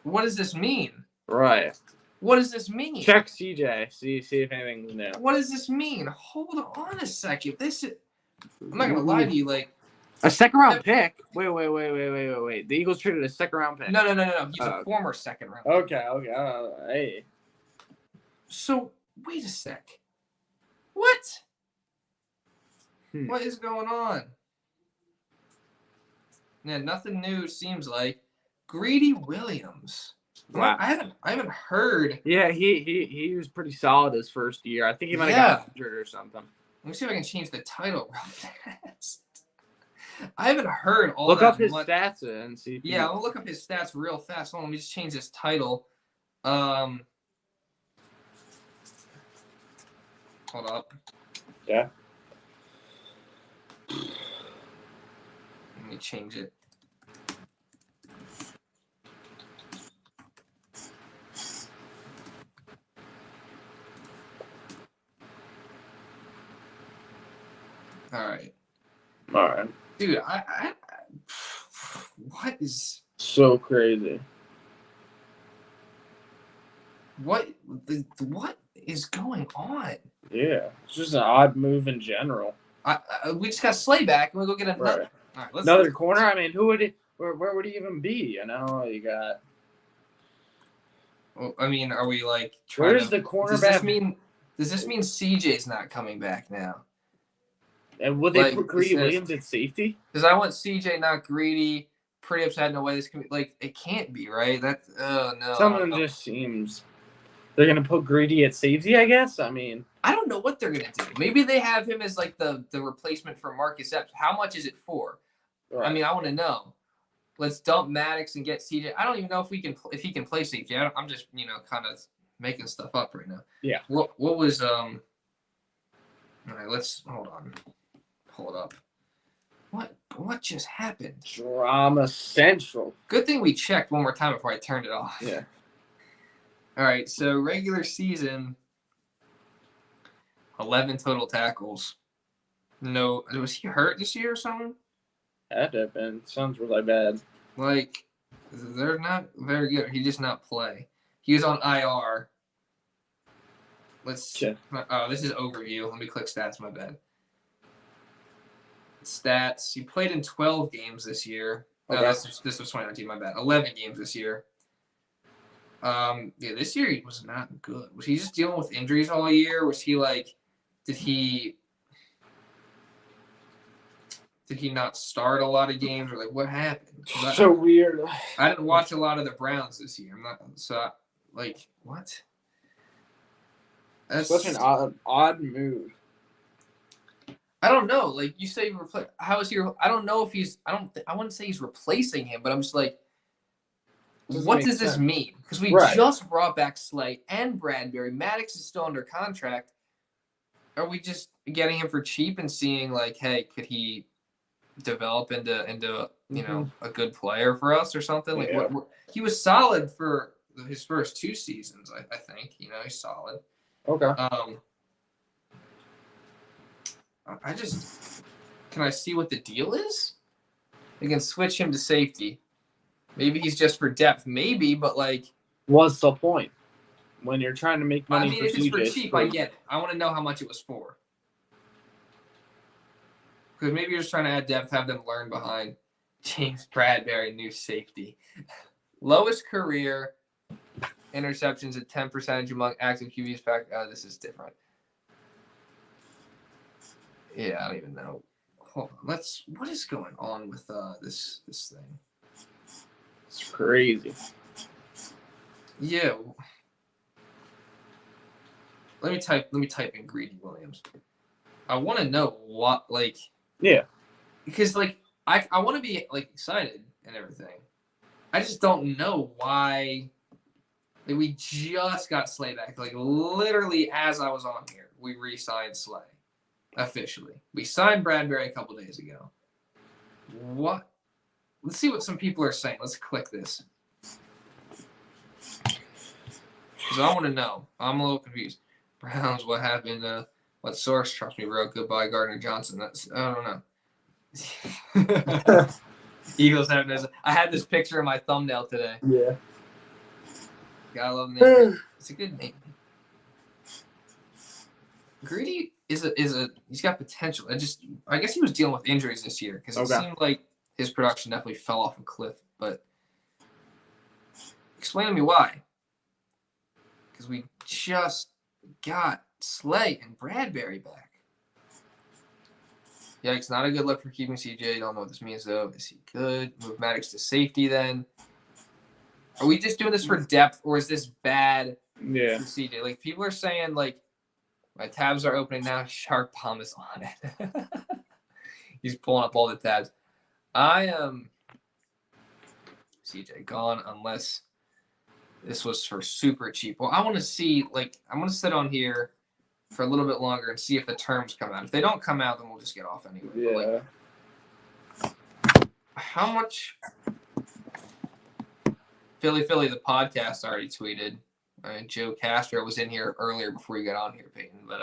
What does this mean? Right. What does this mean? Check CJ. See if anything's new. What does this mean? Hold on a second. I'm not gonna lie to you. Like a second round pick. Wait. The Eagles traded a second round pick. No. He's a former second round. Okay. Hey. So wait a sec. What? What is going on? Yeah, nothing new. Seems like Greedy Williams. Wow. I haven't heard. Yeah, he was pretty solid his first year. I think he might have got injured or something. Let me see if I can change the title real fast. I haven't heard all Look that up his much. stats and see. Yeah, I'll look up his stats real fast. Hold on, let me just change this title. Hold up. Yeah. Let me change it. All right. Dude, I what is so crazy? What is going on? Yeah, it's just an odd move in general. We just got Slay back, and we'll go get another. Right. All right, another corner. I mean, who would it? Where would he even be? You know, you got. Well, I mean, are we like trying Where's the cornerback? Does this mean CJ's not coming back now? And would they put Greedy Williams at safety? Because I want CJ, not Greedy. Pretty upset. No way this can be. Like, it can't be, right? That's no. Something just seems. They're gonna put Greedy at safety, I guess. I mean, I don't know what they're gonna do. Maybe they have him as like the replacement for Marcus Epps. How much is it for? Right. I mean, I want to know. Let's dump Maddox and get CJ. I don't even know if he can play safety. I'm just kind of making stuff up right now. Yeah. What was All right, let's hold on. Pull it up. What just happened? Drama Central. Good thing we checked one more time before I turned it off. Yeah. All right, so regular season, 11 total tackles. No, was he hurt this year or something? Had to have been. Sounds really bad. Like, they're not very good. He just not play. He was on IR. Let's check. Oh, this is overview. Let me click stats. My bad. Stats. He played in 12 games this year. Okay. No, this was 2019. My bad. 11 games this year. Yeah, this year he was not good. Was he just dealing with injuries all year? Was he like? Did he? Did he not start a lot of games, or like what happened? So weird. I didn't watch a lot of the Browns this year. I'm not like what? That's such an odd move. I don't know. Like you say, how is he? I don't know if he's. I wouldn't say he's replacing him, but I'm just like, what does this mean? Because we just brought back Slay and Bradberry. Maddox is still under contract. Are we just getting him for cheap and seeing like, hey, could he develop into a good player for us or something? Like he was solid for his first 2 seasons. I think he's solid. Okay. Can I see what the deal is? We can switch him to safety. Maybe he's just for depth. Maybe, but like, what's the point when you're trying to make money? If it's for cheap, I get it. I want to know how much it was for. Because maybe you're just trying to add depth, have them learn behind James Bradberry, new safety. Lowest career interceptions at 10% among active QBs back. This is different. Yeah, I don't even know. Hold on. What is going on with this thing? It's crazy. Yeah. Let me type in Greedy Williams. I want to know what because like I want to be like excited and everything. I just don't know why. Like, we just got Slay back. Like literally as I was on here, we re-signed Slay officially. We signed Bradberry a couple days ago. What? Let's see what some people are saying. Let's click this. Because I want to know. I'm a little confused. Browns, what happened? What source? Trust me, bro. Goodbye, Gardner-Johnson. I don't know. Eagles have this. I had this picture in my thumbnail today. Yeah. Gotta love the name. It's a good name. Greedy is he's got potential. I guess he was dealing with injuries this year because it seemed like his production definitely fell off a cliff. But explain to me why. Because we just got Slay and Bradberry back. Yikes, not a good look for keeping CJ. Don't know what this means though. Is he good? Move Maddox to safety then. Are we just doing this for depth, or is this bad for CJ? Like, people are saying, like, my tabs are opening now. Shark Bomb is on it. He's pulling up all the tabs. I am CJ gone unless this was for super cheap. Well, I want to see, like, I'm going to sit on here for a little bit longer and see if the terms come out. If they don't come out, then we'll just get off anyway. Yeah. But, like, how much... Philly, the podcast already tweeted. Joe Castro was in here earlier before you got on here, Peyton. But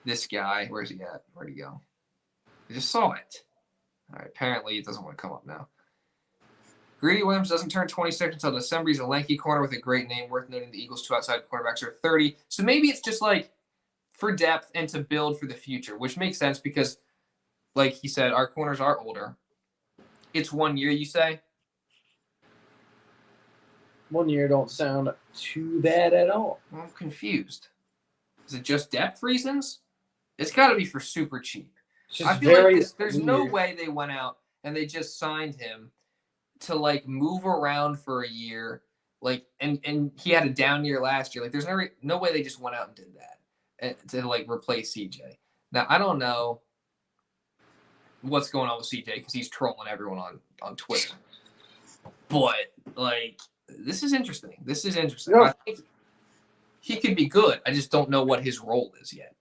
this guy, where's he at? Where'd he go? I just saw it. All right, apparently it doesn't want to come up now. Greedy Williams doesn't turn 26 until December. He's a lanky corner with a great name. Worth noting the Eagles' 2 outside cornerbacks are 30. So maybe it's just like for depth and to build for the future, which makes sense because, like he said, our corners are older. It's 1 year, you say? 1 year don't sound too bad at all. Well, I'm confused. Is it just depth reasons? It's got to be for super cheap. I feel like there's no way they went out and they just signed him to like move around for a year, like and he had a down year last year. Like there's no way they just went out and did that to like replace CJ. Now I don't know what's going on with CJ because he's trolling everyone on Twitter, but like. This is interesting. Yeah. I think he could be good. I just don't know what his role is yet.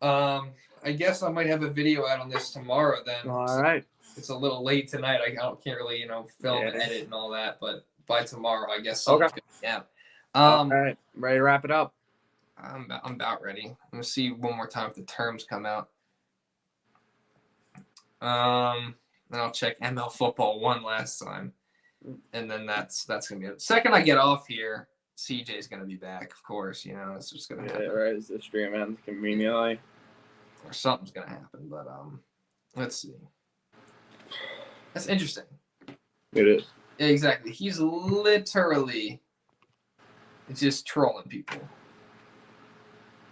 I guess I might have a video out on this tomorrow then. All right. It's a little late tonight. I can't really, film and edit and all that, but by tomorrow, I guess something's going to be out. All right. Ready to wrap it up? I'm about ready. I'm going to see one more time if the terms come out. Then I'll check ML Football one last time. And then that's going to be it. Second I get off here, CJ's going to be back, of course. It's just going to happen. Yeah, right. As the stream ends conveniently. Or something's going to happen. But let's see. That's interesting. It is. Yeah, exactly. He's literally just trolling people.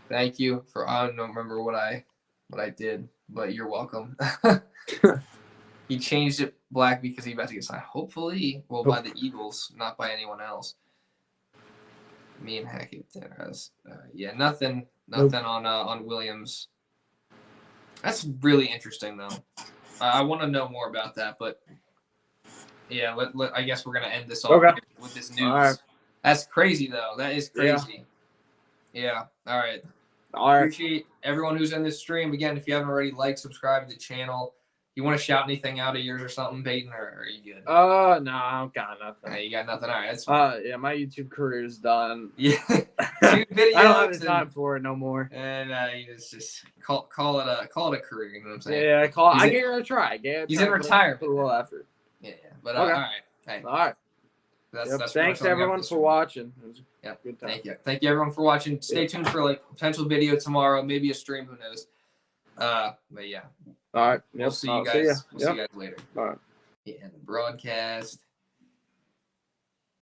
Thank you for, I don't remember what I what I did, but you're welcome. He changed it black because he's about to get signed. Hopefully, well, by the Eagles, not by anyone else. Me and Hackett has, nothing on Williams. That's really interesting, though. I want to know more about that, but yeah, I guess we're gonna end this off with this news. All right. That's crazy, though. That is crazy. Yeah. All right. Appreciate everyone who's in this stream. Again, if you haven't already, subscribe to the channel. You want to shout anything out of yours or something, Peyton, or are you good? No, I got nothing. Hey, you got nothing. All right, that's fine. Yeah, my YouTube career is done. Yeah, 2 videos. I don't have the time for it no more. And you just call it a career. You know what I'm saying? Yeah, I gave it a try. He's in retirement. Put a little effort. Yeah, but all right. Hey. All right. That's thanks everyone for watching. Yep. Good time. Thank you everyone for watching. Stay tuned for potential video tomorrow, maybe a stream. Who knows? But yeah. All right. We'll see you guys. See you guys later. All right. Yeah, the broadcast.